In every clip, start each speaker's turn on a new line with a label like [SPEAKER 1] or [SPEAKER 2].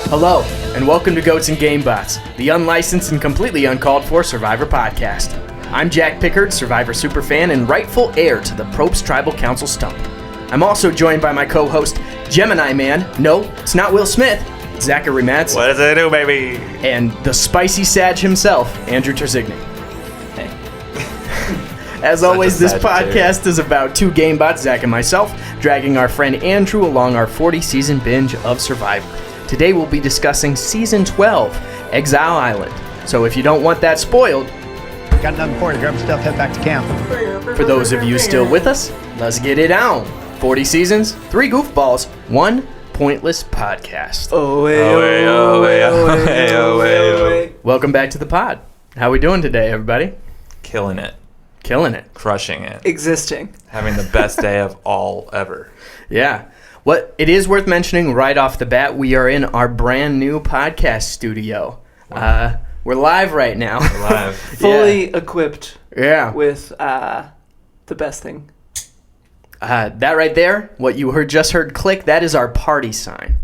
[SPEAKER 1] Hello, and welcome to Goats and Gamebots, the unlicensed and completely uncalled for Survivor podcast. I'm Jack Pickard, Survivor superfan and rightful heir to the Probst Tribal Council stump. I'm also joined by my co-host, Gemini Man. No, it's not Will Smith. It's Zachary Matz.
[SPEAKER 2] What does it do, baby?
[SPEAKER 1] And the spicy sage himself, Andrew Terzigny. As always, this podcast is about two gamebots, Zach and myself, dragging our friend Andrew along our 40-season binge of Survivor. Today we'll be discussing Season 12, Exile Island. So if you don't want that spoiled...
[SPEAKER 3] Got nothing for you. Grab stuff, head back to camp.
[SPEAKER 1] For those of you still with us, let's get it on. 40 seasons, 3 goofballs, 1 pointless podcast. Welcome back to the pod. How we doing today, everybody?
[SPEAKER 2] Killing it.
[SPEAKER 1] Killing it.
[SPEAKER 2] Crushing it.
[SPEAKER 4] Existing.
[SPEAKER 2] Having the best day of all ever.
[SPEAKER 1] Yeah. What it is worth mentioning right off the bat, we are in our brand new podcast studio.
[SPEAKER 2] Wow.
[SPEAKER 1] We're live right now.
[SPEAKER 2] We're live.
[SPEAKER 4] Fully equipped
[SPEAKER 1] Yeah.
[SPEAKER 4] with the best thing.
[SPEAKER 1] That right there, what you just heard click, that is our party sign.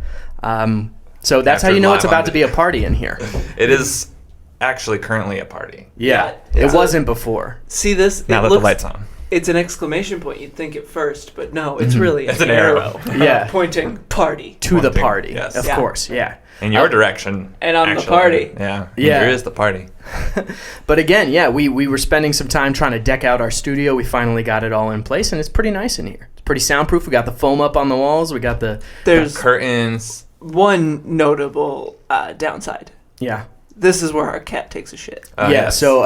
[SPEAKER 1] So that's how you know it's about to be a party in here.
[SPEAKER 2] It is actually currently a party.
[SPEAKER 1] Yeah,
[SPEAKER 4] Yeah,
[SPEAKER 1] it wasn't before.
[SPEAKER 4] See this?
[SPEAKER 2] Now that the light's on.
[SPEAKER 4] It's an exclamation point. You'd think at first, but no, it's really
[SPEAKER 2] It's an arrow.
[SPEAKER 1] Yeah.
[SPEAKER 4] Pointing party.
[SPEAKER 1] To the
[SPEAKER 2] Pointing,
[SPEAKER 1] party,
[SPEAKER 2] yes.
[SPEAKER 1] of
[SPEAKER 4] Yeah.
[SPEAKER 1] course, yeah.
[SPEAKER 2] In your direction.
[SPEAKER 4] And I'm the
[SPEAKER 2] actually.
[SPEAKER 4] party.
[SPEAKER 2] Yeah.
[SPEAKER 1] Yeah.
[SPEAKER 2] Here is the party.
[SPEAKER 1] But again, yeah, we were spending some time trying to deck out our studio. We finally got it all in place, and it's pretty nice in here. It's pretty soundproof. We got the foam up on the walls. We got
[SPEAKER 4] There's
[SPEAKER 2] Curtains.
[SPEAKER 4] one notable downside.
[SPEAKER 1] yeah.
[SPEAKER 4] This is where our cat takes a shit.
[SPEAKER 1] Yeah,
[SPEAKER 2] Yes.
[SPEAKER 1] so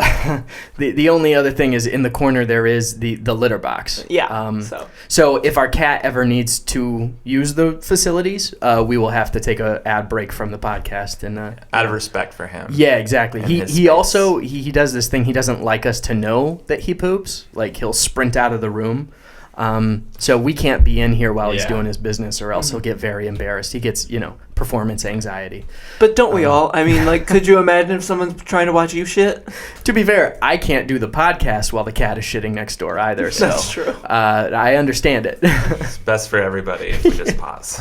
[SPEAKER 1] the only other thing is in the corner there is the litter box.
[SPEAKER 4] Yeah,
[SPEAKER 1] So if our cat ever needs to use the facilities, we will have to take a ad break from the podcast and
[SPEAKER 2] Out of respect for him.
[SPEAKER 1] yeah, exactly.
[SPEAKER 2] And
[SPEAKER 1] He
[SPEAKER 2] his
[SPEAKER 1] he
[SPEAKER 2] space.
[SPEAKER 1] also he does this thing. He doesn't like us to know that he poops. Like he'll sprint out of the room. So we can't be in here while he's
[SPEAKER 2] Yeah.
[SPEAKER 1] doing his business, or else he'll get very embarrassed. He gets performance anxiety.
[SPEAKER 4] But don't we all? I mean, like, could you imagine if someone's trying to watch you shit?
[SPEAKER 1] To be fair, I can't do the podcast while the cat is shitting next door either. So
[SPEAKER 4] That's true.
[SPEAKER 1] I understand it.
[SPEAKER 2] It's best for everybody if we just pause.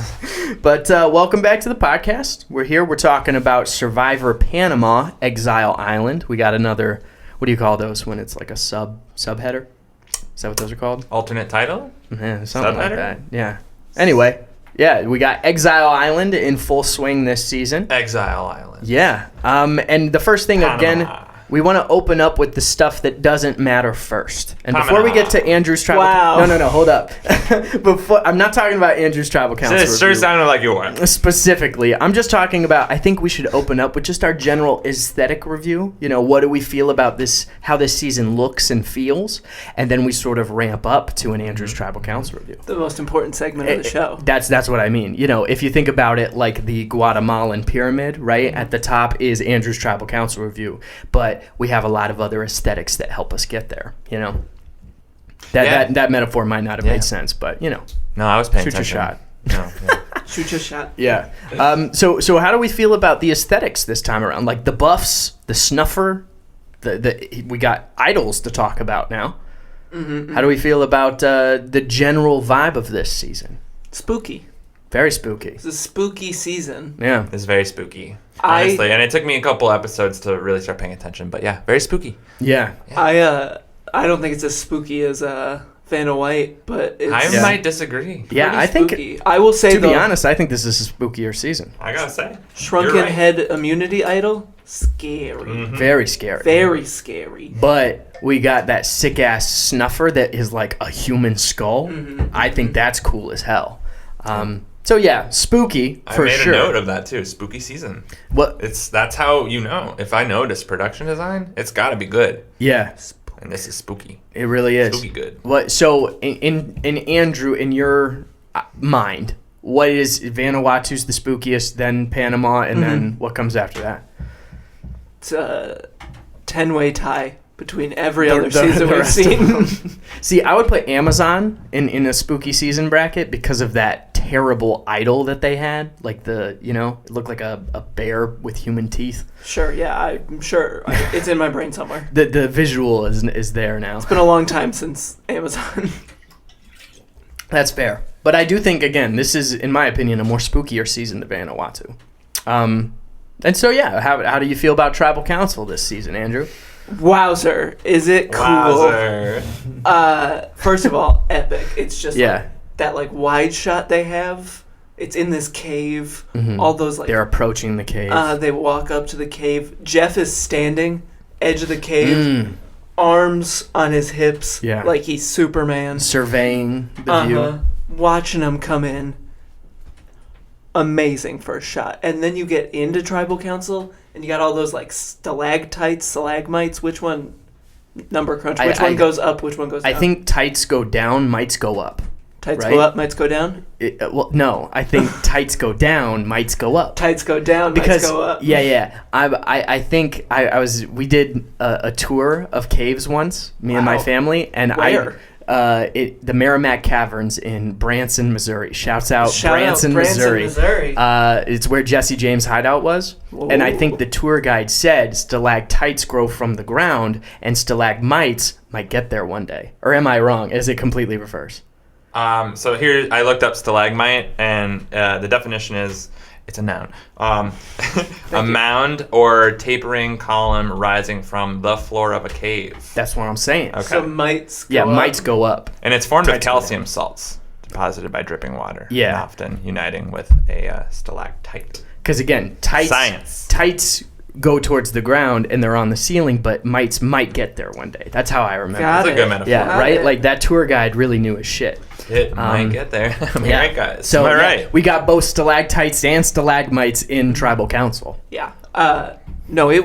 [SPEAKER 1] But welcome back to the podcast. We're here. We're talking about Survivor Panama, Exile Island. We got another, what do you call those when it's like a subheader? Is that what those are called?
[SPEAKER 2] Alternate title?
[SPEAKER 1] Yeah, something like
[SPEAKER 2] Subheader?
[SPEAKER 1] that. Yeah. Anyway, yeah, we got Exile Island in full swing this season.
[SPEAKER 2] Exile Island.
[SPEAKER 1] Yeah. And the first thing, again,
[SPEAKER 2] Panama.
[SPEAKER 1] we want to open up with the stuff that doesn't matter first. And
[SPEAKER 2] Panama.
[SPEAKER 1] before we get to Andrew's Tribal...
[SPEAKER 4] Wow.
[SPEAKER 1] No, hold up. I'm not talking about Andrew's Tribal Council
[SPEAKER 2] It sure
[SPEAKER 1] review.
[SPEAKER 2] sounded like you were.
[SPEAKER 1] Specifically, I'm just talking about, I think we should open up with just our general aesthetic review. What do we feel about this, how this season looks and feels, and then we sort of ramp up to an Andrew's Tribal Council review.
[SPEAKER 4] The most important segment of the show.
[SPEAKER 1] That's what I mean. If you think about it like the Guatemalan pyramid, right? At the top is Andrew's Tribal Council review, but we have a lot of other aesthetics that help us get there, That metaphor might not have made sense, but
[SPEAKER 2] No, I was paying
[SPEAKER 1] shoot your
[SPEAKER 2] attention.
[SPEAKER 1] shot.
[SPEAKER 2] No, yeah.
[SPEAKER 4] Shoot your shot.
[SPEAKER 1] Yeah. So how do we feel about the aesthetics this time around? Like the buffs, the snuffer, we got idols to talk about now.
[SPEAKER 4] Mm-hmm.
[SPEAKER 1] How do we feel about the general vibe of this season?
[SPEAKER 4] Spooky.
[SPEAKER 1] Very spooky.
[SPEAKER 4] It's a spooky season.
[SPEAKER 1] Yeah.
[SPEAKER 2] It's very spooky, honestly. And it took me a couple episodes to really start paying attention. But yeah, very spooky.
[SPEAKER 1] Yeah.
[SPEAKER 4] I don't think it's as spooky as Vanna White, but it's
[SPEAKER 2] I might disagree.
[SPEAKER 1] Yeah,
[SPEAKER 4] pretty
[SPEAKER 1] I think,
[SPEAKER 4] spooky. I will say,
[SPEAKER 1] to be
[SPEAKER 4] though,
[SPEAKER 1] honest, I think this is a spookier season.
[SPEAKER 2] I gotta say.
[SPEAKER 4] Shrunken
[SPEAKER 2] You're right.
[SPEAKER 4] Head Immunity Idol, scary.
[SPEAKER 2] Mhm.
[SPEAKER 1] Very scary.
[SPEAKER 4] Very scary.
[SPEAKER 1] But we got that sick-ass snuffer that is like a human skull.
[SPEAKER 4] Mhm.
[SPEAKER 1] I think that's cool as hell. So yeah, spooky
[SPEAKER 2] I
[SPEAKER 1] for
[SPEAKER 2] made
[SPEAKER 1] sure.
[SPEAKER 2] a note of that too. Spooky season.
[SPEAKER 1] What?
[SPEAKER 2] That's how you know. If I notice production design, it's got to be good.
[SPEAKER 1] Yeah,
[SPEAKER 2] And this is spooky.
[SPEAKER 1] it really is.
[SPEAKER 2] Spooky good.
[SPEAKER 1] What? So in Andrew, in your mind, what is Vanuatu's the spookiest? Then Panama, and then what comes after that?
[SPEAKER 4] It's a 10-way tie between every other
[SPEAKER 1] The
[SPEAKER 4] season we've
[SPEAKER 1] rest of
[SPEAKER 4] seen.
[SPEAKER 1] them. See, I would put Amazon in a spooky season bracket because of that terrible idol that they had. Like it looked like a bear with human teeth.
[SPEAKER 4] Sure, yeah, I'm sure. It's in my brain somewhere.
[SPEAKER 1] The visual is there now.
[SPEAKER 4] It's been a long time since Amazon.
[SPEAKER 1] That's fair. But I do think, again, this is, in my opinion, a more spookier season than Vanuatu. And so, yeah, how do you feel about Tribal Council this season, Andrew?
[SPEAKER 4] Wowzer. Is it cool?
[SPEAKER 2] Wowzer.
[SPEAKER 4] First of all, epic. It's just
[SPEAKER 1] Yeah.
[SPEAKER 4] that wide shot they have. It's in this cave. All those
[SPEAKER 1] They're approaching the cave.
[SPEAKER 4] they walk up to the cave. Jeff is standing edge of the cave, arms on his hips, like he's Superman.
[SPEAKER 1] Surveying the view.
[SPEAKER 4] Watching them come in. Amazing first shot. And then you get into Tribal Council, and you got all those stalactites, stalagmites. Which one? Number crunch. Which one goes up? Which one goes down?
[SPEAKER 1] I think tights go down, mites go up.
[SPEAKER 4] Tights go up, mites go down?
[SPEAKER 1] Well, no. I think tights go down, mites go up.
[SPEAKER 4] Tights go down, mites go up.
[SPEAKER 1] Yeah. I think we did a tour of caves once, me and my family, and
[SPEAKER 4] Where?
[SPEAKER 1] The Merrimack Caverns in Branson, Missouri. Shouts out Branson, Missouri. It's where Jesse James' hideout was. Whoa. And I think the tour guide said stalactites grow from the ground and stalagmites might get there one day. Or am I wrong? Is it completely reverse?
[SPEAKER 2] So here I looked up stalagmite, and the definition is it's a noun. A mound or tapering column rising from the floor of a cave.
[SPEAKER 1] That's what I'm saying.
[SPEAKER 2] Okay.
[SPEAKER 4] So mites go up.
[SPEAKER 1] mites go up.
[SPEAKER 2] And it's formed of calcium salts deposited by dripping water.
[SPEAKER 1] Yeah.
[SPEAKER 2] And often uniting with a stalactite.
[SPEAKER 1] Because again, tights go towards the ground and they're on the ceiling, but mites might get there one day. That's how I remember.
[SPEAKER 2] That's a good metaphor.
[SPEAKER 1] Yeah, right? Like that tour guide really knew his shit.
[SPEAKER 2] It might get there. Right, guys.
[SPEAKER 1] So
[SPEAKER 2] right.
[SPEAKER 1] We got both stalactites and stalagmites in Tribal Council.
[SPEAKER 4] Yeah. No,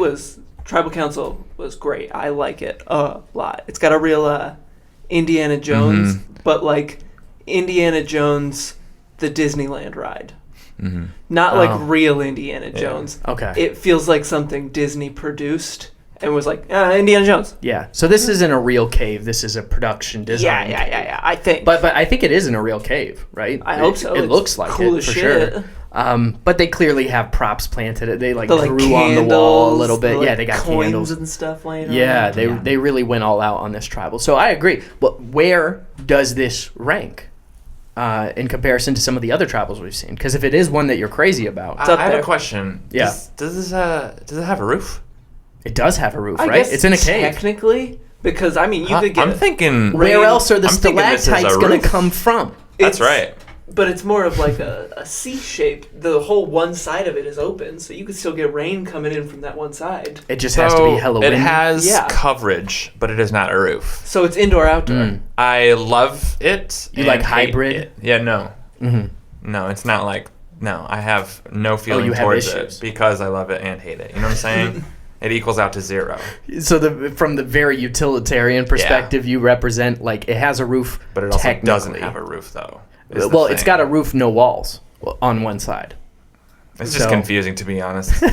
[SPEAKER 4] Tribal Council was great. I like it a lot. It's got a real Indiana Jones, but Indiana Jones, the Disneyland ride. Not real Indiana Jones.
[SPEAKER 1] Okay.
[SPEAKER 4] It feels like something Disney produced and was Indiana Jones.
[SPEAKER 1] Yeah. So this isn't a real cave. This is a production design.
[SPEAKER 4] Yeah. I think.
[SPEAKER 1] But I think it is in a real cave, right?
[SPEAKER 4] I hope so.
[SPEAKER 1] It looks like
[SPEAKER 4] cool
[SPEAKER 1] it
[SPEAKER 4] as
[SPEAKER 1] for
[SPEAKER 4] shit.
[SPEAKER 1] sure. But they clearly have props planted. They grew
[SPEAKER 4] candles,
[SPEAKER 1] on the wall a little bit. They got
[SPEAKER 4] coins
[SPEAKER 1] candles
[SPEAKER 4] and stuff laying around.
[SPEAKER 1] Yeah, they really went all out on this tribal. So I agree. But where does this rank in comparison to some of the other tribals we've seen? Because if it is one that you're crazy about,
[SPEAKER 2] I have a question.
[SPEAKER 1] Yeah.
[SPEAKER 2] Does it have a roof?
[SPEAKER 1] It does have a roof,
[SPEAKER 4] I
[SPEAKER 1] right?
[SPEAKER 4] guess
[SPEAKER 1] It's in a cave.
[SPEAKER 4] Technically, because you could get.
[SPEAKER 2] I'm thinking.
[SPEAKER 1] Where else are the
[SPEAKER 2] I'm thinking this is a
[SPEAKER 1] stalactites going
[SPEAKER 2] roof.
[SPEAKER 1] to come from?
[SPEAKER 2] That's right.
[SPEAKER 4] But it's more of a C shape. The whole one side of it is open, so you could still get rain coming in from that one side.
[SPEAKER 1] It just has to be hella windy.
[SPEAKER 2] It has coverage, but it is not a roof.
[SPEAKER 4] So it's indoor outdoor.
[SPEAKER 2] I love it.
[SPEAKER 1] You like hybrid?
[SPEAKER 2] It. Yeah, no. No, it's not no, I have no feeling
[SPEAKER 1] you have
[SPEAKER 2] towards
[SPEAKER 1] issues.
[SPEAKER 2] it because I love it and hate it. You know what I'm saying? It equals out to zero.
[SPEAKER 1] So from the very utilitarian perspective, you represent it has a roof,
[SPEAKER 2] but it also
[SPEAKER 1] technically
[SPEAKER 2] doesn't have a roof though.
[SPEAKER 1] Well, it's got a roof, no walls on one side.
[SPEAKER 2] It's just confusing, to be honest.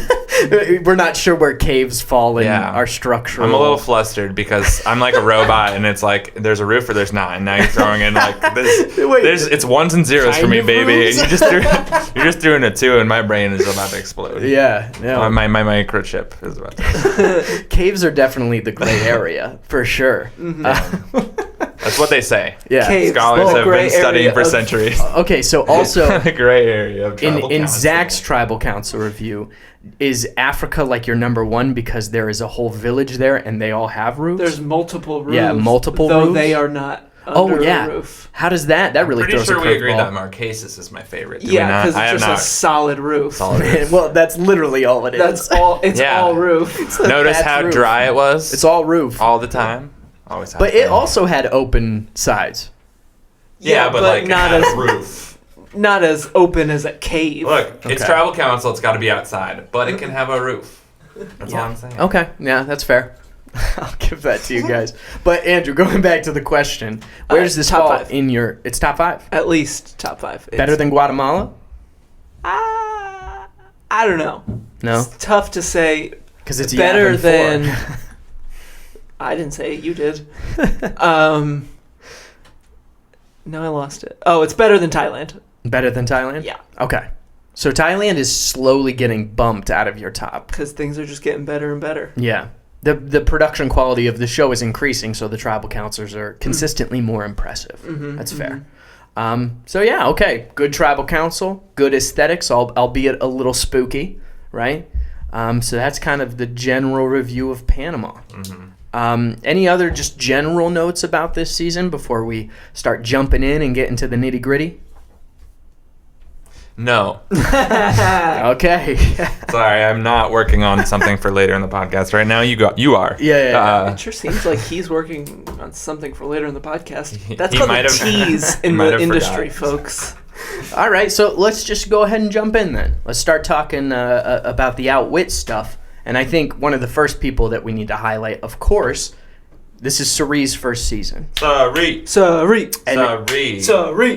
[SPEAKER 1] We're not sure where caves fall in our structural.
[SPEAKER 2] I'm a little flustered because I'm like a robot, and it's there's a roof or there's not, and now you're throwing in this. It's ones and zeros for me, baby,
[SPEAKER 1] roofs?
[SPEAKER 2] and you're just doing a two, and my brain is about to explode.
[SPEAKER 1] Yeah,
[SPEAKER 2] my microchip is about to.
[SPEAKER 1] Caves are definitely the gray area for sure.
[SPEAKER 2] That's what they say.
[SPEAKER 1] Yeah,
[SPEAKER 4] Caves,
[SPEAKER 2] scholars have been studying for centuries.
[SPEAKER 1] Okay, so also
[SPEAKER 2] the gray area of tribal
[SPEAKER 1] in
[SPEAKER 2] council.
[SPEAKER 1] Zach's Tribal Council review, is Africa your number one because there is a whole village there and they all have roofs?
[SPEAKER 4] There's multiple roofs.
[SPEAKER 1] Yeah, multiple
[SPEAKER 4] though
[SPEAKER 1] roofs.
[SPEAKER 4] they are not under a roof.
[SPEAKER 1] How does that really
[SPEAKER 2] pretty
[SPEAKER 1] throws
[SPEAKER 2] sure
[SPEAKER 1] a
[SPEAKER 2] we agree
[SPEAKER 1] curveball.
[SPEAKER 2] that Marquesas is my favorite.
[SPEAKER 4] Yeah, because it's just a solid roof.
[SPEAKER 1] Well, that's literally all it is.
[SPEAKER 4] That's all. It's all roof.
[SPEAKER 2] Notice how
[SPEAKER 1] roof.
[SPEAKER 2] dry it was?
[SPEAKER 1] It's all roof.
[SPEAKER 2] All the time. Always.
[SPEAKER 1] But it also had open sides.
[SPEAKER 2] Yeah, but
[SPEAKER 4] not
[SPEAKER 2] it had
[SPEAKER 4] as
[SPEAKER 2] a roof.
[SPEAKER 4] Not as open as a cave.
[SPEAKER 2] Look, it's tribal council. It's got to be outside, but it can have a roof. That's all I'm saying.
[SPEAKER 1] Okay, yeah, that's fair. I'll give that to you guys. But Andrew, going back to the question, where does this fall in your? It's top 5.
[SPEAKER 4] At least top 5.
[SPEAKER 1] Better than Guatemala?
[SPEAKER 4] I don't know.
[SPEAKER 1] No,
[SPEAKER 4] it's tough to say.
[SPEAKER 1] Because it's
[SPEAKER 4] better than. I didn't say it. You did. No, I lost it. Oh, it's better than Thailand.
[SPEAKER 1] Better than Thailand?
[SPEAKER 4] Yeah.
[SPEAKER 1] Okay. So Thailand is slowly getting bumped out of your top.
[SPEAKER 4] Because things are just getting better and better.
[SPEAKER 1] Yeah. The production quality of the show is increasing, so the tribal counselors are consistently more impressive. That's fair. So yeah, okay. Good tribal council, good aesthetics, albeit a little spooky, right? So that's kind of the general review of Panama. Any other just general notes about this season before we start jumping in and get into the nitty gritty?
[SPEAKER 2] No.
[SPEAKER 1] Okay.
[SPEAKER 2] Sorry, I'm not working on something for later in the podcast right now. You are.
[SPEAKER 1] Yeah.
[SPEAKER 4] It sure seems like he's working on something for later in the podcast. That's
[SPEAKER 2] He
[SPEAKER 4] called
[SPEAKER 2] might
[SPEAKER 4] a
[SPEAKER 2] have-
[SPEAKER 4] tease
[SPEAKER 2] he
[SPEAKER 4] in
[SPEAKER 2] might
[SPEAKER 4] the
[SPEAKER 2] have
[SPEAKER 4] industry,
[SPEAKER 2] forgot.
[SPEAKER 4] folks.
[SPEAKER 1] All right, so let's just go ahead and jump in then. Let's start talking about the outwit stuff. And I think one of the first people that we need to highlight, of course, this is Cirie's first season.
[SPEAKER 2] Sorry.
[SPEAKER 4] Sorry.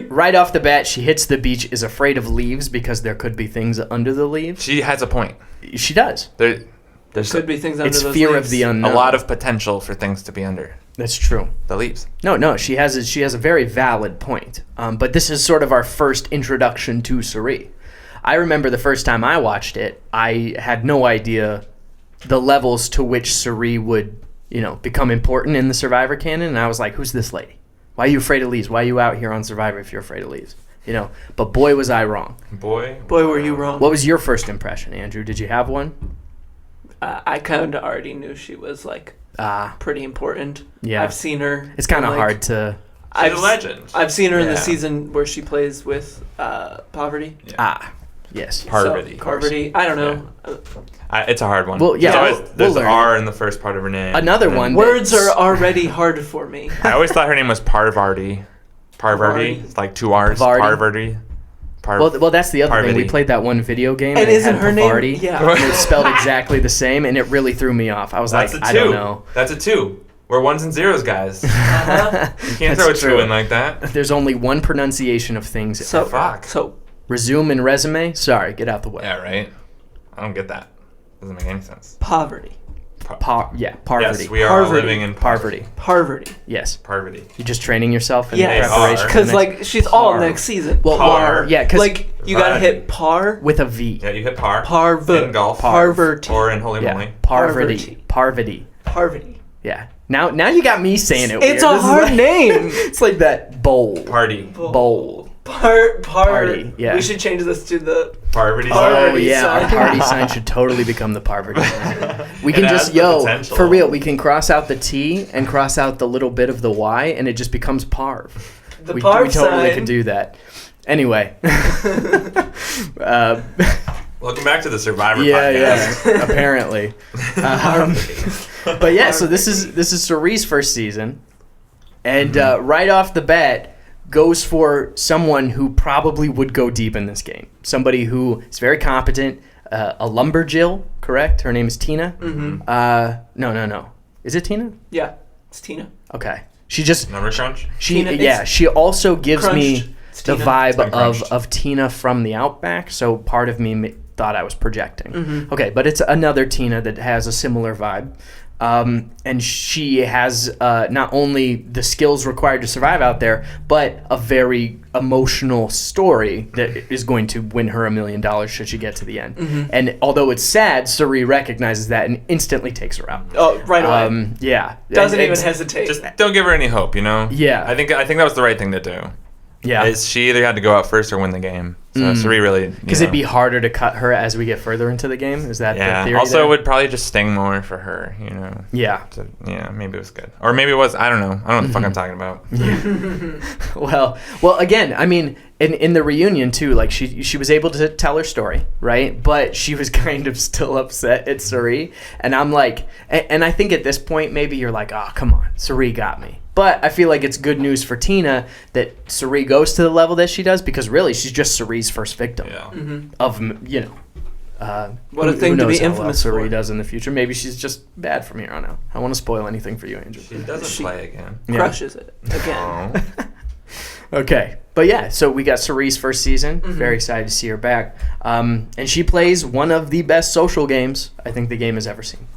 [SPEAKER 1] Right off the bat, she hits the beach, is afraid of leaves because there could be things under the leaves.
[SPEAKER 2] She has a point.
[SPEAKER 1] She does.
[SPEAKER 2] There's
[SPEAKER 4] Could be things under
[SPEAKER 1] It's
[SPEAKER 4] those
[SPEAKER 1] fear
[SPEAKER 4] leaves.
[SPEAKER 1] of the
[SPEAKER 2] a
[SPEAKER 1] unknown.
[SPEAKER 2] lot of potential for things to be under
[SPEAKER 1] That's true.
[SPEAKER 2] the leaves.
[SPEAKER 1] No, she has a very valid point. But this is sort of our first introduction to Cirie. I remember the first time I watched it, I had no idea the levels to which Cirie would, become important in the Survivor canon, and I was like, who's this lady? Why are you afraid of leaves? Why are you out here on Survivor if you're afraid of leaves? But boy, was I wrong.
[SPEAKER 2] Boy,
[SPEAKER 4] Boy, were you wrong.
[SPEAKER 1] What was your first impression, Andrew? Did you have one?
[SPEAKER 4] I kind of already knew she was, pretty important.
[SPEAKER 1] Yeah.
[SPEAKER 4] I've seen her.
[SPEAKER 1] It's kind of
[SPEAKER 4] in,
[SPEAKER 1] hard to...
[SPEAKER 2] she's a legend.
[SPEAKER 4] I've seen her in the
[SPEAKER 2] Yeah.
[SPEAKER 4] season where she plays with Poverty.
[SPEAKER 1] Yes.
[SPEAKER 2] Parvati.
[SPEAKER 4] So, Parvati. I don't know.
[SPEAKER 2] It's a hard one.
[SPEAKER 1] Well, yeah,
[SPEAKER 2] There's
[SPEAKER 1] we'll learn
[SPEAKER 2] R in the first part of her name.
[SPEAKER 1] Another
[SPEAKER 2] And then-
[SPEAKER 1] one.
[SPEAKER 4] Words are already hard for me.
[SPEAKER 2] I always thought her name was Parvati. Parvati. It's like 2 R's.
[SPEAKER 1] Parvati.
[SPEAKER 2] Parvati.
[SPEAKER 1] Well, that's the other thing.
[SPEAKER 2] Parvati.
[SPEAKER 1] We played that one video game,
[SPEAKER 4] And
[SPEAKER 1] it
[SPEAKER 4] isn't
[SPEAKER 1] had
[SPEAKER 4] her name?
[SPEAKER 1] Parvati,
[SPEAKER 4] Yeah.
[SPEAKER 1] and it's spelled exactly the same, and it really threw me off. I was
[SPEAKER 2] That's
[SPEAKER 1] like,
[SPEAKER 2] a 2.
[SPEAKER 1] I don't know.
[SPEAKER 2] That's a 2. We're ones and zeros, guys. You can't
[SPEAKER 1] That's
[SPEAKER 2] throw a
[SPEAKER 1] true.
[SPEAKER 2] 2 in like that.
[SPEAKER 1] There's only one pronunciation of things.
[SPEAKER 4] So,
[SPEAKER 2] Fuck.
[SPEAKER 4] so
[SPEAKER 1] Resume and resume. Sorry, get out the way.
[SPEAKER 2] Yeah, right? I don't get that. Doesn't make any sense.
[SPEAKER 4] Poverty.
[SPEAKER 1] Parvati.
[SPEAKER 2] Yes, we are all
[SPEAKER 4] Parvati.
[SPEAKER 2] living in
[SPEAKER 1] Parvati.
[SPEAKER 4] Parvati.
[SPEAKER 1] Yes.
[SPEAKER 2] Parvati.
[SPEAKER 1] You're just training yourself in
[SPEAKER 4] Yes.
[SPEAKER 1] preparation.
[SPEAKER 2] They are.
[SPEAKER 1] for the
[SPEAKER 4] Because,
[SPEAKER 1] next-
[SPEAKER 4] she's all
[SPEAKER 2] Par.
[SPEAKER 4] next season.
[SPEAKER 1] Well,
[SPEAKER 2] Par.
[SPEAKER 1] yeah, because
[SPEAKER 4] You gotta
[SPEAKER 2] Parvati.
[SPEAKER 4] hit par.
[SPEAKER 1] with a V.
[SPEAKER 2] Yeah, you hit par.
[SPEAKER 4] Parvati.
[SPEAKER 2] In golf.
[SPEAKER 4] Parvati.
[SPEAKER 2] Or in Holy
[SPEAKER 1] Yeah.
[SPEAKER 2] Moly.
[SPEAKER 1] Parvati. Parvati.
[SPEAKER 4] Parvati.
[SPEAKER 1] Yeah. Now you got me saying it weird.
[SPEAKER 4] It's a
[SPEAKER 1] This is
[SPEAKER 4] hard
[SPEAKER 1] like-
[SPEAKER 4] name.
[SPEAKER 1] It's like that bowl.
[SPEAKER 2] Party.
[SPEAKER 1] Bowl.
[SPEAKER 4] Party.
[SPEAKER 1] Yeah.
[SPEAKER 4] We should change this to the
[SPEAKER 2] Parvati.
[SPEAKER 1] Oh
[SPEAKER 4] Parvati
[SPEAKER 1] yeah, our
[SPEAKER 4] sign.
[SPEAKER 1] party sign should totally become the Parvati sign. We
[SPEAKER 2] It
[SPEAKER 1] can
[SPEAKER 2] has
[SPEAKER 1] just
[SPEAKER 2] the potential.
[SPEAKER 1] for real. We can cross out the T and cross out the little bit of the Y, and it just becomes Parv.
[SPEAKER 4] the
[SPEAKER 1] we
[SPEAKER 4] Parv
[SPEAKER 1] totally
[SPEAKER 4] sign.
[SPEAKER 1] could do that. Anyway,
[SPEAKER 2] Welcome back to the Survivor
[SPEAKER 1] yeah,
[SPEAKER 2] podcast.
[SPEAKER 1] yeah. Apparently, but yeah. So this is Cirie's first season, and right off the bat goes for someone who probably would go deep in this game. Somebody who is very competent, a lumberjill, correct? Her name is Tina.
[SPEAKER 4] Mm-hmm.
[SPEAKER 1] No. Is it Tina?
[SPEAKER 4] Yeah, it's Tina.
[SPEAKER 1] Okay. She just
[SPEAKER 2] Number crunch.
[SPEAKER 1] she
[SPEAKER 4] Tina,
[SPEAKER 1] she also gives me
[SPEAKER 4] Crunched. It's
[SPEAKER 1] the
[SPEAKER 4] Tina.
[SPEAKER 1] vibe
[SPEAKER 2] It's been crunched.
[SPEAKER 1] of Tina from the Outback. So part of me thought I was projecting.
[SPEAKER 4] Mm-hmm.
[SPEAKER 1] Okay, but it's another Tina that has a similar vibe. And she has not only the skills required to survive out there, but a very emotional story that is going to win her $1 million should she get to the end.
[SPEAKER 4] Mm-hmm.
[SPEAKER 1] And although it's sad, Cirie recognizes that and instantly takes her out.
[SPEAKER 4] Oh, right away.
[SPEAKER 1] Yeah.
[SPEAKER 4] Doesn't
[SPEAKER 1] And
[SPEAKER 4] even
[SPEAKER 1] it's-
[SPEAKER 4] hesitate.
[SPEAKER 2] Just don't give her any hope, you know?
[SPEAKER 1] Yeah.
[SPEAKER 2] I think that was the right thing to do.
[SPEAKER 1] Yeah.
[SPEAKER 2] Is she either had to go out first or win the game. So Cirie really...
[SPEAKER 1] Because it'd be harder to cut her as we get further into the game. Is that the
[SPEAKER 2] Yeah.
[SPEAKER 1] theory?
[SPEAKER 2] Also,
[SPEAKER 1] there?
[SPEAKER 2] it would probably just sting more for her, you know?
[SPEAKER 1] Yeah.
[SPEAKER 2] So, yeah, maybe it was good. Or maybe it was... I don't know. I don't know what the fuck I'm talking about.
[SPEAKER 1] Well, again, I mean, in the reunion too, like she was able to tell her story, right? But she was kind of still upset at Cirie, and I'm like, and I think at this point maybe you're like, oh, come on, Cirie got me. But I feel like it's good news for Tina that Cirie goes to the level that she does because really she's just Cirie's first victim
[SPEAKER 2] Yeah.
[SPEAKER 1] of
[SPEAKER 4] What a thing to be infamous
[SPEAKER 1] Cirie
[SPEAKER 4] for.
[SPEAKER 1] does in the future. Maybe she's just bad from here on out. I don't want to spoil anything for you, Andrew.
[SPEAKER 2] She doesn't play again.
[SPEAKER 1] Yeah.
[SPEAKER 4] Crushes it again.
[SPEAKER 2] Oh.
[SPEAKER 1] Okay, but yeah, so we got Cirie's first season.
[SPEAKER 4] Mm-hmm.
[SPEAKER 1] Very excited to see her back, and she plays one of the best social games I think the game has ever seen.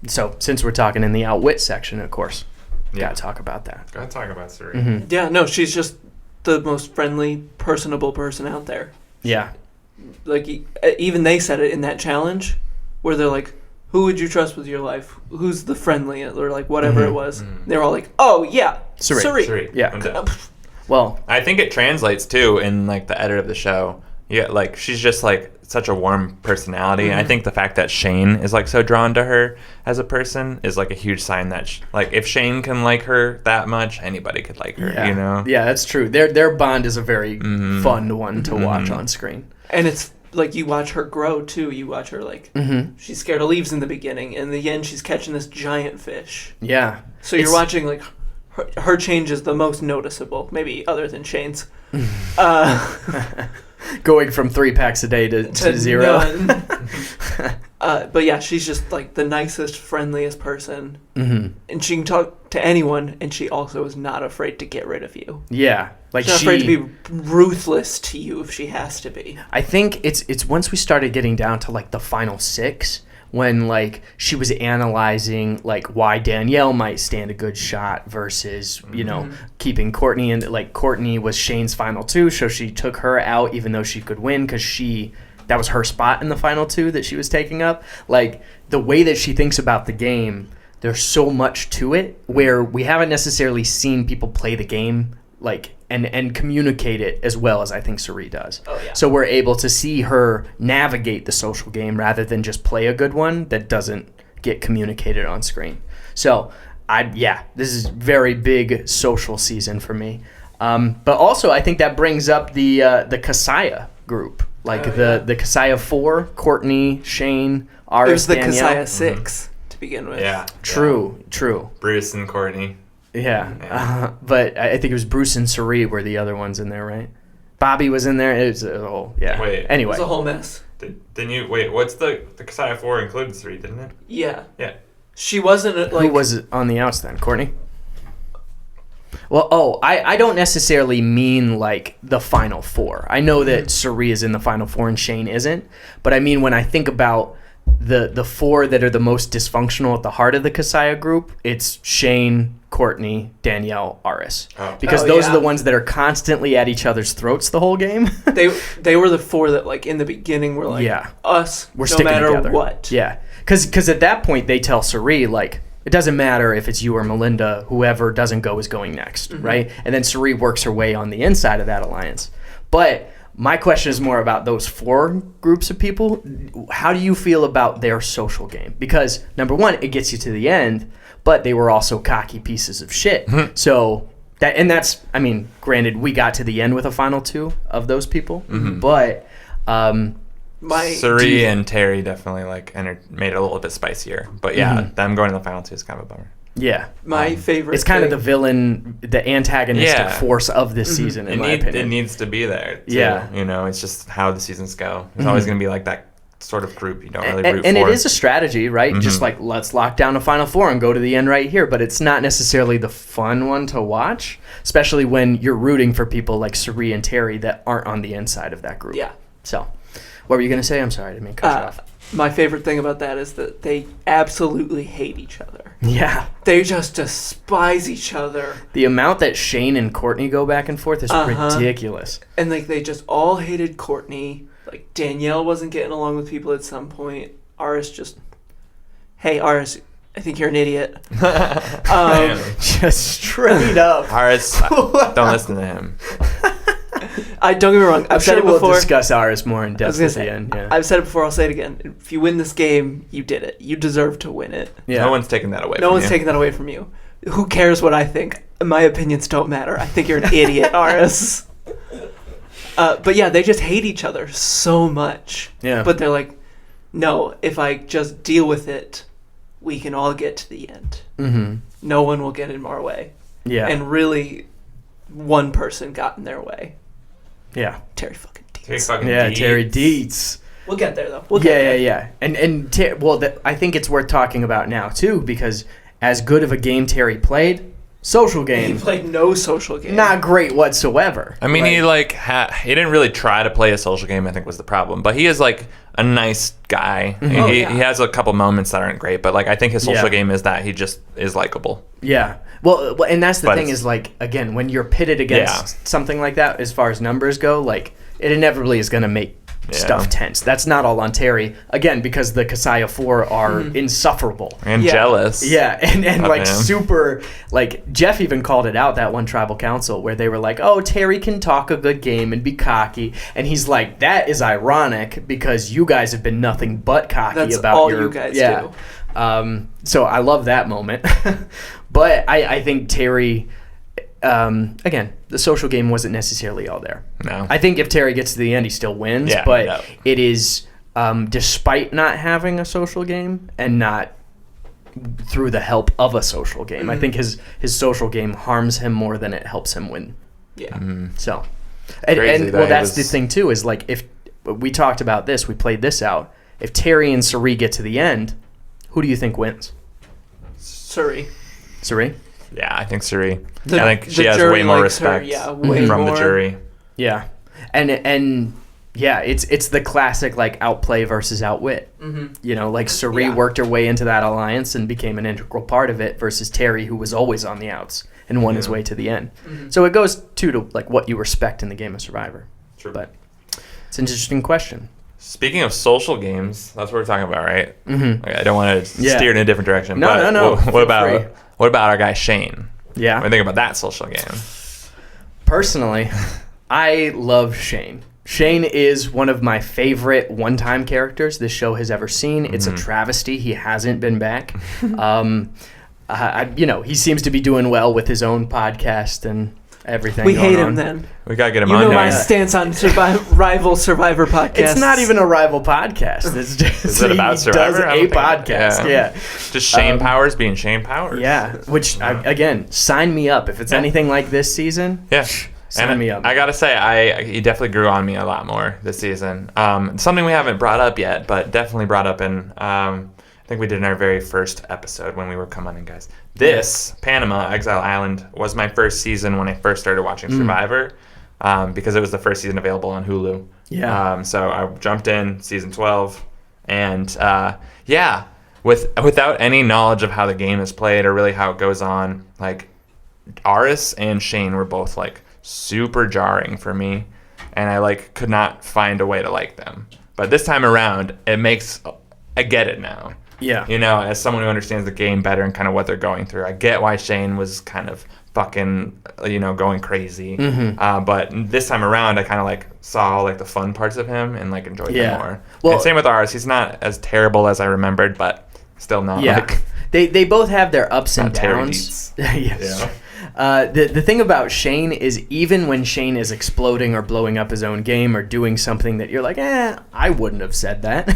[SPEAKER 1] So since we're talking in the outwit section, of course,
[SPEAKER 2] Yeah.
[SPEAKER 1] gotta talk about that.
[SPEAKER 2] Gotta talk about Cirie.
[SPEAKER 1] Mm-hmm.
[SPEAKER 4] Yeah, no, she's just the most friendly, personable person out there.
[SPEAKER 1] Yeah,
[SPEAKER 4] Like, even they said it in that challenge where they're like, who would you trust with your life? Who's the friendliest? Or like whatever it was. They were all like, oh, yeah,
[SPEAKER 1] Cirie.
[SPEAKER 4] Cirie.
[SPEAKER 2] Cirie.
[SPEAKER 1] Yeah.
[SPEAKER 2] And,
[SPEAKER 1] Well,
[SPEAKER 2] I think it translates too in like the edit of the show. Yeah, like she's just like such a warm personality. And I think the fact that Shane is like so drawn to her as a person is like a huge sign that like if Shane can like her that much, anybody could like her. You know?
[SPEAKER 1] Yeah, that's true. Their bond is a very fun one to watch on screen.
[SPEAKER 4] And it's like you watch her grow too. You watch her like she's scared of leaves in the beginning. In the end, she's catching this giant fish.
[SPEAKER 1] Yeah.
[SPEAKER 4] So you're watching like her change is the most noticeable, maybe other than Shane's.
[SPEAKER 1] Going from 3 packs a day to 0.
[SPEAKER 4] None. But yeah, she's just like the nicest, friendliest person. And she can talk to anyone, and she also is not afraid to get rid of you.
[SPEAKER 1] Yeah. Like
[SPEAKER 4] she's not afraid to be ruthless to you if she has to be.
[SPEAKER 1] I think it's once we started getting down to like the final 6 when like she was analyzing like why Danielle might stand a good shot versus keeping Courtney, and like Courtney was Shane's final 2, so she took her out even though she could win because that was her spot in the final 2 that she was taking up. Like the way that she thinks about the game, there's so much to it where we haven't necessarily seen people play the game like and communicate it as well as I think Cirie does.
[SPEAKER 4] Oh, yeah.
[SPEAKER 1] So we're able to see her navigate the social game rather than just play a good one that doesn't get communicated on screen. So this is very big social season for me. But also I think that brings up the Kasaya group, like the Kasaya 4, Courtney, Shane, Aris,
[SPEAKER 4] It was the
[SPEAKER 1] Danielle.
[SPEAKER 4] Kasaya 6 to begin with.
[SPEAKER 2] Yeah.
[SPEAKER 1] True.
[SPEAKER 2] Bruce and Courtney.
[SPEAKER 1] Yeah, but I think it was Bruce and Cirie were the other ones in there, right? Bobby was in there. It was a whole,
[SPEAKER 2] Wait.
[SPEAKER 1] Anyway,
[SPEAKER 4] It was a whole mess.
[SPEAKER 2] Didn't you wait? What's the Kasaya 4 included Cirie, didn't it?
[SPEAKER 4] Yeah.
[SPEAKER 2] Yeah.
[SPEAKER 4] She wasn't like.
[SPEAKER 1] who was on the outs then? Courtney? Well, I don't necessarily mean like the final 4. I know that Cirie is in the final 4 and Shane isn't, but I mean when I think about the 4 that are the most dysfunctional at the heart of the Kasaya group, it's Shane, Courtney, Danielle, Aris. Because those are the ones that are constantly at each other's throats the whole game.
[SPEAKER 4] They were the 4 that like in the beginning were like us.
[SPEAKER 1] We're
[SPEAKER 4] no
[SPEAKER 1] sticking
[SPEAKER 4] matter
[SPEAKER 1] together.
[SPEAKER 4] what.
[SPEAKER 1] Yeah, because at that point they tell Cirie like it doesn't matter if it's you or Melinda, whoever doesn't go is going next, right? And then Cirie works her way on the inside of that alliance. But my question is more about those 4 groups of people. How do you feel about their social game? Because number one, it gets you to the end, but they were also cocky pieces of shit. So that's I mean, granted, we got to the end with a final 2 of those people, but
[SPEAKER 2] Cirie and Terry definitely like made it a little bit spicier. But yeah, them going to the final 2 is kind of a bummer.
[SPEAKER 1] Yeah.
[SPEAKER 4] My favorite.
[SPEAKER 1] It's kind of the villain, the antagonistic force of this season, in my opinion.
[SPEAKER 2] It needs to be there, too.
[SPEAKER 1] Yeah.
[SPEAKER 2] You know, it's just how the seasons go. There's always going to be like that sort of group you don't really root for.
[SPEAKER 1] And it is a strategy, right? Just like, let's lock down a final 4 and go to the end right here. But it's not necessarily the fun one to watch, especially when you're rooting for people like Cirie and Terry that aren't on the inside of that group.
[SPEAKER 4] Yeah.
[SPEAKER 1] So, what were you going to say? I'm sorry, I didn't mean to cut you off.
[SPEAKER 4] My favorite thing about that is that they absolutely hate each other.
[SPEAKER 1] Yeah.
[SPEAKER 4] They just despise each other.
[SPEAKER 1] The amount that Shane and Courtney go back and forth is ridiculous.
[SPEAKER 4] And like they just all hated Courtney. Like Danielle wasn't getting along with people at some point. Aris just, hey Aris, I think you're an idiot.
[SPEAKER 1] Just straight up.
[SPEAKER 2] Aris, don't listen to him.
[SPEAKER 4] Don't get me wrong. I've said it before.
[SPEAKER 1] We'll discuss Aris more in depth at the end. Yeah.
[SPEAKER 4] I've said it before. I'll say it again. If you win this game, you did it. You deserve to win it.
[SPEAKER 1] Yeah.
[SPEAKER 2] No one's taking that away.
[SPEAKER 4] No one's taking that away from you. Who cares what I think? My opinions don't matter. I think you're an idiot, Aris. But yeah, they just hate each other so much.
[SPEAKER 1] Yeah.
[SPEAKER 4] But they're like, no, if I just deal with it, we can all get to the end.
[SPEAKER 1] Mm-hmm.
[SPEAKER 4] No one will get in our way.
[SPEAKER 1] Yeah.
[SPEAKER 4] And really, one person got in their way.
[SPEAKER 1] Yeah.
[SPEAKER 4] Terry fucking Dietz.
[SPEAKER 1] Terry Dietz.
[SPEAKER 4] We'll get there, though. We'll get there.
[SPEAKER 1] Yeah. And I think it's worth talking about now, too, because as good of a game Terry played, social game.
[SPEAKER 4] He played no social game.
[SPEAKER 1] Not great whatsoever.
[SPEAKER 2] I mean, he didn't really try to play a social game, I think was the problem. But he is like a nice guy.
[SPEAKER 1] Mm-hmm.
[SPEAKER 2] He has a couple moments that aren't great, but like I think his social game is that he just is likable.
[SPEAKER 1] Yeah. Well, and that's the thing is like, again, when you're pitted against something like that, as far as numbers go, like it inevitably is going to make stuff tense. That's not all on Terry. Again, because the Kasaya 4 are insufferable.
[SPEAKER 2] And jealous.
[SPEAKER 1] Yeah, and like
[SPEAKER 2] him.
[SPEAKER 1] super, like Jeff even called it out that one tribal council where they were like, oh, Terry can talk a good game and be cocky. And he's like, that is ironic because you guys have been nothing but cocky
[SPEAKER 4] That's
[SPEAKER 1] about
[SPEAKER 4] all
[SPEAKER 1] your...
[SPEAKER 4] you guys do.
[SPEAKER 1] So I love that moment. But I think Terry... again, the social game wasn't necessarily all there.
[SPEAKER 2] No.
[SPEAKER 1] I think if Terry gets to the end, he still wins.
[SPEAKER 2] Yeah,
[SPEAKER 1] but
[SPEAKER 2] no.
[SPEAKER 1] it is, despite not having a social game and not through the help of a social game, I think his social game harms him more than it helps him win.
[SPEAKER 4] Yeah.
[SPEAKER 1] So,
[SPEAKER 2] Crazy
[SPEAKER 1] and
[SPEAKER 2] that
[SPEAKER 1] well,
[SPEAKER 2] it
[SPEAKER 1] that's
[SPEAKER 2] was-
[SPEAKER 1] the thing too. Is like if we talked about this, we played this out. If Terry and Cirie get to the end, who do you think wins?
[SPEAKER 4] Cirie.
[SPEAKER 1] Cirie?
[SPEAKER 2] Yeah, I think Cirie.
[SPEAKER 4] The-
[SPEAKER 2] I think she
[SPEAKER 4] the
[SPEAKER 2] has
[SPEAKER 4] jury
[SPEAKER 2] way more
[SPEAKER 4] likes her,
[SPEAKER 2] respect
[SPEAKER 4] yeah, way
[SPEAKER 2] from the
[SPEAKER 4] more.
[SPEAKER 2] jury.
[SPEAKER 1] Yeah, and yeah, it's the classic like outplay versus outwit. You know, like Cirie
[SPEAKER 4] Yeah.
[SPEAKER 1] worked her way into that alliance and became an integral part of it versus Terry, who was always on the outs and won his way to the end. So it goes to like what you respect in the game of Survivor.
[SPEAKER 2] True.
[SPEAKER 1] But it's an interesting question.
[SPEAKER 2] Speaking of social games, that's what we're talking about, right? Okay, I don't want to
[SPEAKER 1] Yeah.
[SPEAKER 2] steer in a different direction.
[SPEAKER 1] No,
[SPEAKER 2] but
[SPEAKER 1] no. Feel
[SPEAKER 2] What about
[SPEAKER 1] free.
[SPEAKER 2] what about our guy Shane?
[SPEAKER 1] Yeah.
[SPEAKER 2] What do you think about that social game?
[SPEAKER 1] Personally, I love Shane. Shane is one of my favorite one-time characters this show has ever seen. It's a travesty he hasn't been back. He seems to be doing well with his own podcast and everything.
[SPEAKER 4] We
[SPEAKER 1] going
[SPEAKER 4] hate
[SPEAKER 1] on.
[SPEAKER 4] him then.
[SPEAKER 2] We gotta get him
[SPEAKER 4] You
[SPEAKER 2] on
[SPEAKER 4] know
[SPEAKER 2] here.
[SPEAKER 4] my stance on rival Survivor podcasts.
[SPEAKER 1] It's not even a rival podcast. It's just
[SPEAKER 2] Is it about
[SPEAKER 1] he
[SPEAKER 2] Survivor?
[SPEAKER 1] does
[SPEAKER 2] I
[SPEAKER 1] a
[SPEAKER 2] don't think-
[SPEAKER 1] podcast. Yeah.
[SPEAKER 2] Just Shane Powers being Shane Powers.
[SPEAKER 1] Yeah. Which again, sign me up if it's anything like this season.
[SPEAKER 2] Yeah.
[SPEAKER 1] Sign me up.
[SPEAKER 2] I gotta say, he definitely grew on me a lot more this season. Something we haven't brought up yet, but definitely brought up in. I think we did in our very first episode when we were come on in, guys. This Panama Exile Island was my first season when I first started watching Survivor, because it was the first season available on Hulu.
[SPEAKER 1] Yeah.
[SPEAKER 2] So I jumped in season 12, and without any knowledge of how the game is played or really how it goes on, like Aris and Shane were both like super jarring for me, and I like could not find a way to like them. But this time around, I get it now.
[SPEAKER 1] Yeah.
[SPEAKER 2] You know, as someone who understands the game better and kind of what they're going through, I get why Shane was kind of fucking, going crazy. But this time around, I kind of like saw like the fun parts of him and like enjoyed them more.
[SPEAKER 1] Well,
[SPEAKER 2] and same with ours. He's not as terrible as I remembered, but still not like.
[SPEAKER 1] They both have their ups and
[SPEAKER 2] Not Terry
[SPEAKER 1] downs.
[SPEAKER 2] Dietz.
[SPEAKER 1] Yes.
[SPEAKER 2] Yeah.
[SPEAKER 1] The thing about Shane is even when Shane is exploding or blowing up his own game or doing something that you're like, I wouldn't have said that.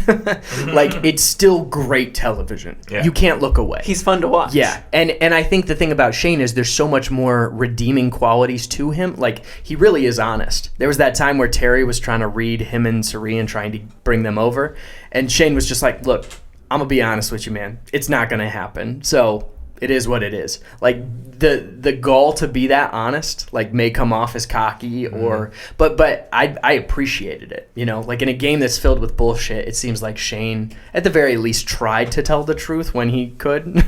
[SPEAKER 1] Like, it's still great television.
[SPEAKER 2] Yeah.
[SPEAKER 1] You can't look away.
[SPEAKER 4] He's fun to watch.
[SPEAKER 1] Yeah, and I think the thing about Shane is there's so much more redeeming qualities to him. Like, he really is honest. There was that time where Terry was trying to read him and Cirie and trying to bring them over, and Shane was just like, look, I'm going to be honest with you, man. It's not going to happen. So it is what it is. Like, the gall to be that honest, like, may come off as cocky or... But I appreciated it, Like, in a game that's filled with bullshit, it seems like Shane, at the very least, tried to tell the truth when he could.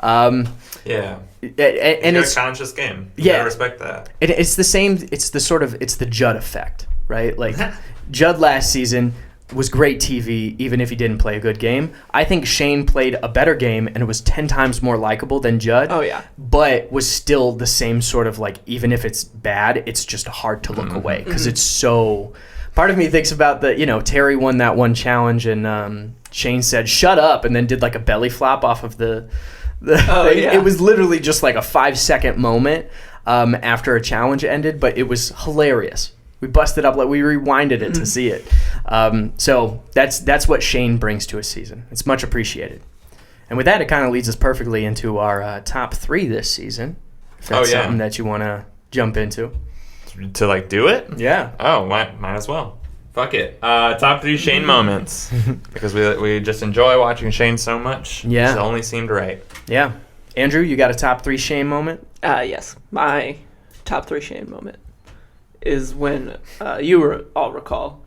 [SPEAKER 2] Yeah.
[SPEAKER 1] And
[SPEAKER 2] It's
[SPEAKER 1] it's...
[SPEAKER 2] a conscious game. You
[SPEAKER 1] Yeah.
[SPEAKER 2] gotta respect that.
[SPEAKER 1] It's the same. It's the Judd effect, right? Like Judd last season was great TV, even if he didn't play a good game. I think Shane played a better game and was 10 times more likable than Judd.
[SPEAKER 4] Oh, yeah.
[SPEAKER 1] But was still the same sort of like, even if it's bad, it's just hard to look away because it's so. Part of me thinks about Terry won that one challenge and Shane said shut up and then did like a belly flop off of the thing.
[SPEAKER 4] Yeah.
[SPEAKER 1] It was literally just like a 5-second moment after a challenge ended, but it was hilarious. We busted up, like we rewinded it to see it. So that's what Shane brings to a season. It's much appreciated. And with that, it kind of leads us perfectly into our top 3 this season. If that's something that you want to jump into.
[SPEAKER 2] To like do it?
[SPEAKER 1] Yeah.
[SPEAKER 2] Oh, might as well. Fuck it. Top 3 Shane moments, because we just enjoy watching Shane so much.
[SPEAKER 1] Yeah.
[SPEAKER 2] It only seemed right.
[SPEAKER 1] Yeah. Andrew, you got a top 3 Shane moment?
[SPEAKER 4] Yes. My top 3 Shane moment is when you all recall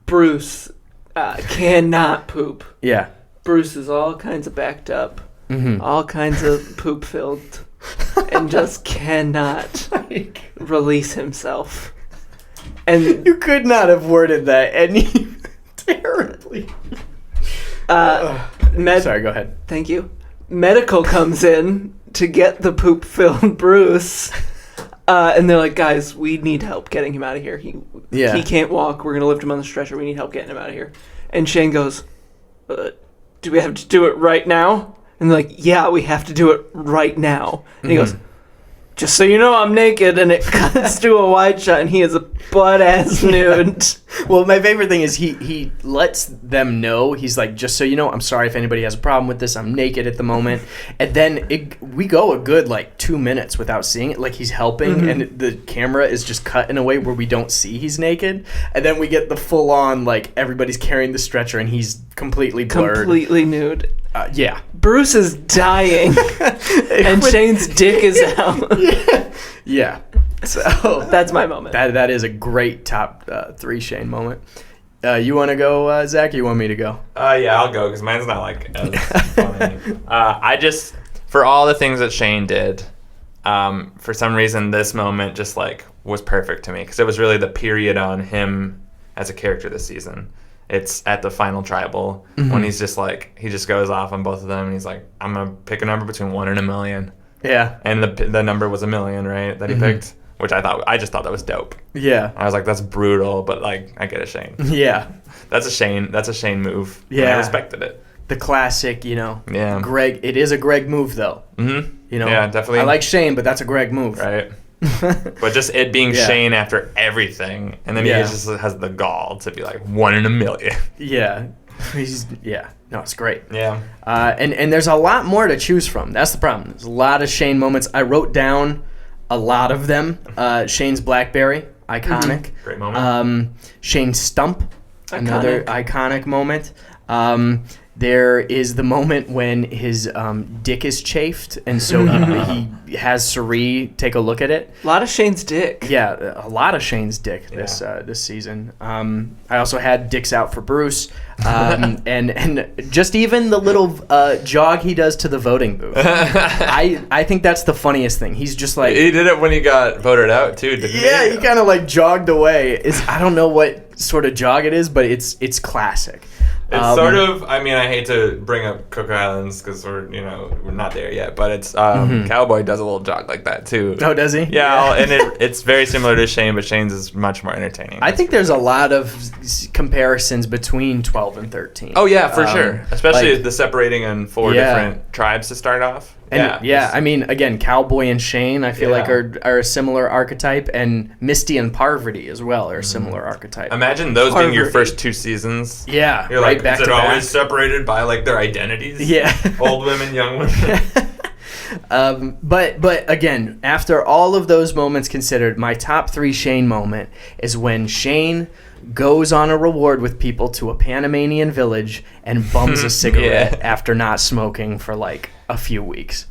[SPEAKER 4] Bruce cannot poop.
[SPEAKER 1] Yeah.
[SPEAKER 4] Bruce is all kinds of backed up, all kinds of poop filled, and just cannot release himself. And
[SPEAKER 1] You could not have worded that any terribly. Sorry, go ahead.
[SPEAKER 4] Thank you. Medical comes in to get the poop-filled Bruce, and they're like, "Guys, we need help getting him out of here. He can't walk. We're gonna lift him on the stretcher. We need help getting him out of here." And Shane goes, "Do we have to do it right now?" And they're like, "Yeah, we have to do it right now." And he goes, "Just so you know, I'm naked," and it cuts to a wide shot, and he is a butt-ass nude.
[SPEAKER 1] Well, my favorite thing is he lets them know. He's like, just so you know, I'm sorry if anybody has a problem with this. I'm naked at the moment. And then we go a good, 2 minutes without seeing it. Like, he's helping, and the camera is just cut in a way where we don't see he's naked. And then we get the full-on, everybody's carrying the stretcher, and he's completely blurred.
[SPEAKER 4] Completely nude.
[SPEAKER 1] Yeah.
[SPEAKER 4] Bruce is dying, and Shane's dick is out.
[SPEAKER 1] Yeah. So
[SPEAKER 4] That's my moment.
[SPEAKER 1] that is a great top 3 Shane moment. You want to go, Zach, or you want me to go?
[SPEAKER 2] Yeah, I'll go because mine's not as funny. I just, for all the things that Shane did, for some reason this moment just was perfect to me because it was really the period on him as a character this season. It's at the final tribal when he's just he just goes off on both of them and he's like, I'm gonna pick a number between 1 and 1,000,000.
[SPEAKER 1] Yeah.
[SPEAKER 2] And the number was 1,000,000, right? That he picked, which I just thought that was dope.
[SPEAKER 1] Yeah.
[SPEAKER 2] I was like, that's brutal, but I get a Shane.
[SPEAKER 1] Yeah.
[SPEAKER 2] That's a Shane move.
[SPEAKER 1] Yeah.
[SPEAKER 2] And I respected it.
[SPEAKER 1] The classic,
[SPEAKER 2] Yeah.
[SPEAKER 1] Greg. It is a Greg move, though.
[SPEAKER 2] Mm-hmm.
[SPEAKER 1] Yeah,
[SPEAKER 2] definitely.
[SPEAKER 1] I like Shane, but that's a Greg move.
[SPEAKER 2] Right. But just it being
[SPEAKER 1] Yeah.
[SPEAKER 2] Shane after everything, and then he just has the gall to be like 1 in 1,000,000.
[SPEAKER 1] Yeah. No, it's great.
[SPEAKER 2] Yeah.
[SPEAKER 1] And there's a lot more to choose from. That's the problem. There's a lot of Shane moments. I wrote down a lot of them. Shane's BlackBerry, iconic.
[SPEAKER 2] Great moment.
[SPEAKER 1] Shane's stump, another iconic moment. There is the moment when his dick is chafed, and so he has Cirie take a look at it.
[SPEAKER 4] A lot of Shane's dick.
[SPEAKER 1] Yeah, a lot of Shane's dick this season. I also had dicks out for Bruce, and just even the little jog he does to the voting booth. I think that's the funniest thing. He's just like,
[SPEAKER 2] he did it when he got voted out too, didn't he?
[SPEAKER 1] Yeah, he kind of jogged away. I don't know what sort of jog it is, but it's classic.
[SPEAKER 2] It's sort of, I hate to bring up Cook Islands because we're not there yet, but it's Cowboy does a little jog like that too.
[SPEAKER 1] Oh, does he?
[SPEAKER 2] Yeah. And it's very similar to Shane, but Shane's is much more entertaining.
[SPEAKER 1] I think there's a lot of comparisons between 12 and 13.
[SPEAKER 2] Oh yeah, for sure. Especially the separating in 4 different tribes to start off.
[SPEAKER 1] And again, Cowboy and Shane, I feel like are a similar archetype, and Misty and Parvati as well are a similar archetype.
[SPEAKER 2] Imagine those being your first 2 seasons.
[SPEAKER 1] Yeah,
[SPEAKER 2] you're
[SPEAKER 1] right back
[SPEAKER 2] is
[SPEAKER 1] to
[SPEAKER 2] it
[SPEAKER 1] back.
[SPEAKER 2] always separated by their identities?
[SPEAKER 1] Yeah,
[SPEAKER 2] old women, young women.
[SPEAKER 1] But again, after all of those moments considered, my top 3 Shane moment is when Shane goes on a reward with people to a Panamanian village and bums a cigarette after not smoking for a few weeks.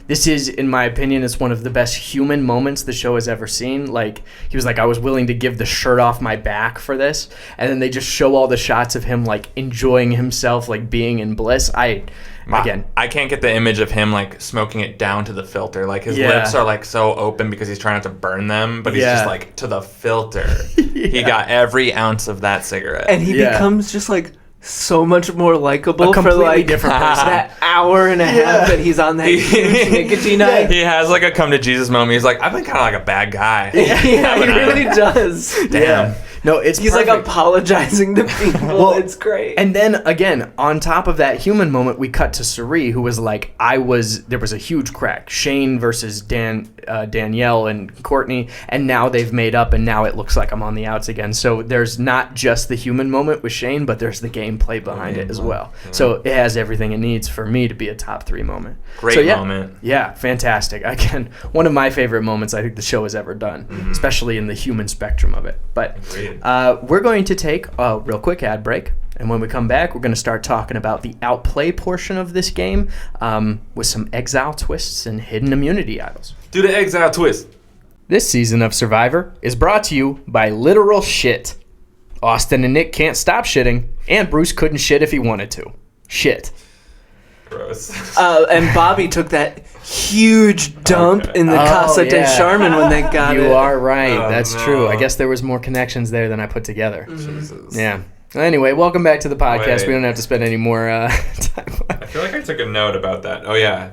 [SPEAKER 1] This is, in my opinion, it's one of the best human moments the show has ever seen. He was like, I was willing to give the shirt off my back for this, and then they just show all the shots of him enjoying himself, being in bliss. I can't get the image of him smoking it down to the filter. His lips are so open because he's trying not to burn them, but he's just to the filter. He got every ounce of that cigarette,
[SPEAKER 4] and he becomes just so much more likable for
[SPEAKER 1] different person.
[SPEAKER 4] That hour and a half that he's on that huge nicotine night.
[SPEAKER 2] He has a come to Jesus moment. He's like, I've been kind of a bad guy.
[SPEAKER 4] Yeah, he really does.
[SPEAKER 1] Damn. Yeah. No, he's
[SPEAKER 4] perfect. Apologizing to people. Well, it's great.
[SPEAKER 1] And then again, on top of that human moment, we cut to Cirie, who was there was a huge crack. Shane versus Danielle and Courtney, and now they've made up, and now it looks like I'm on the outs again. So there's not just the human moment with Shane, but there's the gameplay behind it as well. Yeah. So it has everything it needs for me to be a top 3 moment.
[SPEAKER 2] Great moment.
[SPEAKER 1] Yeah, fantastic. Again, one of my favorite moments I think the show has ever done, especially in the human spectrum of it. But we're going to take a real quick ad break, and when we come back, we're going to start talking about the outplay portion of this game with some exile twists and hidden immunity idols.
[SPEAKER 2] Do the exile twist.
[SPEAKER 1] This season of Survivor is brought to you by literal shit. Austin and Nick can't stop shitting, and Bruce couldn't shit if he wanted to. Shit.
[SPEAKER 2] Gross.
[SPEAKER 4] And Bobby took that huge dump in the Casa de Charmin when they got it.
[SPEAKER 1] You are right.
[SPEAKER 2] Oh,
[SPEAKER 1] That's
[SPEAKER 2] no.
[SPEAKER 1] true. I guess there was more connections there than I put together.
[SPEAKER 2] Jesus.
[SPEAKER 1] Yeah. Anyway, welcome back to the podcast.
[SPEAKER 2] Wait.
[SPEAKER 1] We don't have to spend any more time on
[SPEAKER 2] I feel like I took a note about that. Oh, yeah.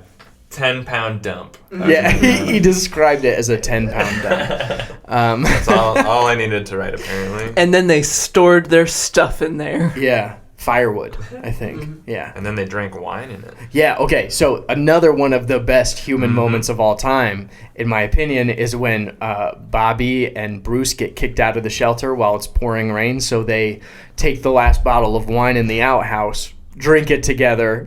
[SPEAKER 2] 10-pound dump.
[SPEAKER 1] Yeah, he described it as a 10-pound dump.
[SPEAKER 2] That's all I needed to write, apparently.
[SPEAKER 4] And then they stored their stuff in there.
[SPEAKER 1] Yeah, firewood, I think. Yeah.
[SPEAKER 2] And then they drank wine in it.
[SPEAKER 1] Yeah, okay, so another one of the best human moments of all time, in my opinion, is when Bobby and Bruce get kicked out of the shelter while it's pouring rain, so they take the last bottle of wine in the outhouse, drink it together,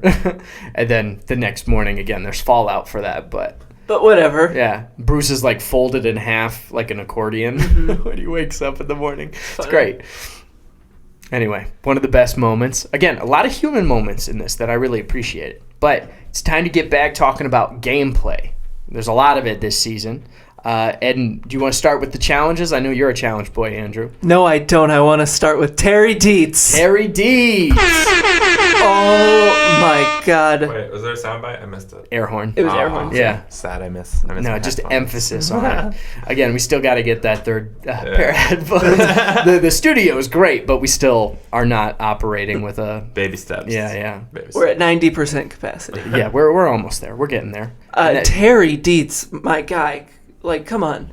[SPEAKER 1] and then the next morning, again, there's fallout for that, but
[SPEAKER 4] whatever.
[SPEAKER 1] yeah, Bruce is like folded in half like an accordion when he wakes up in the morning. It's great. Anyway, one of the best moments. Again, a lot of human moments in this that I really appreciate. But it's time to get back talking about gameplay. There's a lot of it this season. And do you want to start with the challenges? I know you're a challenge boy, Andrew.
[SPEAKER 4] No, I don't. I want to start with Terry Dietz.
[SPEAKER 1] Terry D.
[SPEAKER 4] Oh my God.
[SPEAKER 2] Wait, was there a soundbite? I missed it.
[SPEAKER 1] Air horn.
[SPEAKER 4] It was air horns.
[SPEAKER 1] Yeah.
[SPEAKER 2] Sad I missed
[SPEAKER 1] No,
[SPEAKER 2] my
[SPEAKER 1] just
[SPEAKER 2] headphones.
[SPEAKER 1] emphasis on it. Again, we still got to get that third pair of headphones. The studio is great, but we still are not operating with a...
[SPEAKER 2] Baby steps.
[SPEAKER 1] Yeah.
[SPEAKER 2] Baby
[SPEAKER 4] We're at
[SPEAKER 2] steps.
[SPEAKER 4] 90% capacity.
[SPEAKER 1] Yeah, we're almost there. We're getting there. And that-
[SPEAKER 4] Terry Dietz, my guy. Like, come on.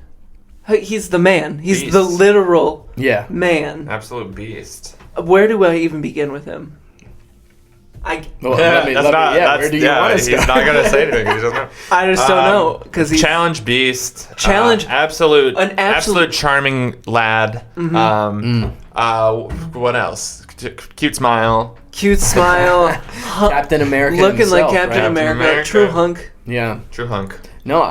[SPEAKER 4] He's the man. He's
[SPEAKER 2] Beast.
[SPEAKER 4] the literal
[SPEAKER 1] yeah.
[SPEAKER 4] man.
[SPEAKER 2] Absolute beast.
[SPEAKER 4] Where do I even begin with him?
[SPEAKER 1] Well, where do you want to
[SPEAKER 2] he's
[SPEAKER 1] start?
[SPEAKER 2] not going to say anything. 'Cause he doesn't know.
[SPEAKER 4] I just don't know because he's
[SPEAKER 2] Challenge beast.
[SPEAKER 4] Challenge-
[SPEAKER 2] Absolute
[SPEAKER 4] absolute-
[SPEAKER 2] charming lad. What else? Cute smile.
[SPEAKER 4] cute smile,
[SPEAKER 1] Captain America
[SPEAKER 4] looking
[SPEAKER 1] himself,
[SPEAKER 4] like Captain
[SPEAKER 1] right?
[SPEAKER 4] America, true hunk.
[SPEAKER 1] Yeah.
[SPEAKER 2] True hunk.
[SPEAKER 1] No,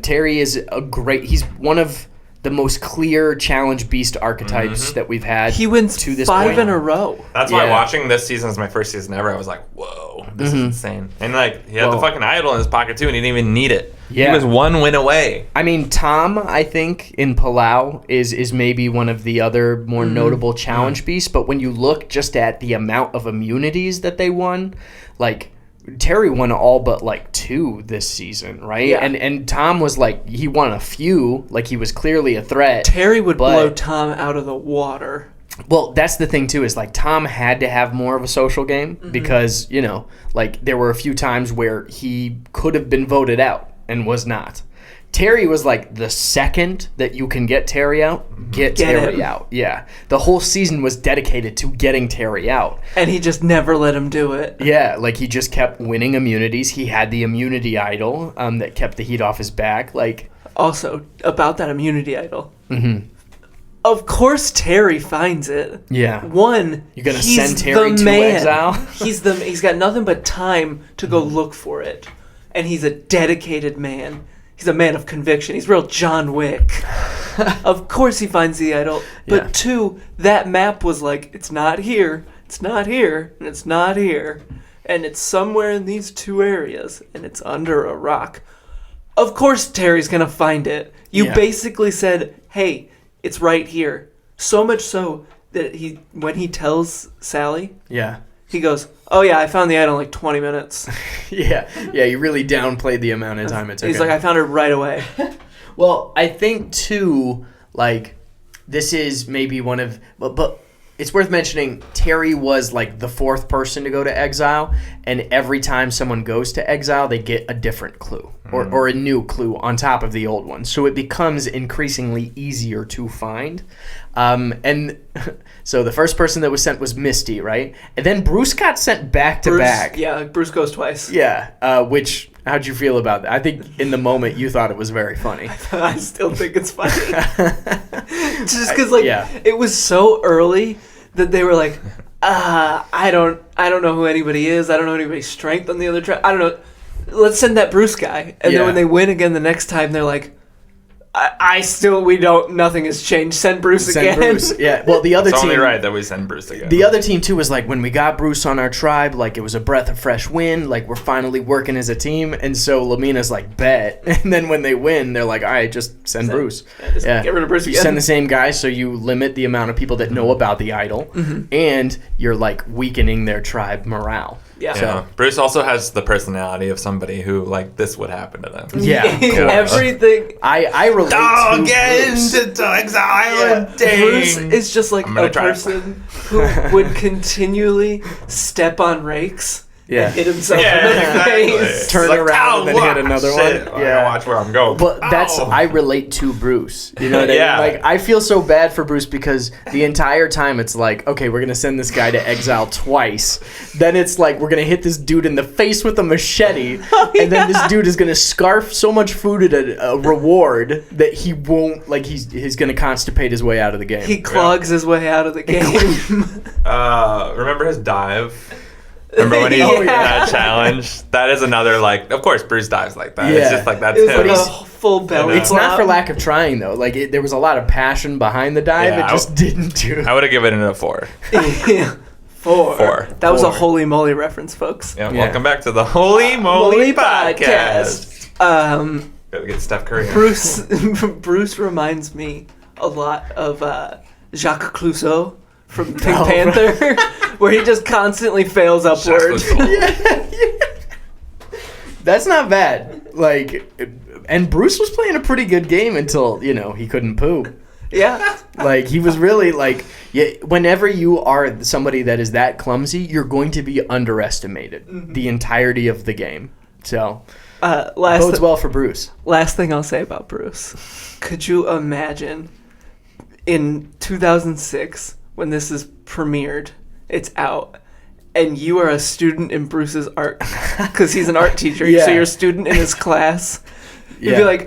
[SPEAKER 1] Terry is a great... He's one of the most clear challenge beast archetypes that we've had.
[SPEAKER 4] He wins
[SPEAKER 1] to this
[SPEAKER 4] 5
[SPEAKER 1] point.
[SPEAKER 4] in a row.
[SPEAKER 2] That's why
[SPEAKER 1] Yeah.
[SPEAKER 2] watching this season as my first season ever, I was like, whoa, this is insane. And like, he had the fucking idol in his pocket too, and he didn't even need it.
[SPEAKER 1] Yeah.
[SPEAKER 2] He was 1 win away.
[SPEAKER 1] I mean, Tom, I think, in Palau is maybe one of the other more notable challenge beasts, but when you look just at the amount of immunities that they won, like... Terry won all but like 2 this season, right?
[SPEAKER 4] Yeah.
[SPEAKER 1] And Tom was like, he won a few, like he was clearly a threat.
[SPEAKER 4] Terry would
[SPEAKER 1] but-
[SPEAKER 4] blow Tom out of the water.
[SPEAKER 1] Well, that's the thing too, is like Tom had to have more of a social game because, you know, like there were a few times where he could have been voted out and was not. Terry was like the second that you can get Terry out, get Terry
[SPEAKER 4] him.
[SPEAKER 1] out. Yeah. The whole season was dedicated to getting Terry out.
[SPEAKER 4] And he just never let him do it.
[SPEAKER 1] Yeah, like he just kept winning immunities. He had the immunity idol that kept the heat off his back. Like,
[SPEAKER 4] Also, about that immunity idol. Of course Terry finds it.
[SPEAKER 1] yeah.
[SPEAKER 4] One,
[SPEAKER 1] You're gonna
[SPEAKER 4] he's
[SPEAKER 1] send Terry
[SPEAKER 4] the
[SPEAKER 1] to
[SPEAKER 4] man.
[SPEAKER 1] exile?
[SPEAKER 4] He's got nothing but time to go look for it. And he's a dedicated man. He's a man of conviction. He's real John Wick. Of course he finds the idol. But
[SPEAKER 1] Yeah.
[SPEAKER 4] 2, that map was like, it's not here, it's not here, and it's not here. And it's somewhere in these 2 areas, and it's under a rock. Of course Terry's gonna find it. You
[SPEAKER 1] Yeah.
[SPEAKER 4] basically said, hey, it's right here. So much so that when he tells Sally,
[SPEAKER 1] Yeah.
[SPEAKER 4] he goes, oh yeah, I found the idol in like 20 minutes.
[SPEAKER 1] Yeah. Yeah, you really downplayed the amount of time it took.
[SPEAKER 4] He's
[SPEAKER 1] him.
[SPEAKER 4] like, I found it right away.
[SPEAKER 1] Well, I think too, like, this is maybe one of, but it's worth mentioning, Terry was like the 4th person to go to exile, and every time someone goes to exile, they get a different clue or a new clue on top of the old one. So it becomes increasingly easier to find. And so the first person that was sent was Misty, right? And then Bruce got sent back to back.
[SPEAKER 4] Yeah, Bruce goes twice.
[SPEAKER 1] Yeah, which, how'd you feel about that? I think in the moment you thought it was very funny.
[SPEAKER 4] I still think it's funny. Just because, like,
[SPEAKER 1] yeah.
[SPEAKER 4] it was so early that they were like, I don't know who anybody is. I don't know anybody's strength on the other track. I don't know. Let's send that Bruce guy. And
[SPEAKER 1] Yeah.
[SPEAKER 4] then when they win again the next time, they're like, nothing has changed. Send Bruce
[SPEAKER 1] Send
[SPEAKER 4] again.
[SPEAKER 1] Bruce. Yeah. Well, the other
[SPEAKER 2] It's
[SPEAKER 1] team.
[SPEAKER 2] only right that we send Bruce again.
[SPEAKER 1] The other team too was like, when we got Bruce on our tribe, like it was a breath of fresh wind. Like we're finally working as a team, and so Lamina's like, bet. And then when they win, they're like, all right, just send Bruce.
[SPEAKER 4] just get rid of Bruce
[SPEAKER 1] You
[SPEAKER 4] again.
[SPEAKER 1] send the same guy, so you limit the amount of people that know about the idol, and you're like weakening their tribe morale.
[SPEAKER 4] Yeah.
[SPEAKER 2] Yeah. Bruce also has the personality of somebody who, like, this would happen to them.
[SPEAKER 1] Yeah, of course.
[SPEAKER 4] Everything.
[SPEAKER 1] I relate to Bruce.
[SPEAKER 2] to Exile Island.
[SPEAKER 4] Bruce is just like
[SPEAKER 2] I'm gonna
[SPEAKER 4] a
[SPEAKER 2] try.
[SPEAKER 4] person who would continually step on rakes
[SPEAKER 1] Yeah.
[SPEAKER 4] and hit himself
[SPEAKER 2] Yeah,
[SPEAKER 4] in the
[SPEAKER 2] exactly.
[SPEAKER 4] face.
[SPEAKER 1] Turn
[SPEAKER 2] Like,
[SPEAKER 1] around and then hit
[SPEAKER 2] watch
[SPEAKER 1] another
[SPEAKER 2] it.
[SPEAKER 1] one.
[SPEAKER 2] I gotta watch where I'm going.
[SPEAKER 1] But
[SPEAKER 2] Ow.
[SPEAKER 1] I relate to Bruce. You know what
[SPEAKER 2] Yeah.
[SPEAKER 1] I mean? Like, I feel so bad for Bruce because the entire time it's like, okay, we're going to send this guy to exile twice. Then it's like, we're going to hit this dude in the face with a machete. And then this dude is going to scarf so much food at a reward that he won't, like, he's going to constipate his way out of the game.
[SPEAKER 4] He clogs his way out of the game.
[SPEAKER 2] Remember his dive? Remember when he
[SPEAKER 4] Oh,
[SPEAKER 2] did that challenge? That is another, like, of course, Bruce dives like that.
[SPEAKER 1] Yeah.
[SPEAKER 2] It's just like, that's
[SPEAKER 4] It was
[SPEAKER 2] him.
[SPEAKER 4] like a full belly.
[SPEAKER 1] It's not for lack of trying, though. Like, there was a lot of passion behind the dive.
[SPEAKER 2] Yeah,
[SPEAKER 1] it just didn't do.
[SPEAKER 2] I would have given it a 4.
[SPEAKER 4] Yeah. Four.
[SPEAKER 2] Four.
[SPEAKER 4] That was a
[SPEAKER 1] Four.
[SPEAKER 4] Holy Moly reference, folks.
[SPEAKER 2] Yeah,
[SPEAKER 1] Yeah.
[SPEAKER 2] Welcome back to the Holy Moly Podcast. Gotta get Steph Curry.
[SPEAKER 4] Bruce reminds me a lot of Jacques Clouseau from Pink
[SPEAKER 1] Oh,
[SPEAKER 4] Panther, where he just constantly fails upward.
[SPEAKER 1] That's not bad. Like, and Bruce was playing a pretty good game until, he couldn't poop.
[SPEAKER 4] Yeah.
[SPEAKER 1] Like, he was really, like, whenever you are somebody that is that clumsy, you're going to be underestimated the entirety of the game. So, bodes well for Bruce.
[SPEAKER 4] Last thing I'll say about Bruce. Could you imagine in 2006 when this is premiered, it's out, and you are a student in Bruce's art, because he's an art teacher,
[SPEAKER 1] Yeah.
[SPEAKER 4] so you're a student in his class. You'd
[SPEAKER 1] Yeah.
[SPEAKER 4] be like,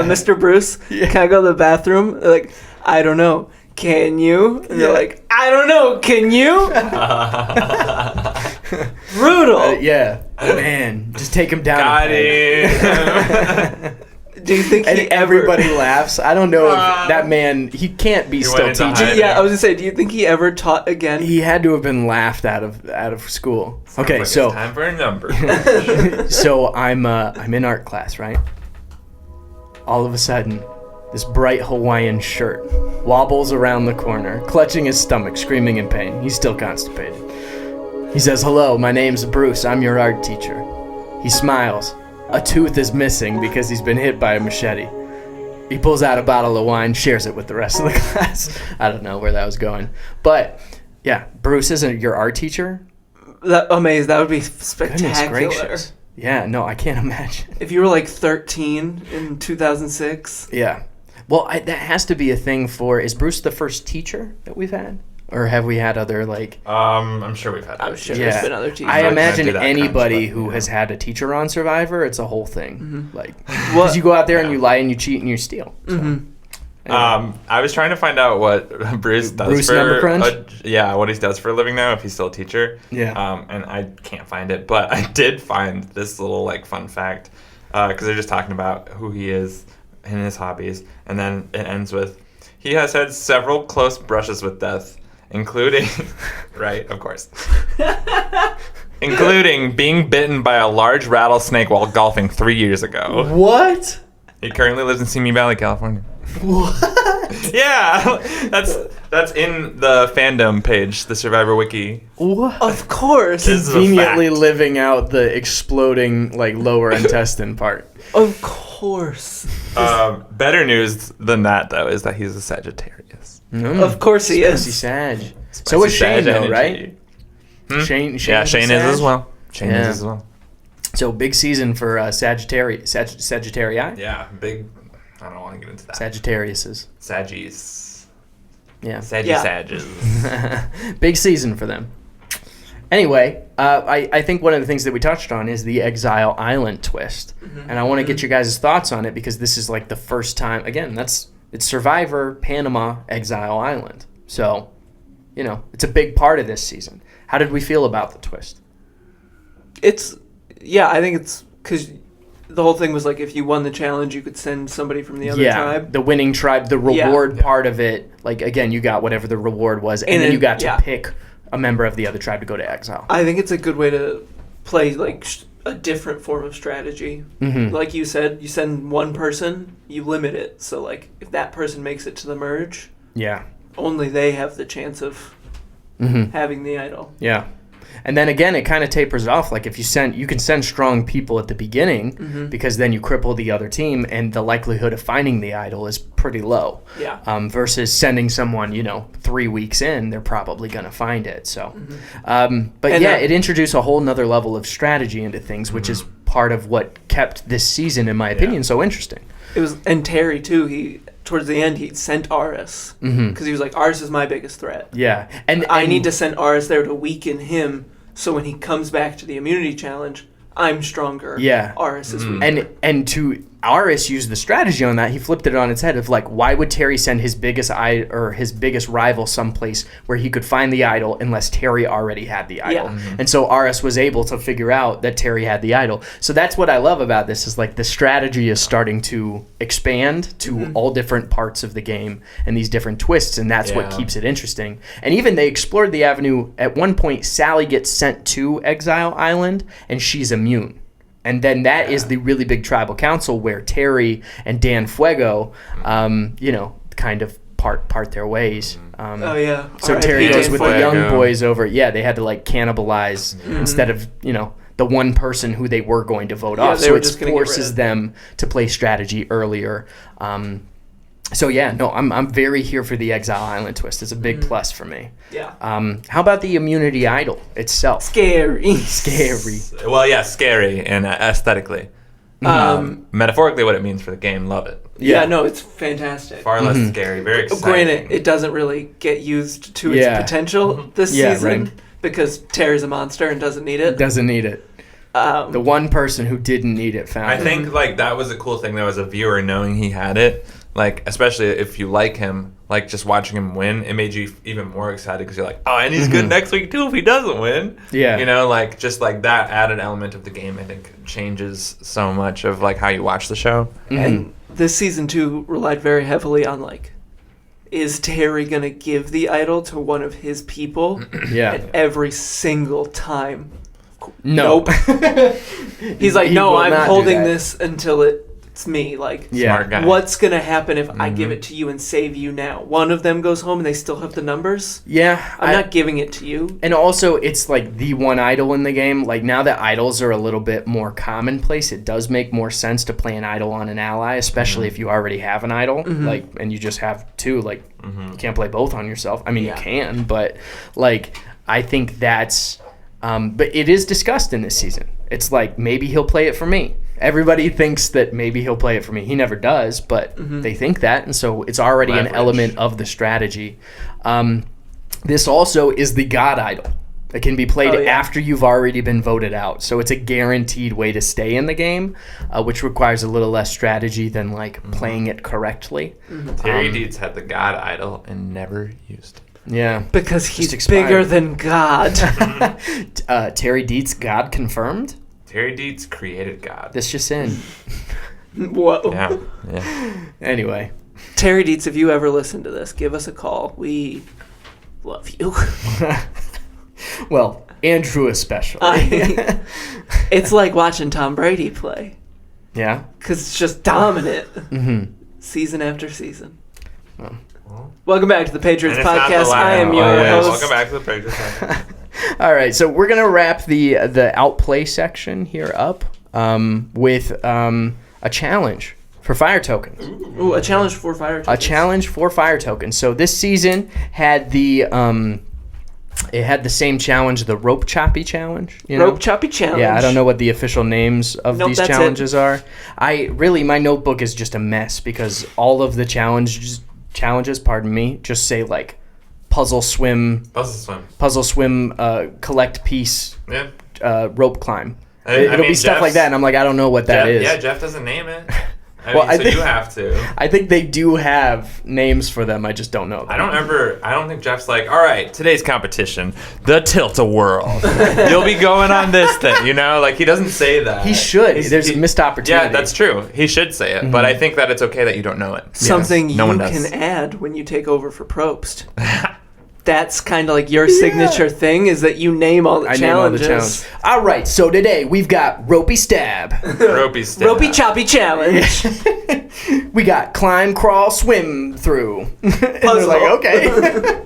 [SPEAKER 4] Mr. Bruce, can I go to the bathroom? They're like, I don't know. Can you? And they're like, I don't know. Can you? Brutal.
[SPEAKER 1] Yeah. Man, just take him down.
[SPEAKER 2] Got
[SPEAKER 1] and
[SPEAKER 2] it.
[SPEAKER 4] Do you think
[SPEAKER 1] And
[SPEAKER 4] he
[SPEAKER 1] everybody laughs. I don't know if that man, he can't be still
[SPEAKER 2] went into
[SPEAKER 1] teaching.
[SPEAKER 2] hiding.
[SPEAKER 4] Yeah, I was gonna say, do you think he ever taught again?
[SPEAKER 1] He had to have been laughed out of school. Okay,
[SPEAKER 2] Like,
[SPEAKER 1] so
[SPEAKER 2] it's time for a number.
[SPEAKER 1] so I'm in art class, right? All of a sudden, this bright Hawaiian shirt wobbles around the corner, clutching his stomach, screaming in pain. He's still constipated. He says, "Hello, my name's Bruce. I'm your art teacher." He smiles. A tooth is missing because he's been hit by a machete. He pulls out a bottle of wine, shares it with the rest of the class. I don't know where that was going. But, yeah, Bruce isn't your art teacher?
[SPEAKER 4] Amazing. That would be
[SPEAKER 1] Goodness
[SPEAKER 4] spectacular.
[SPEAKER 1] gracious. Yeah, no, I can't imagine.
[SPEAKER 4] If you were like 13 in 2006.
[SPEAKER 1] Yeah. Well, that has to be a thing for... Is Bruce the first teacher that we've had? Or have we had other, like...
[SPEAKER 2] I'm sure we've had.
[SPEAKER 4] I'm sure
[SPEAKER 1] Yeah.
[SPEAKER 4] there's been other teachers.
[SPEAKER 1] I
[SPEAKER 2] Not
[SPEAKER 1] imagine
[SPEAKER 2] gonna do that kind of
[SPEAKER 1] anybody
[SPEAKER 2] stuff,
[SPEAKER 1] who
[SPEAKER 2] yeah.
[SPEAKER 1] has had a teacher on Survivor, it's a whole thing.
[SPEAKER 4] Mm-hmm.
[SPEAKER 1] Like, because you go out there and you lie and you cheat and you steal. So.
[SPEAKER 4] Mm-hmm.
[SPEAKER 1] Anyway.
[SPEAKER 2] I was trying to find out what Bruce does
[SPEAKER 1] Bruce
[SPEAKER 2] for
[SPEAKER 1] Number Crunch?
[SPEAKER 2] what he does for a living now, if he's still a teacher.
[SPEAKER 1] Yeah.
[SPEAKER 2] And I can't find it, but I did find this little like fun fact because they're just talking about who he is and his hobbies, and then it ends with he has had several close brushes with death, including right, of course. Including being bitten by a large rattlesnake while golfing 3 years ago.
[SPEAKER 1] What?
[SPEAKER 2] He currently lives in Simi Valley, California.
[SPEAKER 1] What?
[SPEAKER 2] Yeah, that's in the fandom page, the Survivor Wiki.
[SPEAKER 1] What?
[SPEAKER 4] Of course.
[SPEAKER 2] This is a
[SPEAKER 1] Conveniently
[SPEAKER 2] fact.
[SPEAKER 1] living out the exploding, like, lower intestine part.
[SPEAKER 4] Of course.
[SPEAKER 2] Better news than that, though, is that he's a Sagittarius.
[SPEAKER 4] Of course he is.
[SPEAKER 1] Spicy Sag. So is Shane, though, right? Shane
[SPEAKER 2] Yeah, Shane is
[SPEAKER 1] Sag?
[SPEAKER 2] as well. Shane
[SPEAKER 1] Yeah.
[SPEAKER 2] is as well.
[SPEAKER 1] So big season for Sagittarii?
[SPEAKER 2] Yeah, big. I don't want to get into that.
[SPEAKER 1] Sagittariuses.
[SPEAKER 2] Saggies.
[SPEAKER 1] Yeah.
[SPEAKER 2] Saggy
[SPEAKER 4] Yeah.
[SPEAKER 2] Sages.
[SPEAKER 1] Big season for them. Anyway, I think one of the things that we touched on is the Exile Island twist. And I want to get your guys' thoughts on it because this is like the first time, again, it's Survivor, Panama, Exile Island. So, it's a big part of this season. How did we feel about the twist?
[SPEAKER 4] I think it's because the whole thing was like if you won the challenge, you could send somebody from the other tribe.
[SPEAKER 1] The winning tribe, the reward part of it, like, again, you got whatever the reward was, and then you got to pick a member of the other tribe to go to exile.
[SPEAKER 4] I think it's a good way to play like a different form of strategy.
[SPEAKER 1] Mm-hmm.
[SPEAKER 4] Like you said, you send one person, you limit it. So like if that person makes it to the merge,
[SPEAKER 1] Yeah.
[SPEAKER 4] only they have the chance of
[SPEAKER 1] Mm-hmm.
[SPEAKER 4] having the idol.
[SPEAKER 1] Yeah. And then again, it kind of tapers off. Like if you can send strong people at the beginning because then you cripple the other team, and the likelihood of finding the idol is pretty low.
[SPEAKER 4] Yeah.
[SPEAKER 1] Versus sending someone, 3 weeks in, they're probably going to find it. So, it introduced a whole nother level of strategy into things, which is part of what kept this season, in my opinion, so interesting.
[SPEAKER 4] It was, and Terry too. He towards the end he sent Aris because he was like, Aris is my biggest threat.
[SPEAKER 1] Yeah, and
[SPEAKER 4] I need to send Aris there to weaken him, so when he comes back to the immunity challenge, I'm stronger.
[SPEAKER 1] Yeah,
[SPEAKER 4] Aris is weaker.
[SPEAKER 1] And to Aris used the strategy on that. He flipped it on its head of like, why would Terry send his biggest rival someplace where he could find the idol unless Terry already had the idol?
[SPEAKER 4] Yeah.
[SPEAKER 1] And so Aris was able to figure out that Terry had the idol. So that's what I love about this, is like the strategy is starting to expand to all different parts of the game and these different twists, and that's what keeps it interesting. And even they explored the avenue. At one point, Sally gets sent to Exile Island and she's immune. And then that is the really big tribal council where Terry and Dan Fuego, kind of part their ways. So Terry goes with the young boys over. Yeah, they had to like cannibalize instead of, the one person who they were going to vote off. So it forces them to play strategy earlier. I'm very here for the Exile Island twist. It's a big plus for me.
[SPEAKER 4] Yeah.
[SPEAKER 1] How about the immunity idol itself?
[SPEAKER 4] Scary.
[SPEAKER 2] Well, yeah, scary and aesthetically. Metaphorically, what it means for the game, love it.
[SPEAKER 4] Yeah, no, it's fantastic.
[SPEAKER 2] Far less scary, very exciting.
[SPEAKER 4] Granted, it doesn't really get used to its potential this season because Terry's a monster and doesn't need it. The one person who didn't need it found it.
[SPEAKER 2] I think like that was a cool thing though, as a viewer, knowing he had it. Like, especially if you like him, like just watching him win, it made you even more excited because you're like, oh, and he's good next week too if he doesn't win.
[SPEAKER 1] Yeah.
[SPEAKER 2] Like just like that added element of the game, I think changes so much of like how you watch the show.
[SPEAKER 4] And this season too relied very heavily on like, is Terry going to give the idol to one of his people?
[SPEAKER 1] Yeah.
[SPEAKER 4] Every single time.
[SPEAKER 1] Nope.
[SPEAKER 4] He's like, no, I'm holding this until it's me. Like,
[SPEAKER 2] Smart guy.
[SPEAKER 4] What's going to happen if I give it to you and save you now? One of them goes home and they still have the numbers?
[SPEAKER 1] Yeah.
[SPEAKER 4] I'm not giving it to you.
[SPEAKER 1] And also, it's like the one idol in the game. Like, now that idols are a little bit more commonplace, it does make more sense to play an idol on an ally, especially if you already have an idol. Like, and you just have two. Like, you can't play both on yourself. I mean, you can, but, like, I think that's... but it is discussed in this season. It's like, maybe he'll play it for me. Everybody thinks that maybe he'll play it for me. He never does, but they think that, and so it's already an element of the strategy. This also is the God idol. It can be played after you've already been voted out, so it's a guaranteed way to stay in the game, which requires a little less strategy than like playing it correctly.
[SPEAKER 2] Terry Dietz had the God idol and never used it.
[SPEAKER 1] Yeah.
[SPEAKER 4] Because he's bigger than God.
[SPEAKER 1] Terry Dietz, God confirmed?
[SPEAKER 2] Terry Dietz created God.
[SPEAKER 1] This just in.
[SPEAKER 4] Whoa.
[SPEAKER 2] Yeah.
[SPEAKER 1] Anyway.
[SPEAKER 4] Terry Dietz, if you ever listen to this, give us a call. We love you.
[SPEAKER 1] Well, Andrew especially.
[SPEAKER 4] It's like watching Tom Brady play.
[SPEAKER 1] Yeah?
[SPEAKER 4] Because it's just dominant. Season after season. Welcome back to the Patriots Podcast. I am your host.
[SPEAKER 2] Welcome back to the Patriots Podcast.
[SPEAKER 1] All right, so we're going to wrap the outplay section here up with a challenge for fire tokens.
[SPEAKER 4] Ooh, a challenge for fire tokens.
[SPEAKER 1] A challenge for fire tokens. So this season had the same challenge, the rope choppy challenge.
[SPEAKER 4] Rope choppy challenge.
[SPEAKER 1] Yeah, I don't know what the official names of these challenges are. My notebook is just a mess because all of the challenges, just say like puzzle swim, collect piece, rope climb. It'll be stuff like that, and I'm like, I don't know what that is.
[SPEAKER 2] Yeah, Jeff doesn't name it. I think you have to.
[SPEAKER 1] I think they do have names for them. I just don't know them.
[SPEAKER 2] I don't think Jeff's like, all right, today's competition, the Tilt-A-Whirl. You'll be going on this thing, like he doesn't say that.
[SPEAKER 1] He should. There's a missed opportunity.
[SPEAKER 2] Yeah, that's true. He should say it, but I think that it's okay that you don't know it.
[SPEAKER 4] Something you can add when you take over for Probst. That's kind of like your signature thing, is that you name all the challenges.
[SPEAKER 1] All right, so today we've got Ropey Stab.
[SPEAKER 4] Ropey Choppy Challenge.
[SPEAKER 1] We got Climb, Crawl, Swim Through.
[SPEAKER 4] Puzzle.
[SPEAKER 1] Like, okay.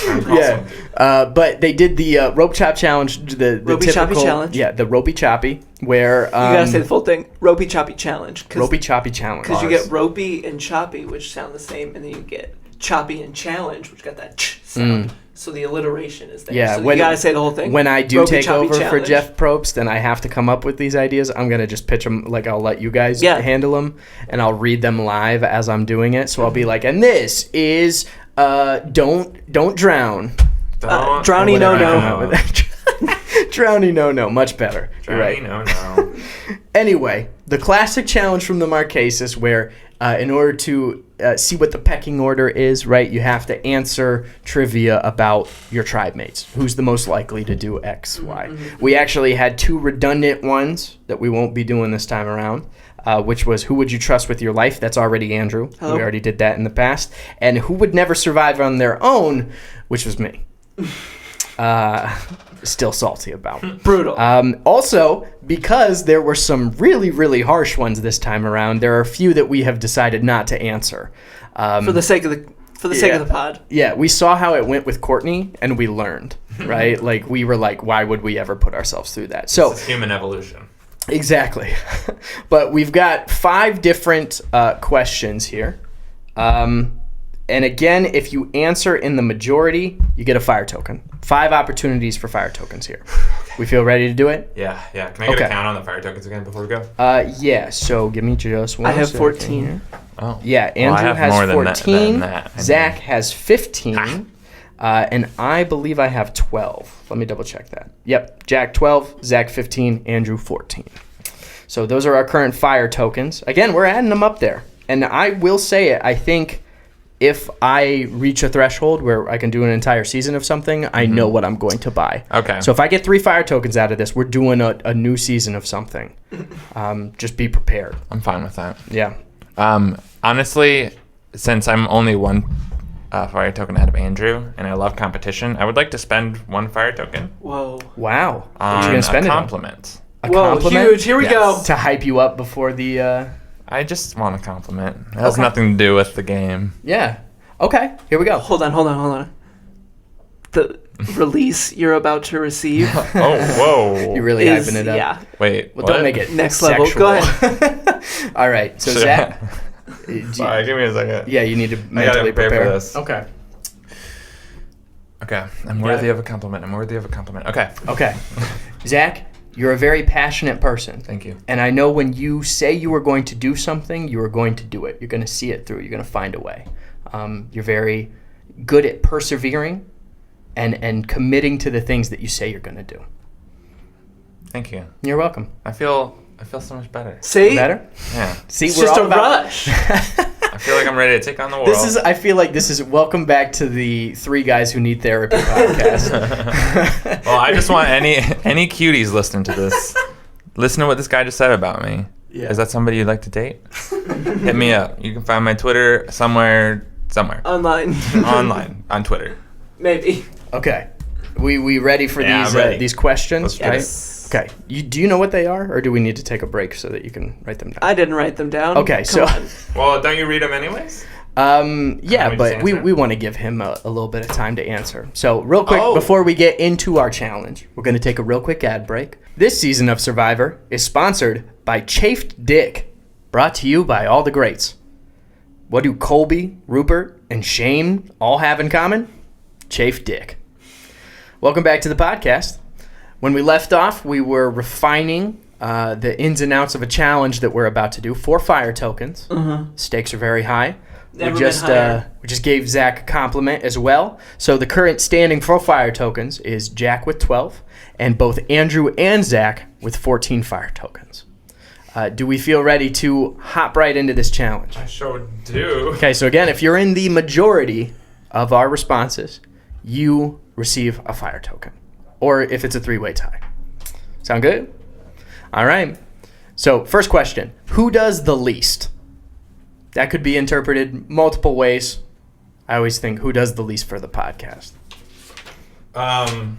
[SPEAKER 1] Yeah. But they did the rope chop challenge. The
[SPEAKER 4] Ropey
[SPEAKER 1] typical,
[SPEAKER 4] choppy challenge?
[SPEAKER 1] Yeah, the ropey choppy, where...
[SPEAKER 4] You gotta say the full thing. Ropey choppy challenge.
[SPEAKER 1] Ropey choppy challenge.
[SPEAKER 4] Because you get ropey and choppy, which sound the same, and then you get choppy and challenge, which got that ch sound. So the alliteration is there.
[SPEAKER 1] Yeah,
[SPEAKER 4] so you gotta say the whole thing.
[SPEAKER 1] When I do
[SPEAKER 4] Ropey,
[SPEAKER 1] take
[SPEAKER 4] choppy
[SPEAKER 1] over for
[SPEAKER 4] challenge.
[SPEAKER 1] Jeff Probst and I have to come up with these ideas, I'm gonna just pitch them. Like I'll let you guys handle them, and I'll read them live as I'm doing it. So I'll be like, and this is don't drown.
[SPEAKER 4] Drowny no.
[SPEAKER 1] Drowny no. Much better.
[SPEAKER 2] Drowny
[SPEAKER 1] Right.
[SPEAKER 2] no.
[SPEAKER 1] Anyway, the classic challenge from the Marquesas, where in order to see what the pecking order is, right, you have to answer trivia about your tribe mates. Who's the most likely to do X, Y? We actually had 2 redundant ones that we won't be doing this time around, which was who would you trust with your life? That's already Andrew.
[SPEAKER 4] Hello.
[SPEAKER 1] We already did that in the past. And who would never survive on their own, which was me. Still salty about.
[SPEAKER 4] Brutal.
[SPEAKER 1] Also, because there were some really, really harsh ones this time around, there are a few that we have decided not to answer.
[SPEAKER 4] For the sake of the pod.
[SPEAKER 1] Yeah, we saw how it went with Courtney, and we learned, right? Like, we were like, why would we ever put ourselves through that? So,
[SPEAKER 2] This is human evolution.
[SPEAKER 1] exactly. But we've got 5 different questions here. And again, if you answer in the majority, you get a fire token. 5 opportunities for fire tokens here. We feel ready to do it?
[SPEAKER 2] Yeah. Can I get a count on the fire tokens again before we go?
[SPEAKER 1] Yeah, so give me just one
[SPEAKER 4] I have
[SPEAKER 1] second
[SPEAKER 4] 14.
[SPEAKER 1] here.
[SPEAKER 2] Oh.
[SPEAKER 1] Yeah,
[SPEAKER 2] Well, I
[SPEAKER 1] Andrew
[SPEAKER 2] have
[SPEAKER 1] has
[SPEAKER 2] more than
[SPEAKER 1] 14.
[SPEAKER 2] that. I mean-
[SPEAKER 1] Zach has 15. And I believe I have 12. Let me double check that. Yep, Jack 12, Zach 15, Andrew 14. So those are our current fire tokens. Again, we're adding them up there. And I will say it, I think if I reach a threshold where I can do an entire season of something, I know what I'm going to buy.
[SPEAKER 2] Okay.
[SPEAKER 1] So if I get 3 fire tokens out of this, we're doing a new season of something. Just be prepared.
[SPEAKER 2] I'm fine with that.
[SPEAKER 1] Yeah.
[SPEAKER 2] Honestly, since I'm only 1 fire token ahead of Andrew, and I love competition, I would like to spend 1 fire token
[SPEAKER 4] Whoa.
[SPEAKER 1] Wow. What
[SPEAKER 2] on
[SPEAKER 1] you gonna spend
[SPEAKER 2] a
[SPEAKER 1] it on?
[SPEAKER 2] compliment.
[SPEAKER 1] A
[SPEAKER 4] Whoa,
[SPEAKER 1] compliment?
[SPEAKER 4] huge. Here we go.
[SPEAKER 2] Yes.
[SPEAKER 1] To hype you up before the...
[SPEAKER 2] I just want a compliment. It has nothing to do with the game.
[SPEAKER 1] Yeah. Okay. Here we go.
[SPEAKER 4] Hold on. The release you're about to receive
[SPEAKER 2] Oh, whoa.
[SPEAKER 1] You're really
[SPEAKER 4] is,
[SPEAKER 1] hyping it up.
[SPEAKER 4] yeah,
[SPEAKER 2] Wait,
[SPEAKER 1] Well,
[SPEAKER 2] what?
[SPEAKER 1] don't make it
[SPEAKER 4] next
[SPEAKER 1] sexual.
[SPEAKER 4] level. Go ahead.
[SPEAKER 1] All right. So,
[SPEAKER 2] Should
[SPEAKER 1] Zach...
[SPEAKER 2] Sorry, give me a second.
[SPEAKER 1] Yeah, you need to
[SPEAKER 2] I gotta
[SPEAKER 1] mentally
[SPEAKER 2] prepare
[SPEAKER 1] prepare.
[SPEAKER 2] for this.
[SPEAKER 1] Okay.
[SPEAKER 2] Okay, I'm
[SPEAKER 1] got
[SPEAKER 2] worthy
[SPEAKER 1] it.
[SPEAKER 2] of a compliment. Okay,
[SPEAKER 1] Okay. Zach, you're a very passionate person.
[SPEAKER 2] thank you.
[SPEAKER 1] And I know when you say you are going to do something, you are going to do it. You're going to see it through. You're going to find a way. You're very good at persevering and committing to the things that you say you're going to do.
[SPEAKER 2] Thank you.
[SPEAKER 1] You're welcome.
[SPEAKER 2] I feel so much better.
[SPEAKER 4] See?
[SPEAKER 1] Better?
[SPEAKER 2] Yeah.
[SPEAKER 1] See,
[SPEAKER 4] It's
[SPEAKER 1] we're
[SPEAKER 4] just
[SPEAKER 1] all
[SPEAKER 4] a
[SPEAKER 1] about...
[SPEAKER 4] rush.
[SPEAKER 2] I feel like I'm ready to take on the world.
[SPEAKER 1] I feel like this is welcome back to the 3 Guys Who Need Therapy podcast.
[SPEAKER 2] Well, I just want any cuties listening to this. Listen to what this guy just said about me.
[SPEAKER 1] Yeah.
[SPEAKER 2] Is that somebody you'd like to date? Hit me up. You can find my Twitter somewhere.
[SPEAKER 4] Online.
[SPEAKER 2] Online. On Twitter.
[SPEAKER 4] Maybe.
[SPEAKER 1] Okay. We ready for
[SPEAKER 2] Yeah,
[SPEAKER 1] these
[SPEAKER 2] I'm ready.
[SPEAKER 1] these questions?
[SPEAKER 2] Let's get it.
[SPEAKER 4] Yes.
[SPEAKER 1] Okay. Do you know what they are, or do we need to take a break so that you can write them down?
[SPEAKER 4] I didn't write them down.
[SPEAKER 1] Okay,
[SPEAKER 4] Come
[SPEAKER 1] so-
[SPEAKER 4] on.
[SPEAKER 2] Well, don't you read them anyways?
[SPEAKER 1] Yeah,
[SPEAKER 2] Can we just
[SPEAKER 1] but we
[SPEAKER 2] answer?
[SPEAKER 1] want to give him a little bit of time to answer. So real quick,
[SPEAKER 2] Oh.
[SPEAKER 1] before we get into our challenge, we're going to take a real quick ad break. This season of Survivor is sponsored by Chafed Dick, brought to you by all the greats. What do Colby, Rupert, and Shane all have in common? Chafed Dick. Welcome back to the podcast. When we left off, we were refining the ins and outs of a challenge that we're about to do. 4 fire tokens. Stakes are very high.
[SPEAKER 4] Never been higher.
[SPEAKER 1] We just gave Zach a compliment as well. So the current standing for fire tokens is Jack with 12, and both Andrew and Zach with 14 fire tokens. Do we feel ready to hop right into this challenge?
[SPEAKER 2] I sure do.
[SPEAKER 1] Okay, so again, if you're in the majority of our responses, you receive a fire token. Or if it's a 3-way tie. Sound good? All right. So, first question. Who does the least? That could be interpreted multiple ways. I always think, who does the least for the podcast?
[SPEAKER 2] I'll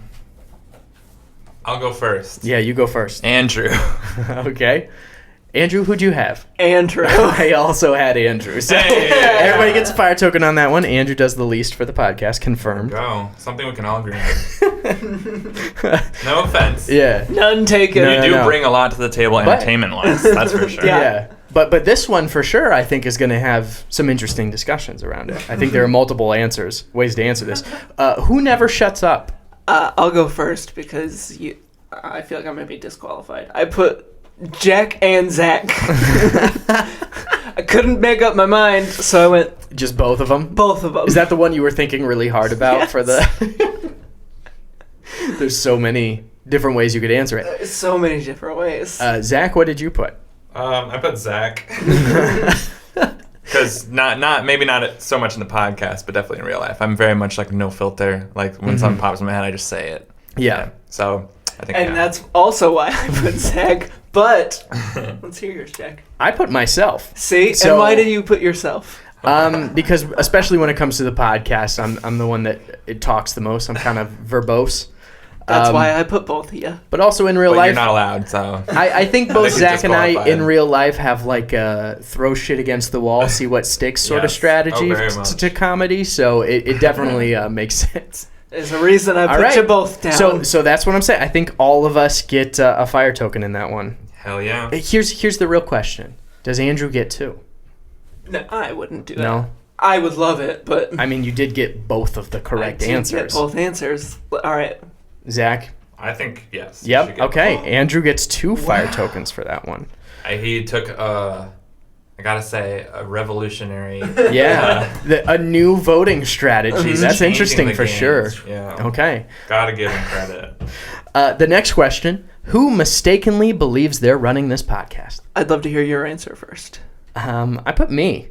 [SPEAKER 2] go first.
[SPEAKER 1] Yeah, you go first.
[SPEAKER 2] Andrew.
[SPEAKER 1] Okay. Andrew, who'd you have?
[SPEAKER 4] Andrew.
[SPEAKER 1] I also had Andrew. So everybody gets a fire token on that one. Andrew does the least for the podcast. Confirmed.
[SPEAKER 2] Go. Something we can all agree on. No offense.
[SPEAKER 1] Yeah.
[SPEAKER 4] None taken.
[SPEAKER 1] No,
[SPEAKER 2] You do bring a lot to the table entertainment-wise. That's for sure.
[SPEAKER 1] Yeah. But this one for sure I think is going to have some interesting discussions around it. I think there are multiple ways to answer this. Who never shuts up?
[SPEAKER 4] I'll go first because I feel like I'm going to be disqualified. I put Jack and Zach. I couldn't make up my mind, so I went
[SPEAKER 1] Just both of them?
[SPEAKER 4] both of them.
[SPEAKER 1] Is that the one you were thinking really hard about
[SPEAKER 4] Yes.
[SPEAKER 1] for the... There's so many different ways you could answer it.
[SPEAKER 4] There's so many different ways.
[SPEAKER 1] Zach, what did you put?
[SPEAKER 2] I put Zach. Because maybe not so much in the podcast, but definitely in real life. I'm very much like no filter. Like when something pops in my head, I just say it.
[SPEAKER 1] Yeah.
[SPEAKER 2] So I think.
[SPEAKER 4] And that's also why I put Zach. But let's hear yours, Jack.
[SPEAKER 1] I put myself.
[SPEAKER 4] See?
[SPEAKER 1] So-
[SPEAKER 4] and why did you put yourself?
[SPEAKER 1] Because especially when it comes to the podcast, I'm the one that it talks the most. I'm kind of verbose.
[SPEAKER 4] That's why I put both of you.
[SPEAKER 1] But also in real
[SPEAKER 2] But
[SPEAKER 1] life,
[SPEAKER 2] you're not allowed, so.
[SPEAKER 1] I think both
[SPEAKER 2] think you're
[SPEAKER 1] Zach and I
[SPEAKER 2] disqualified.
[SPEAKER 1] in real life have like a throw shit against the wall, see what sticks sort of
[SPEAKER 2] Yes.
[SPEAKER 1] strategy
[SPEAKER 2] Oh, very much.
[SPEAKER 1] to comedy. So it definitely makes sense.
[SPEAKER 4] There's a reason I
[SPEAKER 1] All
[SPEAKER 4] put
[SPEAKER 1] right.
[SPEAKER 4] you both down.
[SPEAKER 1] So that's what I'm saying. I think all of us get a fire token in that one.
[SPEAKER 2] Hell yeah.
[SPEAKER 1] Here's the real question: does Andrew get two?
[SPEAKER 4] No, I wouldn't do that.
[SPEAKER 1] No.
[SPEAKER 4] I would love it, but
[SPEAKER 1] I mean, you did get both of the correct
[SPEAKER 4] I did
[SPEAKER 1] answers.
[SPEAKER 4] Get both answers. All right.
[SPEAKER 1] Zach.
[SPEAKER 2] I think yes. you should
[SPEAKER 1] Yep.
[SPEAKER 2] get
[SPEAKER 1] Okay.
[SPEAKER 2] both.
[SPEAKER 1] Andrew gets two fire tokens for that one.
[SPEAKER 2] He took I gotta say, a revolutionary.
[SPEAKER 1] Yeah. A new voting strategy. That's
[SPEAKER 2] changing
[SPEAKER 1] interesting
[SPEAKER 2] the
[SPEAKER 1] for
[SPEAKER 2] games.
[SPEAKER 1] sure.
[SPEAKER 2] Yeah.
[SPEAKER 1] Okay.
[SPEAKER 2] Gotta give him credit.
[SPEAKER 1] The next question: who mistakenly believes they're running this podcast?
[SPEAKER 4] I'd love to hear your answer first.
[SPEAKER 1] I put me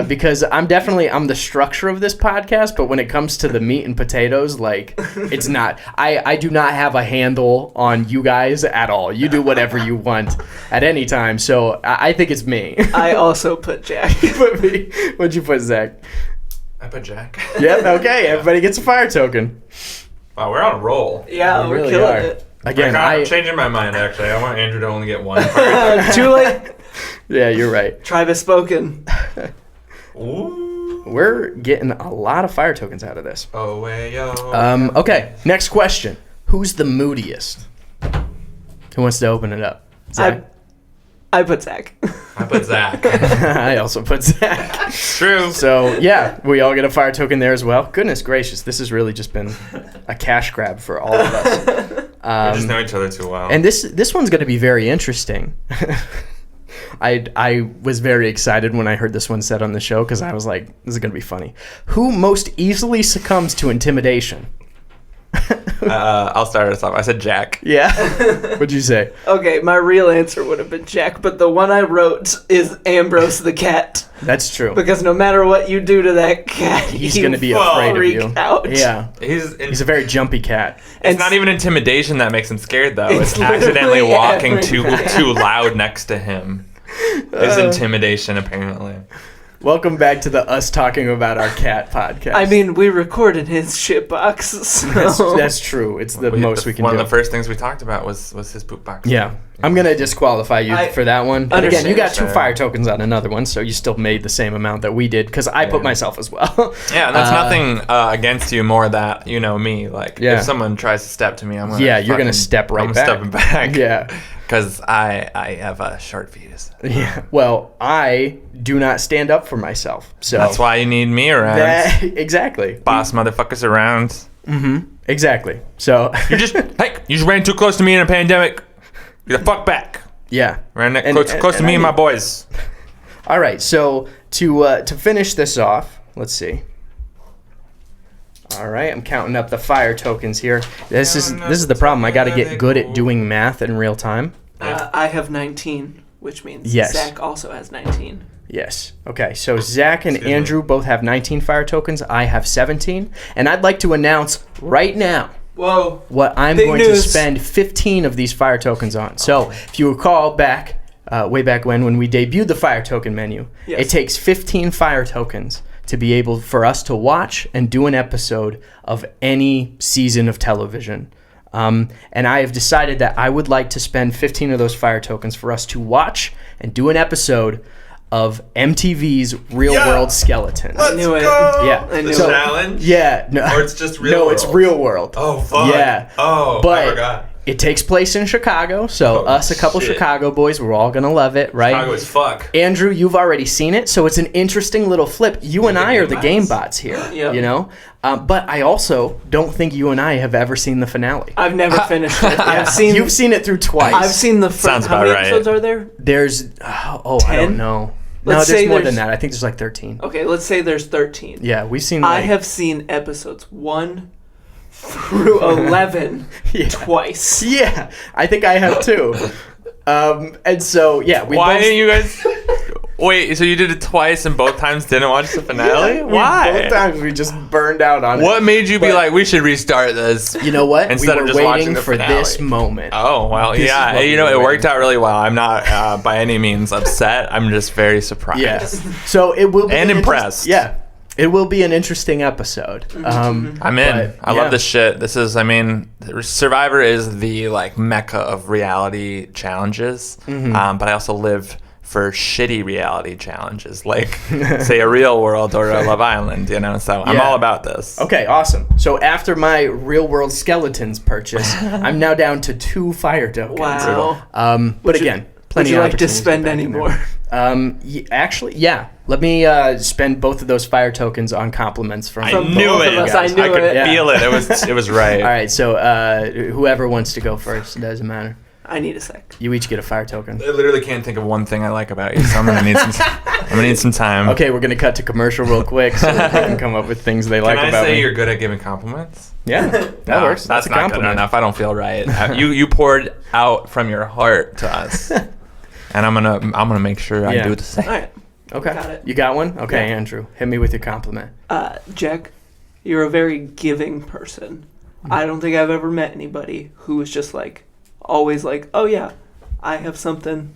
[SPEAKER 1] because I'm the structure of this podcast, but when it comes to the meat and potatoes, like it's not. I do not have a handle on you guys at all. You do whatever you want at any time. So I think it's me.
[SPEAKER 4] I also put Jack.
[SPEAKER 1] You put me. What'd you put, Zach?
[SPEAKER 2] I put Jack.
[SPEAKER 1] Yep. Okay. Everybody gets a fire token.
[SPEAKER 2] Wow, we're on a roll.
[SPEAKER 4] Yeah,
[SPEAKER 1] We
[SPEAKER 4] we're
[SPEAKER 1] really
[SPEAKER 4] killing
[SPEAKER 1] are.
[SPEAKER 4] it.
[SPEAKER 1] Again,
[SPEAKER 2] I'm changing my mind, actually. I want Andrew to only get one.
[SPEAKER 4] Too late.
[SPEAKER 1] yeah, you're right.
[SPEAKER 4] Tribe has spoken.
[SPEAKER 2] Ooh.
[SPEAKER 1] We're getting a lot of fire tokens out of this.
[SPEAKER 2] Oh, way, yo.
[SPEAKER 1] Okay, next question. Who's the moodiest? Who wants to open it up? Zach?
[SPEAKER 4] I put Zach.
[SPEAKER 2] I put Zach.
[SPEAKER 1] I also put Zach.
[SPEAKER 2] True.
[SPEAKER 1] So, yeah, we all get a fire token there as well. Goodness gracious, this has really just been a cash grab for all of us.
[SPEAKER 2] We just know each other too well.
[SPEAKER 1] And this one's going to be very interesting. I was very excited when I heard this one said on the show because I was like, this is going to be funny. Who most easily succumbs to intimidation?
[SPEAKER 2] I'll start us off. I said Jack.
[SPEAKER 1] Yeah? What'd you say?
[SPEAKER 4] Okay, my real answer would have been Jack, but the one I wrote is Ambrose the cat.
[SPEAKER 1] That's true.
[SPEAKER 4] Because no matter what you do to that cat,
[SPEAKER 1] He's
[SPEAKER 4] he
[SPEAKER 1] going to be
[SPEAKER 4] will
[SPEAKER 1] afraid of
[SPEAKER 4] freak
[SPEAKER 1] you.
[SPEAKER 4] out.
[SPEAKER 1] Yeah.
[SPEAKER 2] He's
[SPEAKER 1] He's a very jumpy cat.
[SPEAKER 2] It's not even intimidation that makes him scared, though. It's accidentally
[SPEAKER 4] literally
[SPEAKER 2] walking
[SPEAKER 4] everything.
[SPEAKER 2] too loud next to him. Is intimidation, apparently.
[SPEAKER 1] Welcome back to the Us Talking About Our Cat podcast.
[SPEAKER 4] I mean, we record in his shitbox, so...
[SPEAKER 1] that's true. It's the most we can
[SPEAKER 2] One
[SPEAKER 1] do.
[SPEAKER 2] of the first things we talked about was his poop box.
[SPEAKER 1] Yeah. I'm going to disqualify you for that one. But again, you got two
[SPEAKER 2] Understand.
[SPEAKER 1] fire tokens on another one, so you still made the same amount that we did because I put myself as well.
[SPEAKER 2] Yeah, and that's nothing against you, more that, you know, me. Like,
[SPEAKER 1] Yeah.
[SPEAKER 2] if someone tries to step to me, I'm going to
[SPEAKER 1] Yeah, you're gonna step right back.
[SPEAKER 2] I'm stepping back.
[SPEAKER 1] Yeah.
[SPEAKER 2] Because I have a short fuse.
[SPEAKER 1] Yeah. Well, I do not stand up for myself. So
[SPEAKER 2] That's why you need me around.
[SPEAKER 1] exactly.
[SPEAKER 2] Boss motherfuckers around.
[SPEAKER 1] Exactly. So
[SPEAKER 2] You just ran too close to me in a pandemic. Get the fuck back.
[SPEAKER 1] yeah.
[SPEAKER 2] Ran
[SPEAKER 1] And-
[SPEAKER 2] close to
[SPEAKER 1] and
[SPEAKER 2] me
[SPEAKER 1] I
[SPEAKER 2] and my
[SPEAKER 1] need-
[SPEAKER 2] boys.
[SPEAKER 1] All right. So to finish this off, let's see. All right, I'm counting up the fire tokens here. This is the problem. I got to get good at doing math in real time.
[SPEAKER 4] I have 19, which means
[SPEAKER 1] Yes.
[SPEAKER 4] Zach also has 19.
[SPEAKER 1] Yes. Okay, so Zach and
[SPEAKER 2] Excuse me.
[SPEAKER 1] Andrew both have 19 fire tokens. I have 17. And I'd like to announce right now
[SPEAKER 4] Whoa.
[SPEAKER 1] what I'm
[SPEAKER 4] Big
[SPEAKER 1] going
[SPEAKER 4] news.
[SPEAKER 1] to spend 15 of these fire tokens on. So if you recall back, way back when we debuted the fire token menu,
[SPEAKER 4] Yes.
[SPEAKER 1] it takes 15 fire tokens to be able for us to watch and do an episode of any season of television. And I have decided that I would like to spend 15 of those fire tokens for us to watch and do an episode of MTV's Real World Skeletons.
[SPEAKER 2] Let's
[SPEAKER 4] knew it.
[SPEAKER 2] go!
[SPEAKER 1] Yeah.
[SPEAKER 4] I knew
[SPEAKER 2] The
[SPEAKER 4] it.
[SPEAKER 2] challenge?
[SPEAKER 1] Yeah. No,
[SPEAKER 2] Or it's just Real
[SPEAKER 1] No,
[SPEAKER 2] World?
[SPEAKER 1] it's Real World.
[SPEAKER 2] Oh, fuck.
[SPEAKER 1] Yeah.
[SPEAKER 2] Oh,
[SPEAKER 1] But
[SPEAKER 2] I forgot.
[SPEAKER 1] it takes place in Chicago, so
[SPEAKER 2] Oh,
[SPEAKER 1] us, a couple
[SPEAKER 2] shit.
[SPEAKER 1] Chicago boys, we're all going to love it, right?
[SPEAKER 2] Chicago as fuck.
[SPEAKER 1] Andrew, you've already seen it, so it's an interesting little flip. You and
[SPEAKER 2] the
[SPEAKER 1] I are
[SPEAKER 2] game
[SPEAKER 1] the
[SPEAKER 2] bots.
[SPEAKER 1] game bots here,
[SPEAKER 4] Yep.
[SPEAKER 1] you know? But I also don't think you and I have ever seen the finale.
[SPEAKER 4] I've never finished it. I've seen.
[SPEAKER 1] You've seen it through twice.
[SPEAKER 4] I've seen the first.
[SPEAKER 2] Sounds
[SPEAKER 4] How
[SPEAKER 2] about
[SPEAKER 4] many
[SPEAKER 2] right.
[SPEAKER 4] episodes are there?
[SPEAKER 1] There's, I
[SPEAKER 4] 10?
[SPEAKER 1] don't know.
[SPEAKER 4] Let's
[SPEAKER 1] no,
[SPEAKER 4] say
[SPEAKER 1] there's more
[SPEAKER 4] there's-
[SPEAKER 1] than that. I think there's like 13.
[SPEAKER 4] Okay, let's say there's 13.
[SPEAKER 1] Yeah, we've seen
[SPEAKER 4] I
[SPEAKER 1] like...
[SPEAKER 4] have seen episodes 1 through 11
[SPEAKER 1] Yeah.
[SPEAKER 4] twice.
[SPEAKER 1] Yeah, I think I have too. And so, yeah. We
[SPEAKER 2] Why
[SPEAKER 1] both,
[SPEAKER 2] didn't you guys... Wait, so you did it twice and both times didn't watch the finale?
[SPEAKER 1] Yeah,
[SPEAKER 2] Why?
[SPEAKER 1] Both times we just burned out on it.
[SPEAKER 2] What made you be
[SPEAKER 1] But-
[SPEAKER 2] like, we should restart this?
[SPEAKER 1] You know what?
[SPEAKER 2] Instead
[SPEAKER 1] we
[SPEAKER 2] of
[SPEAKER 1] were
[SPEAKER 2] just watching
[SPEAKER 1] waiting
[SPEAKER 2] the
[SPEAKER 1] for
[SPEAKER 2] finale.
[SPEAKER 1] this moment.
[SPEAKER 2] Oh, well,
[SPEAKER 1] This is
[SPEAKER 2] yeah.
[SPEAKER 1] what
[SPEAKER 2] You
[SPEAKER 1] we
[SPEAKER 2] know,
[SPEAKER 1] were
[SPEAKER 2] it worked
[SPEAKER 1] waiting
[SPEAKER 2] out really well. I'm not by any means upset. I'm just very surprised.
[SPEAKER 1] Yeah. So it will be
[SPEAKER 2] And
[SPEAKER 1] an
[SPEAKER 2] impressed.
[SPEAKER 1] Yeah. It will be an interesting episode.
[SPEAKER 2] I'm in.
[SPEAKER 1] But,
[SPEAKER 2] I love this shit. This is, I mean, Survivor is the like mecca of reality challenges. But I also live for shitty reality challenges, like say a Real World or a Love Island. You know, so I'm
[SPEAKER 1] Yeah.
[SPEAKER 2] all about this.
[SPEAKER 1] Okay, awesome. So after my Real World Skeletons purchase, I'm now down to 2 fire tokens.
[SPEAKER 4] Wow.
[SPEAKER 1] But
[SPEAKER 4] Would you-
[SPEAKER 1] again, plenty
[SPEAKER 4] Would you
[SPEAKER 1] of
[SPEAKER 4] like to
[SPEAKER 1] opportunities
[SPEAKER 4] spend
[SPEAKER 1] back
[SPEAKER 4] any
[SPEAKER 1] in there.
[SPEAKER 4] more?
[SPEAKER 1] Actually, yeah. Let me spend both of those fire tokens on compliments from.
[SPEAKER 2] I
[SPEAKER 4] From
[SPEAKER 2] knew
[SPEAKER 4] both
[SPEAKER 2] it.
[SPEAKER 4] of us, I knew
[SPEAKER 2] could
[SPEAKER 4] it.
[SPEAKER 2] feel it. It was right.
[SPEAKER 1] All right, so whoever wants to go first, it doesn't matter.
[SPEAKER 4] I need a sec.
[SPEAKER 1] You each get a fire token.
[SPEAKER 2] I literally can't think of one thing I like about you, so I'm gonna need some time.
[SPEAKER 1] Okay, we're gonna cut to commercial real quick so that they can come up with things they like
[SPEAKER 2] Can I
[SPEAKER 1] about
[SPEAKER 2] say
[SPEAKER 1] me.
[SPEAKER 2] you're good at giving compliments?
[SPEAKER 1] Yeah, that
[SPEAKER 2] No,
[SPEAKER 1] works.
[SPEAKER 2] That's
[SPEAKER 1] a
[SPEAKER 2] not good
[SPEAKER 1] compliment.
[SPEAKER 2] enough. I don't feel right. You poured out from your heart to us, and I'm gonna make sure I
[SPEAKER 1] Yeah.
[SPEAKER 2] do the same.
[SPEAKER 4] All right.
[SPEAKER 1] Okay,
[SPEAKER 4] Got it.
[SPEAKER 1] you got one. Okay,
[SPEAKER 4] Yeah.
[SPEAKER 1] Andrew, hit me with your compliment.
[SPEAKER 4] Jack, you're a very giving person. I don't think I've ever met anybody who is just like, always like, oh yeah, I have something.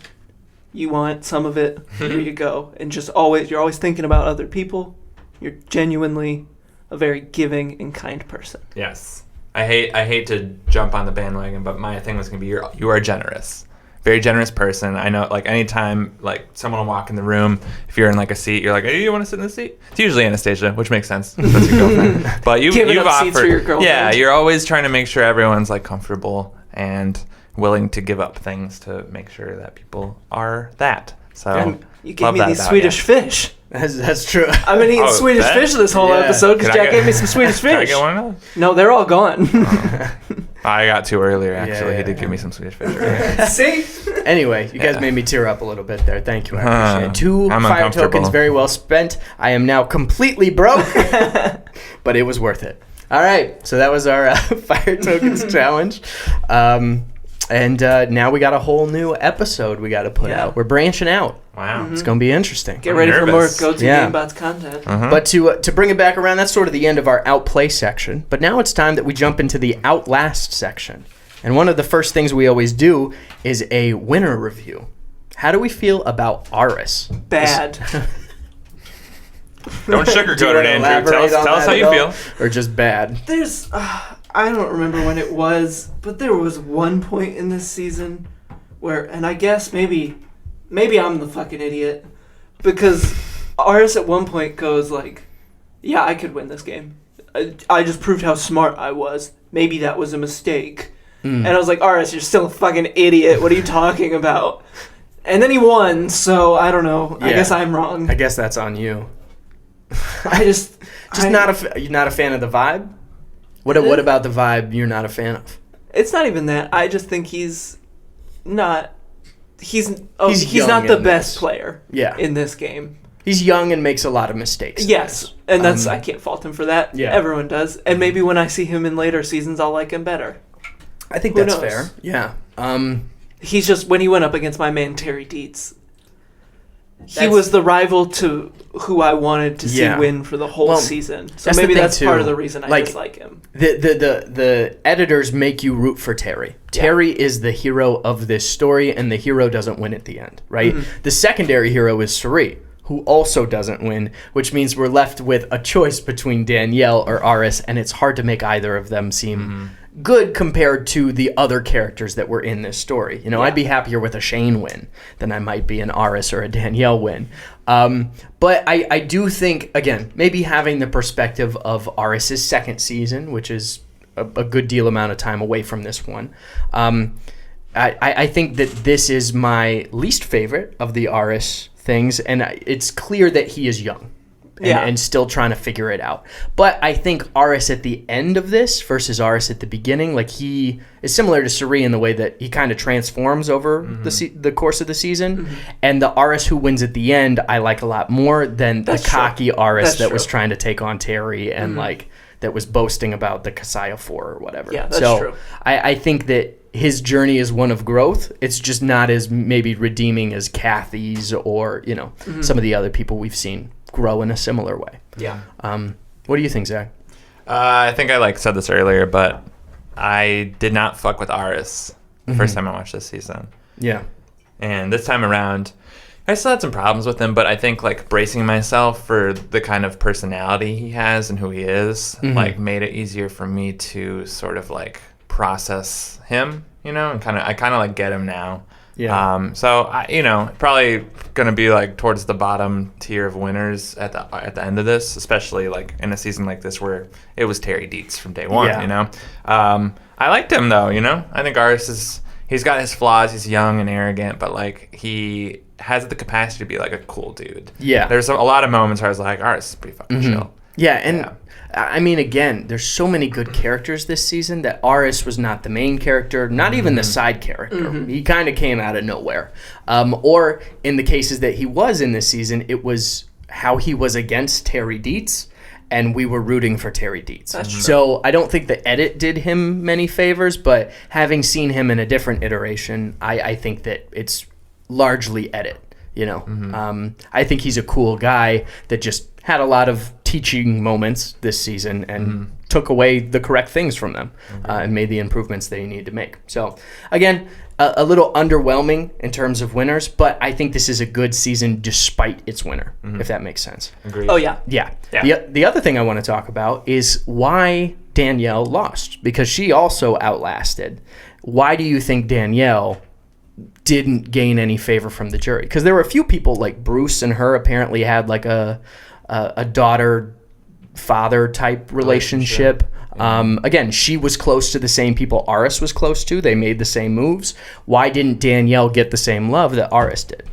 [SPEAKER 4] You want some of it? Here you go. And just always, you're always thinking about other people. You're genuinely a very giving and kind person.
[SPEAKER 2] Yes. I hate to jump on the bandwagon, but my thing was gonna be you are generous. Very generous person. I know, like, anytime, like, someone will walk in the room, if you're in, like, a seat, you're like, hey, you want to sit in the seat? It's usually Anastasia, which makes sense. That's your girlfriend. But you've
[SPEAKER 4] Giving up
[SPEAKER 2] offered...
[SPEAKER 4] seats for your girlfriend.
[SPEAKER 2] Yeah, you're always trying to make sure everyone's, like, comfortable and willing to give up things to make sure that people are that. So,
[SPEAKER 1] And
[SPEAKER 4] You gave
[SPEAKER 2] love
[SPEAKER 4] me
[SPEAKER 2] that
[SPEAKER 4] these
[SPEAKER 2] about
[SPEAKER 4] Swedish
[SPEAKER 2] you.
[SPEAKER 4] fish.
[SPEAKER 1] That's true.
[SPEAKER 4] I've been eating
[SPEAKER 2] Oh,
[SPEAKER 4] Swedish
[SPEAKER 2] that?
[SPEAKER 4] fish this whole
[SPEAKER 1] Yeah.
[SPEAKER 4] episode because
[SPEAKER 2] Can I
[SPEAKER 4] Jack
[SPEAKER 2] get-
[SPEAKER 4] gave me some Swedish
[SPEAKER 2] Can I
[SPEAKER 4] fish.
[SPEAKER 2] get one of those?
[SPEAKER 4] No, they're all gone.
[SPEAKER 2] I got two earlier, actually.
[SPEAKER 1] Yeah,
[SPEAKER 2] He did
[SPEAKER 1] yeah.
[SPEAKER 2] give me some Swedish fish earlier.
[SPEAKER 4] See?
[SPEAKER 1] Anyway, you guys
[SPEAKER 2] Yeah.
[SPEAKER 1] made me tear up a little bit there. Thank you. I appreciate it. 2
[SPEAKER 2] I'm
[SPEAKER 1] fire
[SPEAKER 2] uncomfortable.
[SPEAKER 1] tokens, very well spent. I am now completely broke, but it was worth it. All right, so that was our fire tokens challenge. And now we got a whole new episode we got to put
[SPEAKER 4] Yeah.
[SPEAKER 1] out. We're branching out.
[SPEAKER 2] Wow.
[SPEAKER 1] It's going to be interesting.
[SPEAKER 4] Get
[SPEAKER 2] I'm
[SPEAKER 4] ready for more
[SPEAKER 2] nervous.
[SPEAKER 4] Go to
[SPEAKER 1] Yeah.
[SPEAKER 4] GameBots content.
[SPEAKER 1] But to bring it back around, that's sort of the end of our outplay section. But now it's time that we jump into the outlast section. And one of the first things we always do is a winner review. How do we feel about Aris?
[SPEAKER 4] Bad.
[SPEAKER 2] Don't
[SPEAKER 1] Do you
[SPEAKER 2] sugarcoat it,
[SPEAKER 1] wanna
[SPEAKER 2] Andrew. Tell
[SPEAKER 1] elaborate on
[SPEAKER 2] us how
[SPEAKER 1] that
[SPEAKER 2] you
[SPEAKER 1] at all?
[SPEAKER 2] feel.
[SPEAKER 1] Or just bad?
[SPEAKER 4] There's, I don't remember when it was, but there was one point in this season where, and I guess maybe I'm the fucking idiot, because Aris at one point goes like, yeah, I could win this game. I just proved how smart I was. Maybe that was a mistake. And I was like, Aris, you're still a fucking idiot. What are you talking about? And then he won, so I don't know. I
[SPEAKER 1] Yeah.
[SPEAKER 4] guess I'm wrong.
[SPEAKER 1] I guess that's on you.
[SPEAKER 4] I just
[SPEAKER 1] You're not a fan of the vibe? What about the vibe you're not a fan of?
[SPEAKER 4] It's not even that. I just think he's not
[SPEAKER 1] He's
[SPEAKER 4] not
[SPEAKER 1] young
[SPEAKER 4] the
[SPEAKER 1] in
[SPEAKER 4] best
[SPEAKER 1] this.
[SPEAKER 4] player
[SPEAKER 1] Yeah.
[SPEAKER 4] in this game.
[SPEAKER 1] He's young and makes a lot of mistakes.
[SPEAKER 4] Yes, and that's I can't fault him for that.
[SPEAKER 1] Yeah.
[SPEAKER 4] Everyone does. And maybe when I see him in later seasons I'll like him better.
[SPEAKER 1] I think
[SPEAKER 4] Who
[SPEAKER 1] that's
[SPEAKER 4] knows?
[SPEAKER 1] fair. Yeah.
[SPEAKER 4] He's just when he went up against my man Terry Dietz. He
[SPEAKER 1] That's-
[SPEAKER 4] was the rival to who I wanted to see
[SPEAKER 1] Yeah.
[SPEAKER 4] win for the whole
[SPEAKER 1] Well,
[SPEAKER 4] season. So
[SPEAKER 1] that's the
[SPEAKER 4] maybe
[SPEAKER 1] thing,
[SPEAKER 4] that's part
[SPEAKER 1] too.
[SPEAKER 4] of the reason I
[SPEAKER 1] Like,
[SPEAKER 4] dislike him.
[SPEAKER 1] The editors make you root for Terry.
[SPEAKER 4] Yeah.
[SPEAKER 1] Terry is the hero of this story, and the hero doesn't win at the end, right?
[SPEAKER 4] Mm-hmm.
[SPEAKER 1] The secondary hero is Cirie, who also doesn't win, which means we're left with a choice between Danielle or Aris, and it's hard to make either of them seem good compared to the other characters that were in this story. You know, I'd be happier with a Shane win than I might be an Aris or a Danielle win. But I do think, again, maybe having the perspective of Aris's second season, which is a good deal amount of time away from this one, I think that this is my least favorite of the Aris things, and it's clear that he is young. And still trying to figure it out. But I think Aris at the end of this versus Aris at the beginning, like he is similar to Cirie in the way that he kind of transforms over the course of the season. And the Aris who wins at the end, I like a lot more than the cocky Aris that was trying to take on Terry and like that was boasting about the Kasaya 4 or whatever.
[SPEAKER 4] Yeah, that's true.
[SPEAKER 1] I think that his journey is one of growth. It's just not as maybe redeeming as Kathy's or, you know, some of the other people we've seen grow in a similar way.
[SPEAKER 4] Yeah.
[SPEAKER 1] What do you think, Zach?
[SPEAKER 2] I think I said this earlier, but I did not fuck with Aris the first time I watched this season.
[SPEAKER 1] Yeah.
[SPEAKER 2] And this time around, I still had some problems with him, but I think like bracing myself for the kind of personality he has and who he is, like made it easier for me to sort of like process him, you know, and I kind of like get him now.
[SPEAKER 1] Yeah.
[SPEAKER 2] So I, you know, probably gonna be like towards the bottom tier of winners at the end of this, especially like in a season like this where it was Terry Dietz from day one.
[SPEAKER 1] Yeah.
[SPEAKER 2] You know, I liked him though. You know, I think Aris he's got his flaws. He's young and arrogant, but like he has the capacity to be like a cool dude.
[SPEAKER 1] Yeah.
[SPEAKER 2] There's a lot of moments where I was like, Aris is pretty fucking chill.
[SPEAKER 1] Yeah, and I mean, again, there's so many good characters this season that Aris was not the main character, not even the side character. He kind of came out of nowhere. Or in the cases that he was in this season, it was how he was against Terry Dietz, and we were rooting for Terry Dietz.
[SPEAKER 4] That's true.
[SPEAKER 1] So I don't think the edit did him many favors, but having seen him in a different iteration, I think that it's largely edit. You know, I think he's a cool guy that just had a lot of teaching moments this season and took away the correct things from them and made the improvements that he needed to make. So, again, a little underwhelming in terms of winners, but I think this is a good season despite its winner, if that makes sense.
[SPEAKER 2] Agreed.
[SPEAKER 4] Oh, yeah.
[SPEAKER 1] Yeah. The other thing I want to talk about is why Danielle lost, because she also outlasted. Why do you think Danielle didn't gain any favor from the jury? Because there were a few people, like Bruce and her apparently had like a daughter-father type relationship. Again, she was close to the same people Aris was close to. They made the same moves. Why didn't Danielle get the same love that Aris did?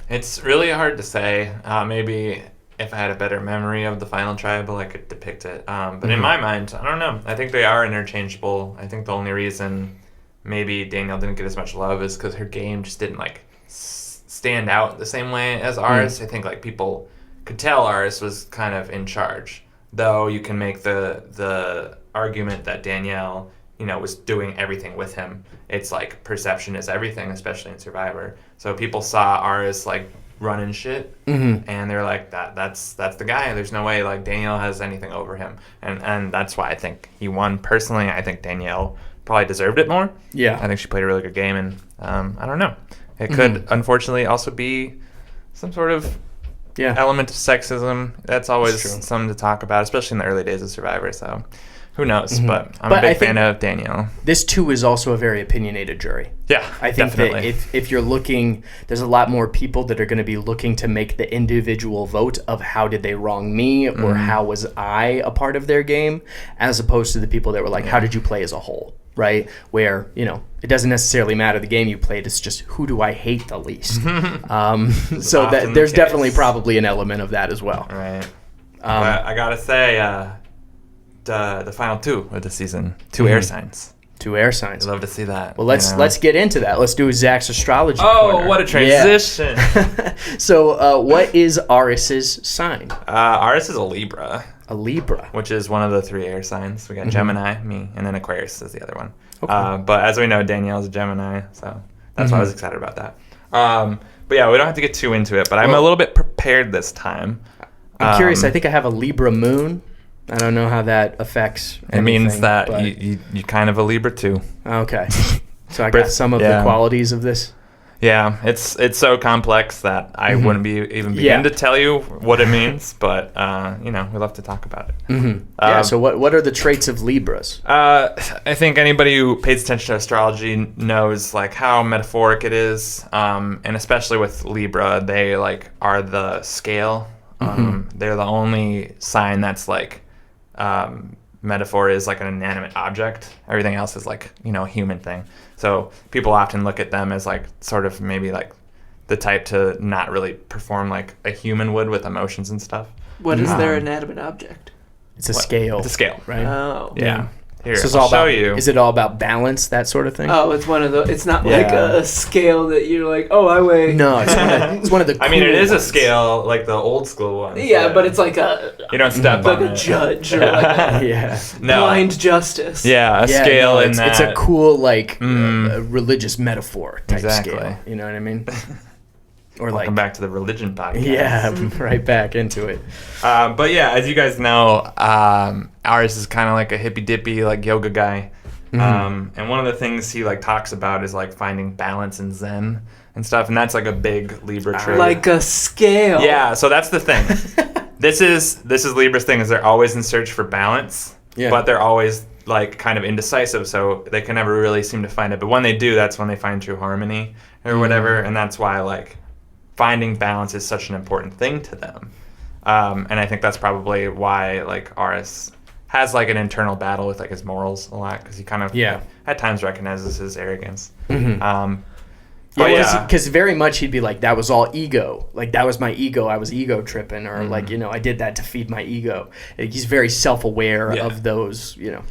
[SPEAKER 2] It's really hard to say. Maybe if I had a better memory of the final tribal, I could depict it. But in my mind, I don't know. I think they are interchangeable. I think the only reason maybe Danielle didn't get as much love is because her game just didn't like stand out the same way as Aris. I think like people could tell Aris was kind of in charge, though you can make the argument that Danielle, you know, was doing everything with him. It's like perception is everything, especially in Survivor. So people saw Aris like running shit, and they're like, that's the guy. There's no way like Danielle has anything over him, and that's why I think he won. Personally, I think Danielle probably deserved it more. Yeah, I think she played a really good game, and I don't know. It could unfortunately also be some sort of element of sexism. That's always something to talk about, especially in the early days of Survivor. So who knows? But I'm a big fan of Danielle.
[SPEAKER 1] This too is also a very opinionated jury.
[SPEAKER 2] Yeah,
[SPEAKER 1] I think
[SPEAKER 2] definitely.
[SPEAKER 1] that if you're looking, there's a lot more people that are going to be looking to make the individual vote of how did they wrong me or how was I a part of their game, as opposed to the people that were like, how did you play as a whole? Right? Where, you know, it doesn't necessarily matter the game you played. It's just who do I hate the least? So that there's definitely probably an element of that as well.
[SPEAKER 2] Right. But I got to say, the final two of the season, two air signs.
[SPEAKER 1] Two air signs.
[SPEAKER 2] I'd love to see that.
[SPEAKER 1] Well, let's get into that. Let's do Zach's astrology corner.
[SPEAKER 2] What a transition.
[SPEAKER 1] Yeah. So what is Aris's sign?
[SPEAKER 2] Aris is a Libra.
[SPEAKER 1] A Libra.
[SPEAKER 2] Which is one of the three air signs. We got Gemini, me, and then Aquarius is the other one. Okay. But as we know, Danielle's a Gemini, so that's why I was excited about that. But yeah, we don't have to get too into it, but I'm a little bit prepared this time.
[SPEAKER 1] I'm curious. I think I have a Libra moon. I don't know how that affects anything.
[SPEAKER 2] It means that you kind of a Libra too.
[SPEAKER 1] Okay. So I got some of the qualities of this.
[SPEAKER 2] Yeah, it's so complex that I wouldn't begin to tell you what it means, but we love to talk about it.
[SPEAKER 1] So what are the traits of Libras?
[SPEAKER 2] I think anybody who pays attention to astrology knows like how metaphoric it is, and especially with Libra, they like are the scale. They're the only sign that's like metaphor is like an inanimate object. Everything else is like a human thing. So people often look at them as like sort of maybe like the type to not really perform like a human would with emotions and stuff.
[SPEAKER 4] What is their inanimate object?
[SPEAKER 1] It's a scale.
[SPEAKER 2] It's a scale,
[SPEAKER 1] right?
[SPEAKER 4] Oh.
[SPEAKER 2] Yeah. Here,
[SPEAKER 1] So
[SPEAKER 2] I'll show you.
[SPEAKER 1] Is it all about balance, that sort of thing?
[SPEAKER 4] Oh, it's one of the. It's not like a scale that you're like, oh, I weigh.
[SPEAKER 1] No, it's one of the.
[SPEAKER 2] I mean, it is
[SPEAKER 1] ones.
[SPEAKER 2] a scale like the old school one.
[SPEAKER 4] Yeah, but it's like a.
[SPEAKER 2] You don't step
[SPEAKER 4] like
[SPEAKER 2] on
[SPEAKER 4] a
[SPEAKER 2] it.
[SPEAKER 4] judge or like a
[SPEAKER 1] Yeah.
[SPEAKER 2] No.
[SPEAKER 4] blind justice.
[SPEAKER 2] Yeah, a
[SPEAKER 1] Yeah,
[SPEAKER 2] scale
[SPEAKER 1] no,
[SPEAKER 2] in
[SPEAKER 1] it's,
[SPEAKER 2] that.
[SPEAKER 1] it's a cool like religious metaphor type
[SPEAKER 2] Exactly.
[SPEAKER 1] scale. You know what I mean? Or
[SPEAKER 2] Welcome back to the religion podcast.
[SPEAKER 1] Yeah, right back into it.
[SPEAKER 2] But yeah, as you guys know, ours is kind of like a hippy dippy like yoga guy. And one of the things he like talks about is like finding balance in Zen and stuff, and that's like a big Libra trait.
[SPEAKER 4] Like a scale.
[SPEAKER 2] Yeah, so that's the thing. This is Libra's thing is they're always in search for balance, but they're always like kind of indecisive, so they can never really seem to find it. But when they do, that's when they find true harmony or whatever, and that's why like finding balance is such an important thing to them. And I think that's probably why like Aris has like an internal battle with like his morals a lot, because he kind of at times recognizes his arrogance.
[SPEAKER 1] Because very much he'd be like, that was all ego. Like, that was my ego. I was ego tripping. Or like, I did that to feed my ego. He's very self-aware of those,
[SPEAKER 2] Yeah,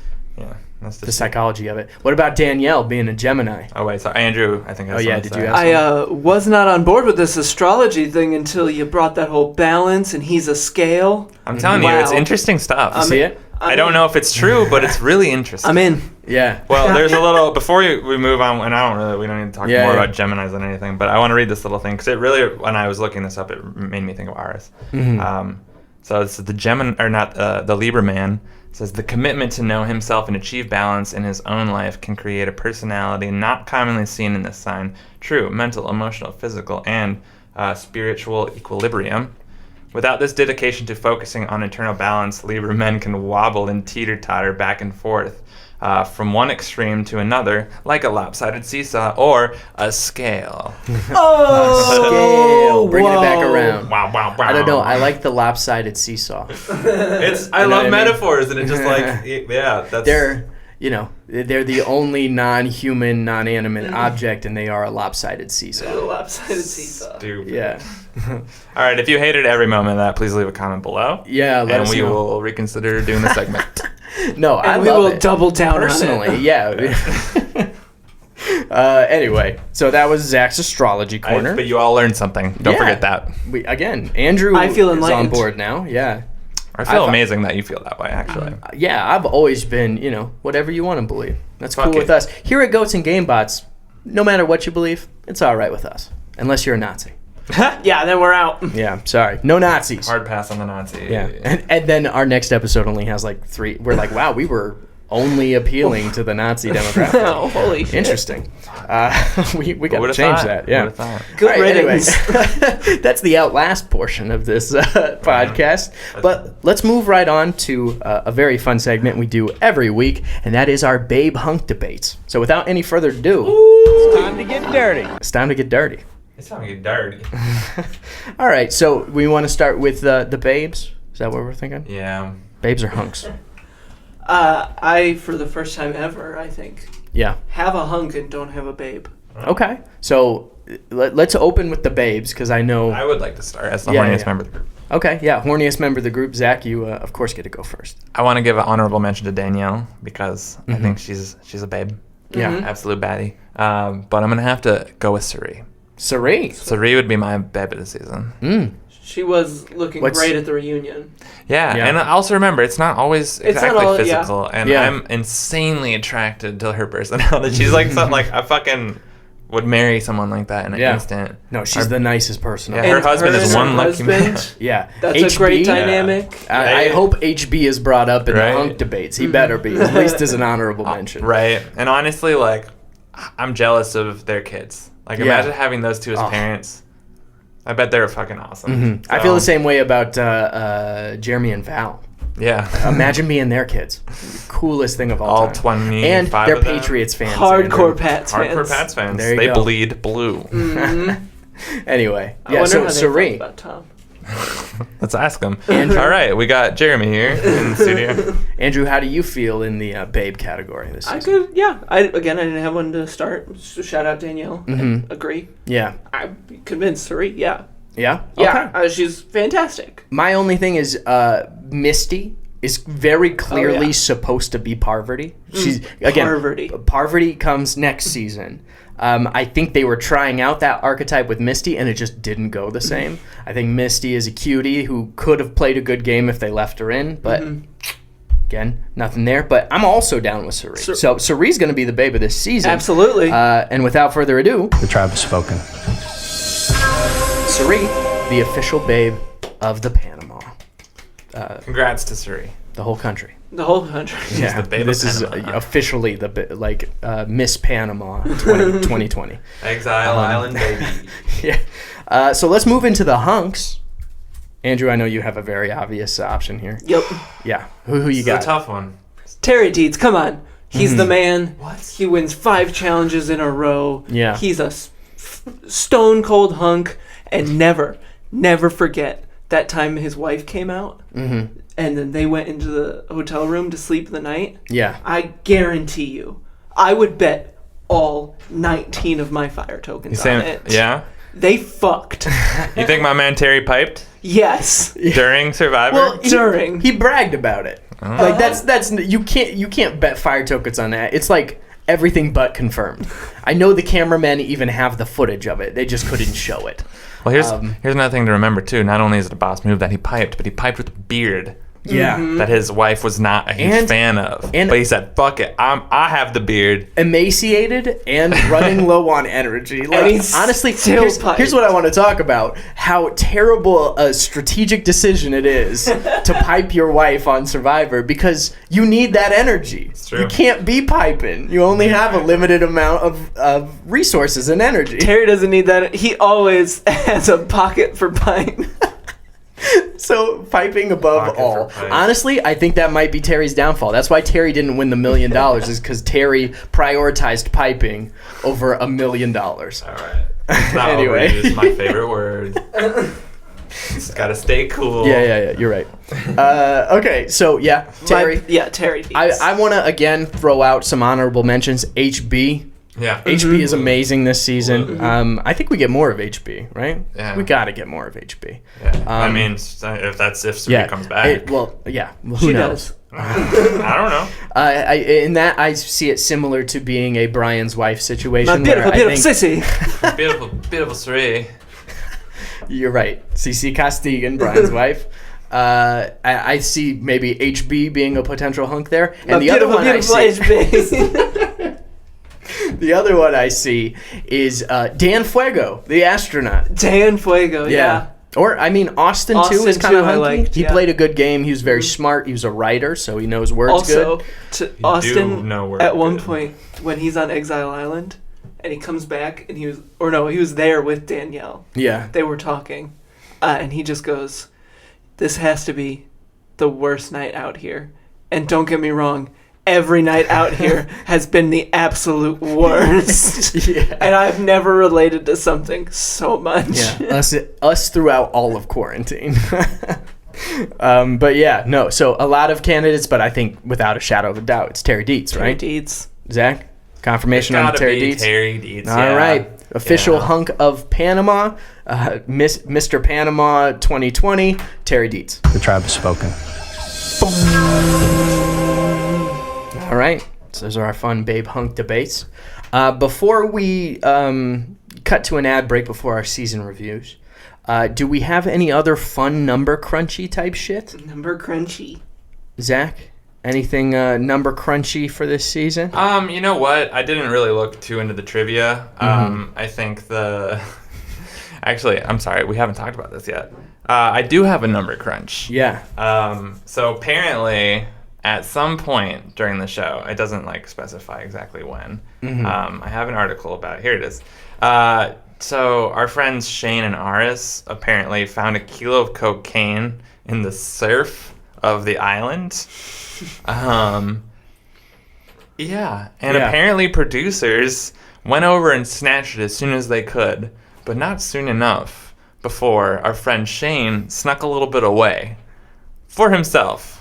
[SPEAKER 2] that's
[SPEAKER 1] the psychology of it. What about Danielle being a Gemini?
[SPEAKER 2] Oh, wait, so Andrew, I think has
[SPEAKER 1] yeah,
[SPEAKER 2] something to
[SPEAKER 1] did you
[SPEAKER 2] say.
[SPEAKER 1] ask?
[SPEAKER 4] I was not on board with this astrology thing until you brought that whole balance, and he's a scale.
[SPEAKER 2] I'm telling you, it's interesting stuff.
[SPEAKER 1] See it?
[SPEAKER 2] I don't know if it's true, but it's really interesting.
[SPEAKER 4] I'm in.
[SPEAKER 1] Yeah.
[SPEAKER 2] Well, there's a little before we move on, and we don't need to talk more about Geminis than anything. But I want to read this little thing because it really, when I was looking this up, it made me think of Aris. So it's the Gemini, or not the Libra man. It says the commitment to know himself and achieve balance in his own life can create a personality not commonly seen in this sign. True, mental, emotional, physical, and spiritual equilibrium. Without this dedication to focusing on internal balance, Libra men can wobble and teeter-totter back and forth from one extreme to another, like a lopsided seesaw or a scale.
[SPEAKER 1] Scale. Bring it back around.
[SPEAKER 2] Wow, wow, wow.
[SPEAKER 1] I don't know. I like the lopsided seesaw.
[SPEAKER 2] I love metaphors, and it just like, that's...
[SPEAKER 1] They're the only non-human, non-animate object, and they are a lopsided seesaw.
[SPEAKER 4] A lopsided seesaw.
[SPEAKER 2] Stupid.
[SPEAKER 1] Yeah.
[SPEAKER 2] All right, if you hated every moment of that, please leave a comment below.
[SPEAKER 1] Yeah, let us
[SPEAKER 2] and we
[SPEAKER 1] know.
[SPEAKER 2] will reconsider doing the segment.
[SPEAKER 1] No,
[SPEAKER 4] And
[SPEAKER 1] I
[SPEAKER 4] we
[SPEAKER 1] love
[SPEAKER 4] will
[SPEAKER 1] it.
[SPEAKER 4] double down
[SPEAKER 1] Personally,
[SPEAKER 4] on it.
[SPEAKER 1] yeah. Anyway, so that was Zach's astrology corner.
[SPEAKER 2] But you all learned something. Don't forget that.
[SPEAKER 1] Andrew
[SPEAKER 4] I feel
[SPEAKER 1] is on
[SPEAKER 4] enlightened.
[SPEAKER 1] board now. Yeah.
[SPEAKER 2] I feel amazing that you feel that way, actually.
[SPEAKER 1] Yeah, I've always been, whatever you want to believe. That's
[SPEAKER 2] Fuck
[SPEAKER 1] cool
[SPEAKER 2] it.
[SPEAKER 1] with us. Here at Goats and Game Bots, no matter what you believe, it's all right with us. Unless you're a Nazi.
[SPEAKER 4] Yeah, then we're out.
[SPEAKER 1] Yeah, sorry. No Nazis.
[SPEAKER 2] Hard pass on the Nazi.
[SPEAKER 1] Yeah. And then our next episode only has like 3. We're like, wow, we were only appealing to the Nazi demographic.
[SPEAKER 4] Oh, holy shit.
[SPEAKER 1] Interesting. We got to change that. Yeah.
[SPEAKER 4] Good
[SPEAKER 1] All right,
[SPEAKER 4] riddance.
[SPEAKER 1] anyways, that's the outlast portion of this podcast. But let's move right on to a very fun segment we do every week, and that is our Babe Hunk debates. So without any further ado,
[SPEAKER 3] It's time to get dirty.
[SPEAKER 1] it's time to get dirty.
[SPEAKER 2] It's time to get dirty.
[SPEAKER 1] All right, so we want to start with the babes. Is that what we're thinking?
[SPEAKER 2] Yeah.
[SPEAKER 1] Babes or hunks?
[SPEAKER 4] I, for the first time ever, I think,
[SPEAKER 1] Yeah.
[SPEAKER 4] have a hunk and don't have a babe.
[SPEAKER 1] Okay. So let's open with the babes, because I know...
[SPEAKER 2] I would like to start as the
[SPEAKER 1] Yeah,
[SPEAKER 2] horniest
[SPEAKER 1] yeah.
[SPEAKER 2] member of the group.
[SPEAKER 1] Okay, yeah, horniest member of the group. Zach, you, of course, get to go first.
[SPEAKER 2] I want to give an honorable mention to Danielle because I think she's a babe.
[SPEAKER 1] Yeah.
[SPEAKER 2] Absolute baddie. But I'm going to have to go with Cirie.
[SPEAKER 1] Cirie.
[SPEAKER 2] Cirie would be my babe of the season.
[SPEAKER 4] She was looking
[SPEAKER 1] What's-
[SPEAKER 4] great at the reunion.
[SPEAKER 2] Yeah,
[SPEAKER 1] Yeah.
[SPEAKER 2] and also remember, it's not always
[SPEAKER 4] It's not
[SPEAKER 2] exactly
[SPEAKER 4] all-
[SPEAKER 2] physical, and
[SPEAKER 1] Yeah.
[SPEAKER 2] I'm insanely attracted to her personality. She's like something like I fucking would marry someone like that in an instant.
[SPEAKER 1] No, she's the nicest person.
[SPEAKER 2] Yeah,
[SPEAKER 1] on
[SPEAKER 2] her
[SPEAKER 1] earth.
[SPEAKER 2] husband is
[SPEAKER 4] her
[SPEAKER 2] one lucky man.
[SPEAKER 4] husband,
[SPEAKER 1] Yeah.
[SPEAKER 4] That's a great
[SPEAKER 1] HB,
[SPEAKER 4] dynamic.
[SPEAKER 1] I hope HB is brought up in
[SPEAKER 2] Right?
[SPEAKER 1] the hunk debates. He better be, at least as an honorable mention.
[SPEAKER 2] Right, and honestly, like I'm jealous of their kids. Like,
[SPEAKER 1] Yeah.
[SPEAKER 2] imagine having those two as
[SPEAKER 1] Oh.
[SPEAKER 2] parents. I bet they're fucking awesome.
[SPEAKER 1] I feel the same way about Jeremy and Val.
[SPEAKER 2] Yeah.
[SPEAKER 1] Imagine being their kids. Coolest thing of all
[SPEAKER 2] All
[SPEAKER 1] time.
[SPEAKER 2] 25
[SPEAKER 1] And they're
[SPEAKER 2] of them.
[SPEAKER 1] Patriots fans.
[SPEAKER 4] Hardcore
[SPEAKER 1] Andrew.
[SPEAKER 4] Pats fans.
[SPEAKER 2] Hardcore Pats fans.
[SPEAKER 1] There you
[SPEAKER 2] They
[SPEAKER 1] go.
[SPEAKER 2] bleed blue.
[SPEAKER 1] Anyway,
[SPEAKER 4] I
[SPEAKER 1] yeah.
[SPEAKER 4] wonder
[SPEAKER 1] So
[SPEAKER 4] how they
[SPEAKER 1] Cirie,
[SPEAKER 4] felt about Tom.
[SPEAKER 2] Let's ask them. All right, we got Jeremy here in the studio.
[SPEAKER 1] Andrew, how do you feel in the babe category this season?
[SPEAKER 4] I didn't have one to start. So shout out Danielle. I agree.
[SPEAKER 1] Yeah.
[SPEAKER 4] I'm convinced Cirie. Yeah.
[SPEAKER 1] Yeah.
[SPEAKER 4] Yeah.
[SPEAKER 1] Okay.
[SPEAKER 4] She's fantastic.
[SPEAKER 1] My only thing is Misty is very clearly
[SPEAKER 4] yeah.
[SPEAKER 1] supposed to be Parvati. She's again
[SPEAKER 4] Parvati.
[SPEAKER 1] Parvati comes next season. I think they were trying out that archetype with Misty, and it just didn't go the same. I think Misty is a cutie who could have played a good game if they left her in, but again, nothing there. But I'm also down with Cirie. So Cirie's going to be the babe of this season.
[SPEAKER 4] Absolutely.
[SPEAKER 1] And without further ado,
[SPEAKER 3] The tribe has spoken.
[SPEAKER 1] Cirie, the official babe of the Panama.
[SPEAKER 2] Congrats to Cirie.
[SPEAKER 1] The whole country.
[SPEAKER 4] The whole country.
[SPEAKER 1] Yeah,
[SPEAKER 2] the babe of
[SPEAKER 1] this is
[SPEAKER 2] Panama.
[SPEAKER 1] officially the Miss Panama 2020.
[SPEAKER 2] Exile Island, baby.
[SPEAKER 1] Yeah. So let's move into the hunks. Andrew, I know you have a very obvious option here.
[SPEAKER 4] Yep.
[SPEAKER 1] Yeah. Who you
[SPEAKER 2] It's
[SPEAKER 1] got?
[SPEAKER 2] a tough one.
[SPEAKER 4] Terry Dietz, come on. He's the man.
[SPEAKER 2] What?
[SPEAKER 4] He wins 5 challenges in a row.
[SPEAKER 1] Yeah.
[SPEAKER 4] He's a stone cold hunk, and never forget that time his wife came out, and then they went into the hotel room to sleep the night.
[SPEAKER 1] Yeah.
[SPEAKER 4] I guarantee you, I would bet all 19 of my fire tokens on it.
[SPEAKER 2] Yeah?
[SPEAKER 4] They fucked.
[SPEAKER 2] You think my man Terry piped
[SPEAKER 4] Yes.
[SPEAKER 2] during Survivor?
[SPEAKER 1] Well,
[SPEAKER 4] During.
[SPEAKER 1] he bragged about it. Like that's you can't bet fire tokens on that. It's like everything but confirmed. I know the cameramen even have the footage of it. They just couldn't show it.
[SPEAKER 2] Well, here's another thing to remember, too. Not only is it a boss move that he piped, but he piped with a beard
[SPEAKER 1] Yeah.
[SPEAKER 2] that his wife was not a huge
[SPEAKER 1] And-
[SPEAKER 2] fan of.
[SPEAKER 1] and-
[SPEAKER 2] But he said, fuck it, I have the beard.
[SPEAKER 1] Emaciated and running low on energy. Like,
[SPEAKER 4] he's
[SPEAKER 1] honestly,
[SPEAKER 4] still
[SPEAKER 1] here's
[SPEAKER 4] piped.
[SPEAKER 1] what I want to talk about: how terrible a strategic decision it is to pipe your wife on Survivor, because you need that energy.
[SPEAKER 2] true.
[SPEAKER 1] You can't be piping. You only have a limited amount of resources and energy.
[SPEAKER 4] Terry doesn't need that. He always has a pocket for pipe.
[SPEAKER 1] So piping above
[SPEAKER 2] Pocket
[SPEAKER 1] all.
[SPEAKER 2] for pipe.
[SPEAKER 1] Honestly, I think that might be Terry's downfall. That's why Terry didn't win the $1 million, is because Terry prioritized piping over $1 million.
[SPEAKER 2] All right. It's not
[SPEAKER 1] Anyway.
[SPEAKER 2] overused, my favorite word. Just gotta stay cool.
[SPEAKER 1] Yeah, you're right. Okay, so yeah, Terry.
[SPEAKER 4] Terry Dietz.
[SPEAKER 1] I want to again throw out some honorable mentions. HB.
[SPEAKER 2] Yeah.
[SPEAKER 1] HB is amazing this season. I think we get more of HB, right?
[SPEAKER 2] Yeah.
[SPEAKER 1] We got to get more of HB.
[SPEAKER 2] Yeah. I mean, if Cirie comes back.
[SPEAKER 1] Well, who
[SPEAKER 4] She
[SPEAKER 1] knows?
[SPEAKER 4] does.
[SPEAKER 2] I don't know.
[SPEAKER 1] In that, I see it similar to being a Brian's wife situation.
[SPEAKER 4] My beautiful,
[SPEAKER 1] where I
[SPEAKER 4] beautiful
[SPEAKER 1] think-
[SPEAKER 4] sissy.
[SPEAKER 2] Beautiful Cirie.
[SPEAKER 1] You're right. CC Costigan, Brian's wife. I see maybe HB being a potential hunk there. And the other one I see,
[SPEAKER 4] HB.
[SPEAKER 1] the other one I see is Dan Fuego, the astronaut.
[SPEAKER 4] Dan Fuego, yeah.
[SPEAKER 1] Or, I mean, Austin too
[SPEAKER 4] Austin,
[SPEAKER 1] is kind of
[SPEAKER 4] too, I
[SPEAKER 1] hunky.
[SPEAKER 4] liked,
[SPEAKER 1] He
[SPEAKER 4] yeah.
[SPEAKER 1] played a good game. He was very smart. He was a writer, so he knows words
[SPEAKER 4] Also,
[SPEAKER 1] good.
[SPEAKER 4] to
[SPEAKER 2] do
[SPEAKER 4] Austin,
[SPEAKER 2] know words
[SPEAKER 4] at one
[SPEAKER 2] good.
[SPEAKER 4] point, when he's on Exile Island, and he comes back, and he was there with Danielle.
[SPEAKER 1] Yeah.
[SPEAKER 4] They were talking, and he just goes, "This has to be the worst night out here." And don't get me wrong, every night out here has been the absolute worst.
[SPEAKER 1] Yeah.
[SPEAKER 4] And I've never related to something so much.
[SPEAKER 1] Yeah, us throughout all of quarantine. But yeah, no. So a lot of candidates, but I think without a shadow of a doubt, it's Terry Dietz,
[SPEAKER 4] Terry
[SPEAKER 1] right?
[SPEAKER 4] Dietz.
[SPEAKER 1] Zach, confirmation on
[SPEAKER 2] Gotta
[SPEAKER 1] Terry
[SPEAKER 2] be
[SPEAKER 1] Dietz.
[SPEAKER 2] Terry Dietz.
[SPEAKER 1] All
[SPEAKER 2] yeah.
[SPEAKER 1] right, official
[SPEAKER 2] Yeah.
[SPEAKER 1] hunk of Panama, Mr. Panama 2020, Terry Dietz.
[SPEAKER 3] The tribe has spoken.
[SPEAKER 1] All right, so those are our fun babe hunk debates. Before we cut to an ad break before our season reviews, do we have any other fun number crunchy type shit?
[SPEAKER 4] Number crunchy.
[SPEAKER 1] Zach, anything number crunchy for this season?
[SPEAKER 2] You know what? I didn't really look too into the trivia. I think Actually, I'm sorry, we haven't talked about this yet. I do have a number crunch.
[SPEAKER 1] Yeah.
[SPEAKER 2] So apparently, at some point during the show, it doesn't specify exactly when. I have an article about it. Here it is. So our friends Shane and Aris apparently found a kilo of cocaine in the surf of the island. Apparently producers went over and snatched it as soon as they could, but not soon enough before our friend Shane snuck a little bit away for himself.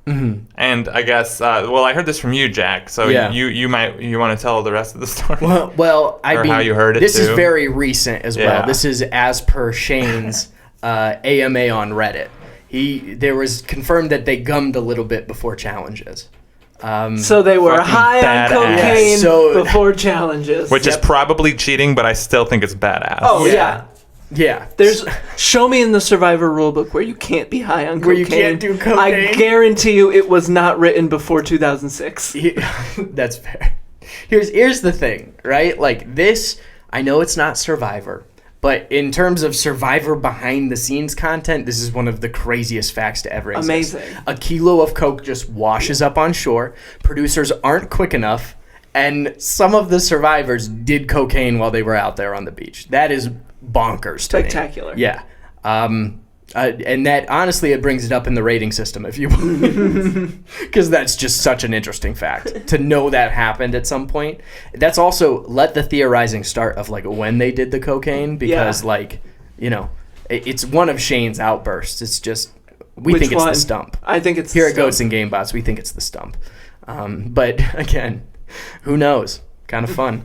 [SPEAKER 2] And I guess, I heard this from you, Jack. So you want to tell the rest of the story?
[SPEAKER 1] Well,
[SPEAKER 2] how you heard it.
[SPEAKER 1] This
[SPEAKER 2] too?
[SPEAKER 1] is very recent as well. This is as per Shane's AMA on Reddit. There was confirmed that they gummed a little bit before challenges.
[SPEAKER 4] So they were high on cocaine before challenges,
[SPEAKER 2] which is probably cheating, but I still think it's badass.
[SPEAKER 4] Oh yeah.
[SPEAKER 1] Yeah.
[SPEAKER 4] Show me in the Survivor rulebook where you can't be high on cocaine.
[SPEAKER 1] Where you can't do cocaine.
[SPEAKER 4] I guarantee you it was not written before 2006.
[SPEAKER 1] That's fair. Here's the thing, right? This, I know it's not Survivor, but in terms of Survivor behind the scenes content, this is one of the craziest facts to ever exist.
[SPEAKER 4] Amazing.
[SPEAKER 1] A kilo of coke just washes up on shore. Producers aren't quick enough, and some of the survivors did cocaine while they were out there on the beach. That is bonkers to me.
[SPEAKER 4] Spectacular.
[SPEAKER 1] Yeah. And that, honestly, it brings it up in the rating system, if you believe. Because that's just such an interesting fact. To know that happened at some point. That's also, let the theorizing start of, when they did the cocaine. Because, it's one of Shane's outbursts. It's just, we think it's the stump.
[SPEAKER 4] I think it's
[SPEAKER 1] Here at Goats and Gamebots, we think it's the stump. But, again, who knows? Kind of fun.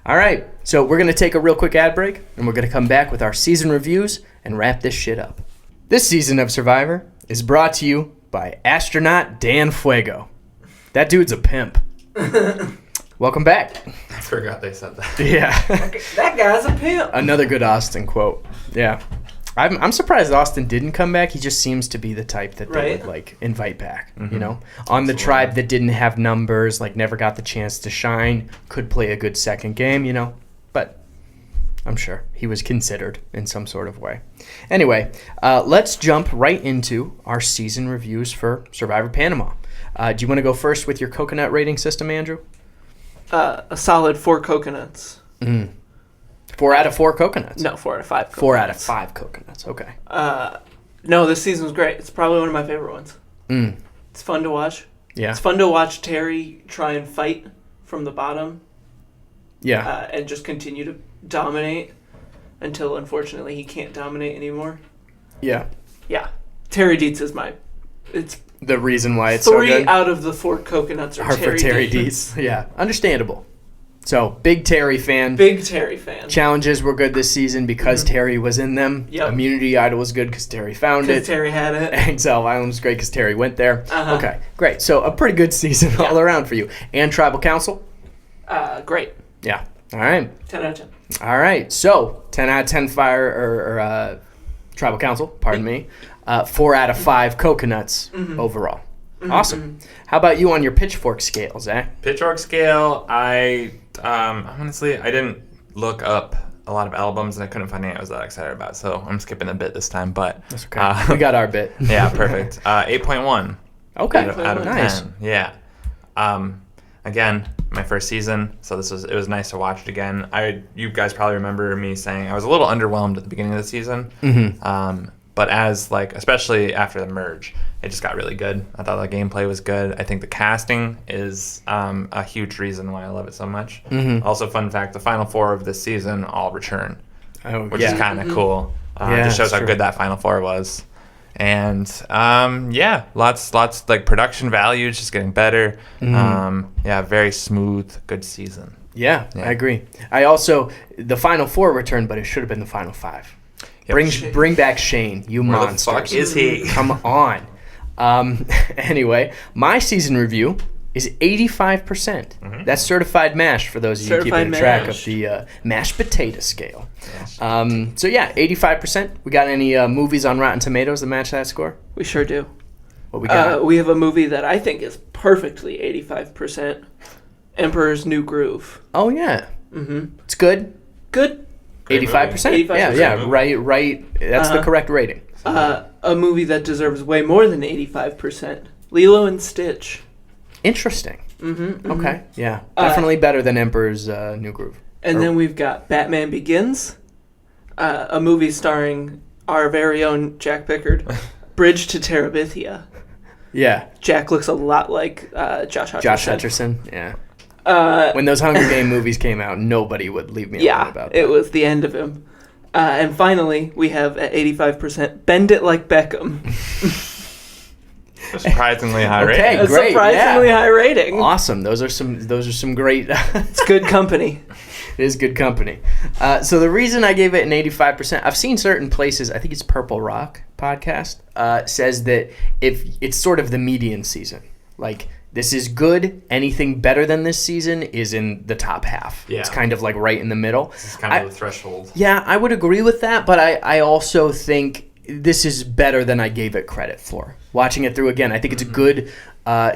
[SPEAKER 1] All right, so we're going to take a real quick ad break, and we're going to come back with our season reviews and wrap this shit up. This season of Survivor is brought to you by astronaut Dan Fuego. That dude's a pimp. Welcome back.
[SPEAKER 2] I forgot they said that.
[SPEAKER 1] Yeah.
[SPEAKER 4] That guy's a pimp.
[SPEAKER 1] Another good Austin quote. Yeah. I'm surprised Austin didn't come back. He just seems to be the type that they would invite back, on the tribe that didn't have numbers, never got the chance to shine, could play a good second game, but I'm sure he was considered in some sort of way. Anyway, let's jump right into our season reviews for Survivor Panama. Do you want to go first with your coconut rating system, Andrew?
[SPEAKER 4] A solid 4 coconuts.
[SPEAKER 1] 4 out of 4 coconuts?
[SPEAKER 4] No, 4 out of 5 coconuts.
[SPEAKER 1] 4 out of 5 coconuts, okay.
[SPEAKER 4] No, this season was great. It's probably one of my favorite ones. It's fun to watch.
[SPEAKER 1] Yeah.
[SPEAKER 4] It's fun to watch Terry try and fight from the bottom.
[SPEAKER 1] Yeah.
[SPEAKER 4] And just continue to dominate until, unfortunately, he can't dominate anymore.
[SPEAKER 1] Yeah.
[SPEAKER 4] Yeah. Terry Dietz is it's
[SPEAKER 1] the reason why it's so good.
[SPEAKER 4] 3 out of the 4 coconuts are
[SPEAKER 1] for Terry Dietz. Yeah, understandable. So, big Terry fan.
[SPEAKER 4] Big Terry fan.
[SPEAKER 1] Challenges were good this season because Terry was in them.
[SPEAKER 4] Yep.
[SPEAKER 1] Immunity Idol was good because Terry found it.
[SPEAKER 4] Because Terry had it.
[SPEAKER 1] Exile Island was great because Terry went there. Okay, great. So, a pretty good season all around for you. And Tribal Council?
[SPEAKER 4] Great.
[SPEAKER 1] Yeah. All right.
[SPEAKER 4] 10 out of 10.
[SPEAKER 1] All right. So, 10 out of 10 fire or Tribal Council, pardon me. 4 out of 5 coconuts overall. Awesome. How about you on your pitchfork scale, Zach?
[SPEAKER 2] Pitchfork scale, honestly, I didn't look up a lot of albums, and I couldn't find any I was that excited about, so I'm skipping a bit this time, but...
[SPEAKER 1] That's okay. We got our bit.
[SPEAKER 2] Yeah, perfect. 8.1.
[SPEAKER 1] Okay.
[SPEAKER 2] Out of
[SPEAKER 1] nice.
[SPEAKER 2] 10. Yeah. Again, my first season, so it was nice to watch it again. You guys probably remember me saying I was a little underwhelmed at the beginning of the season. But as especially after the merge, it just got really good. I thought the gameplay was good. I think the casting is a huge reason why I love it so much. Also, fun fact: the final 4 of this season all return, which is kind of cool. It just shows how good that final 4 was. And lots production value is just getting better. Very smooth, good season.
[SPEAKER 1] Yeah, I agree. The final 4 returned, but it should have been the final 5. Yep. Bring back Shane, you monster.
[SPEAKER 2] Where the fuck is he?
[SPEAKER 1] Come on. Anyway, my season review is 85%. That's certified mash for those of you keeping track of the mashed potato scale. Yes. 85%. We got any movies on Rotten Tomatoes that match that score?
[SPEAKER 4] We sure do.
[SPEAKER 1] What we got?
[SPEAKER 4] We have a movie that I think is perfectly 85%. Emperor's New Groove.
[SPEAKER 1] Oh, yeah. It's good.
[SPEAKER 4] Good.
[SPEAKER 1] 85%?
[SPEAKER 4] 85%.
[SPEAKER 1] Yeah, right. That's the correct rating.
[SPEAKER 4] A movie that deserves way more than 85%, Lilo and Stitch.
[SPEAKER 1] Interesting.
[SPEAKER 4] Mm-hmm.
[SPEAKER 1] Okay, yeah. Definitely better than Emperor's New Groove.
[SPEAKER 4] And then we've got Batman Begins, a movie starring our very own Jack Pickard, Bridge to Terabithia.
[SPEAKER 1] Yeah.
[SPEAKER 4] Jack looks a lot like Josh Hutcherson.
[SPEAKER 1] Josh Hutcherson, yeah. When those Hunger Game movies came out, nobody would leave me alone about that.
[SPEAKER 4] It was the end of him. And finally, we have at 85%, Bend It Like Beckham.
[SPEAKER 2] Surprisingly high rating.
[SPEAKER 1] Okay,
[SPEAKER 4] A
[SPEAKER 1] great.
[SPEAKER 4] surprisingly high rating.
[SPEAKER 1] Awesome. Those are some great.
[SPEAKER 4] It's good company.
[SPEAKER 1] It is good company. So the reason I gave it an 85%, I've seen certain places, I think it's Purple Rock podcast, says that if it's sort of the median season. Like, this is good. Anything better than this season is in the top half.
[SPEAKER 2] Yeah.
[SPEAKER 1] It's kind of like right in the middle.
[SPEAKER 2] This is kind of the threshold.
[SPEAKER 1] Yeah, I would agree with that, but I also think this is better than I gave it credit for. Watching it through again, I think it's a good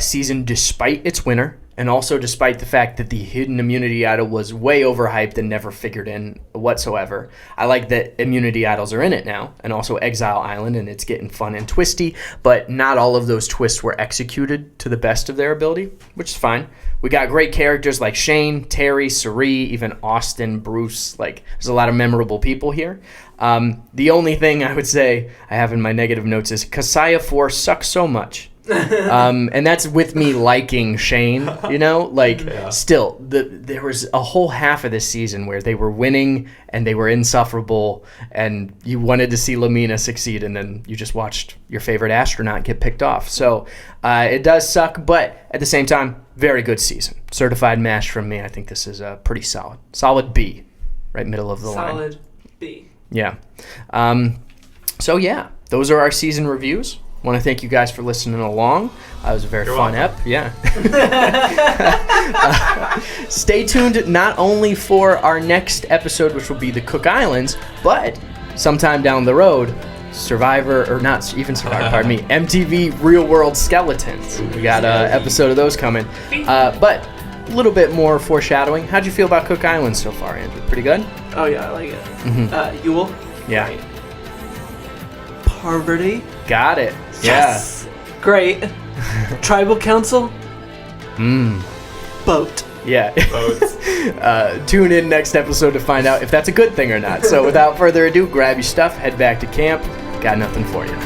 [SPEAKER 1] season despite its winner, and also despite the fact that the hidden immunity idol was way overhyped and never figured in whatsoever. I like that immunity idols are in it now, and also Exile Island, and it's getting fun and twisty, but not all of those twists were executed to the best of their ability, which is fine. We got great characters like Shane, Terry, Cirie, even Austin, Bruce. Like, there's a lot of memorable people here. The only thing I would say I have in my negative notes is Kasaya 4 sucks so much. And that's with me liking Shane, you know? Like, still, there was a whole half of this season where they were winning and they were insufferable and you wanted to see Lamina succeed, and then you just watched your favorite astronaut get picked off. So it does suck, but at the same time, very good season. Certified MASH from me. I think this is pretty solid. Solid B, right middle of the line.
[SPEAKER 4] Solid B.
[SPEAKER 1] Yeah. So, yeah, those are our season reviews. Want to thank you guys for listening along. It was a very fun ep. Yeah. Stay tuned not only for our next episode, which will be the Cook Islands, but sometime down the road, Survivor, or not even Survivor, pardon me, MTV Real World Skeletons. We got an episode of those coming. But a little bit more foreshadowing. How'd you feel about Cook Islands so far, Andrew? Pretty good?
[SPEAKER 4] Oh, yeah, I like it. Yule?
[SPEAKER 1] Yeah.
[SPEAKER 4] Right. Parvati?
[SPEAKER 1] Got it.
[SPEAKER 4] Yes. Great. Tribal Council? Boat.
[SPEAKER 1] Yeah.
[SPEAKER 2] Boats.
[SPEAKER 1] Tune in next episode to find out if that's a good thing or not. So without further ado, grab your stuff, head back to camp. Got nothing for you.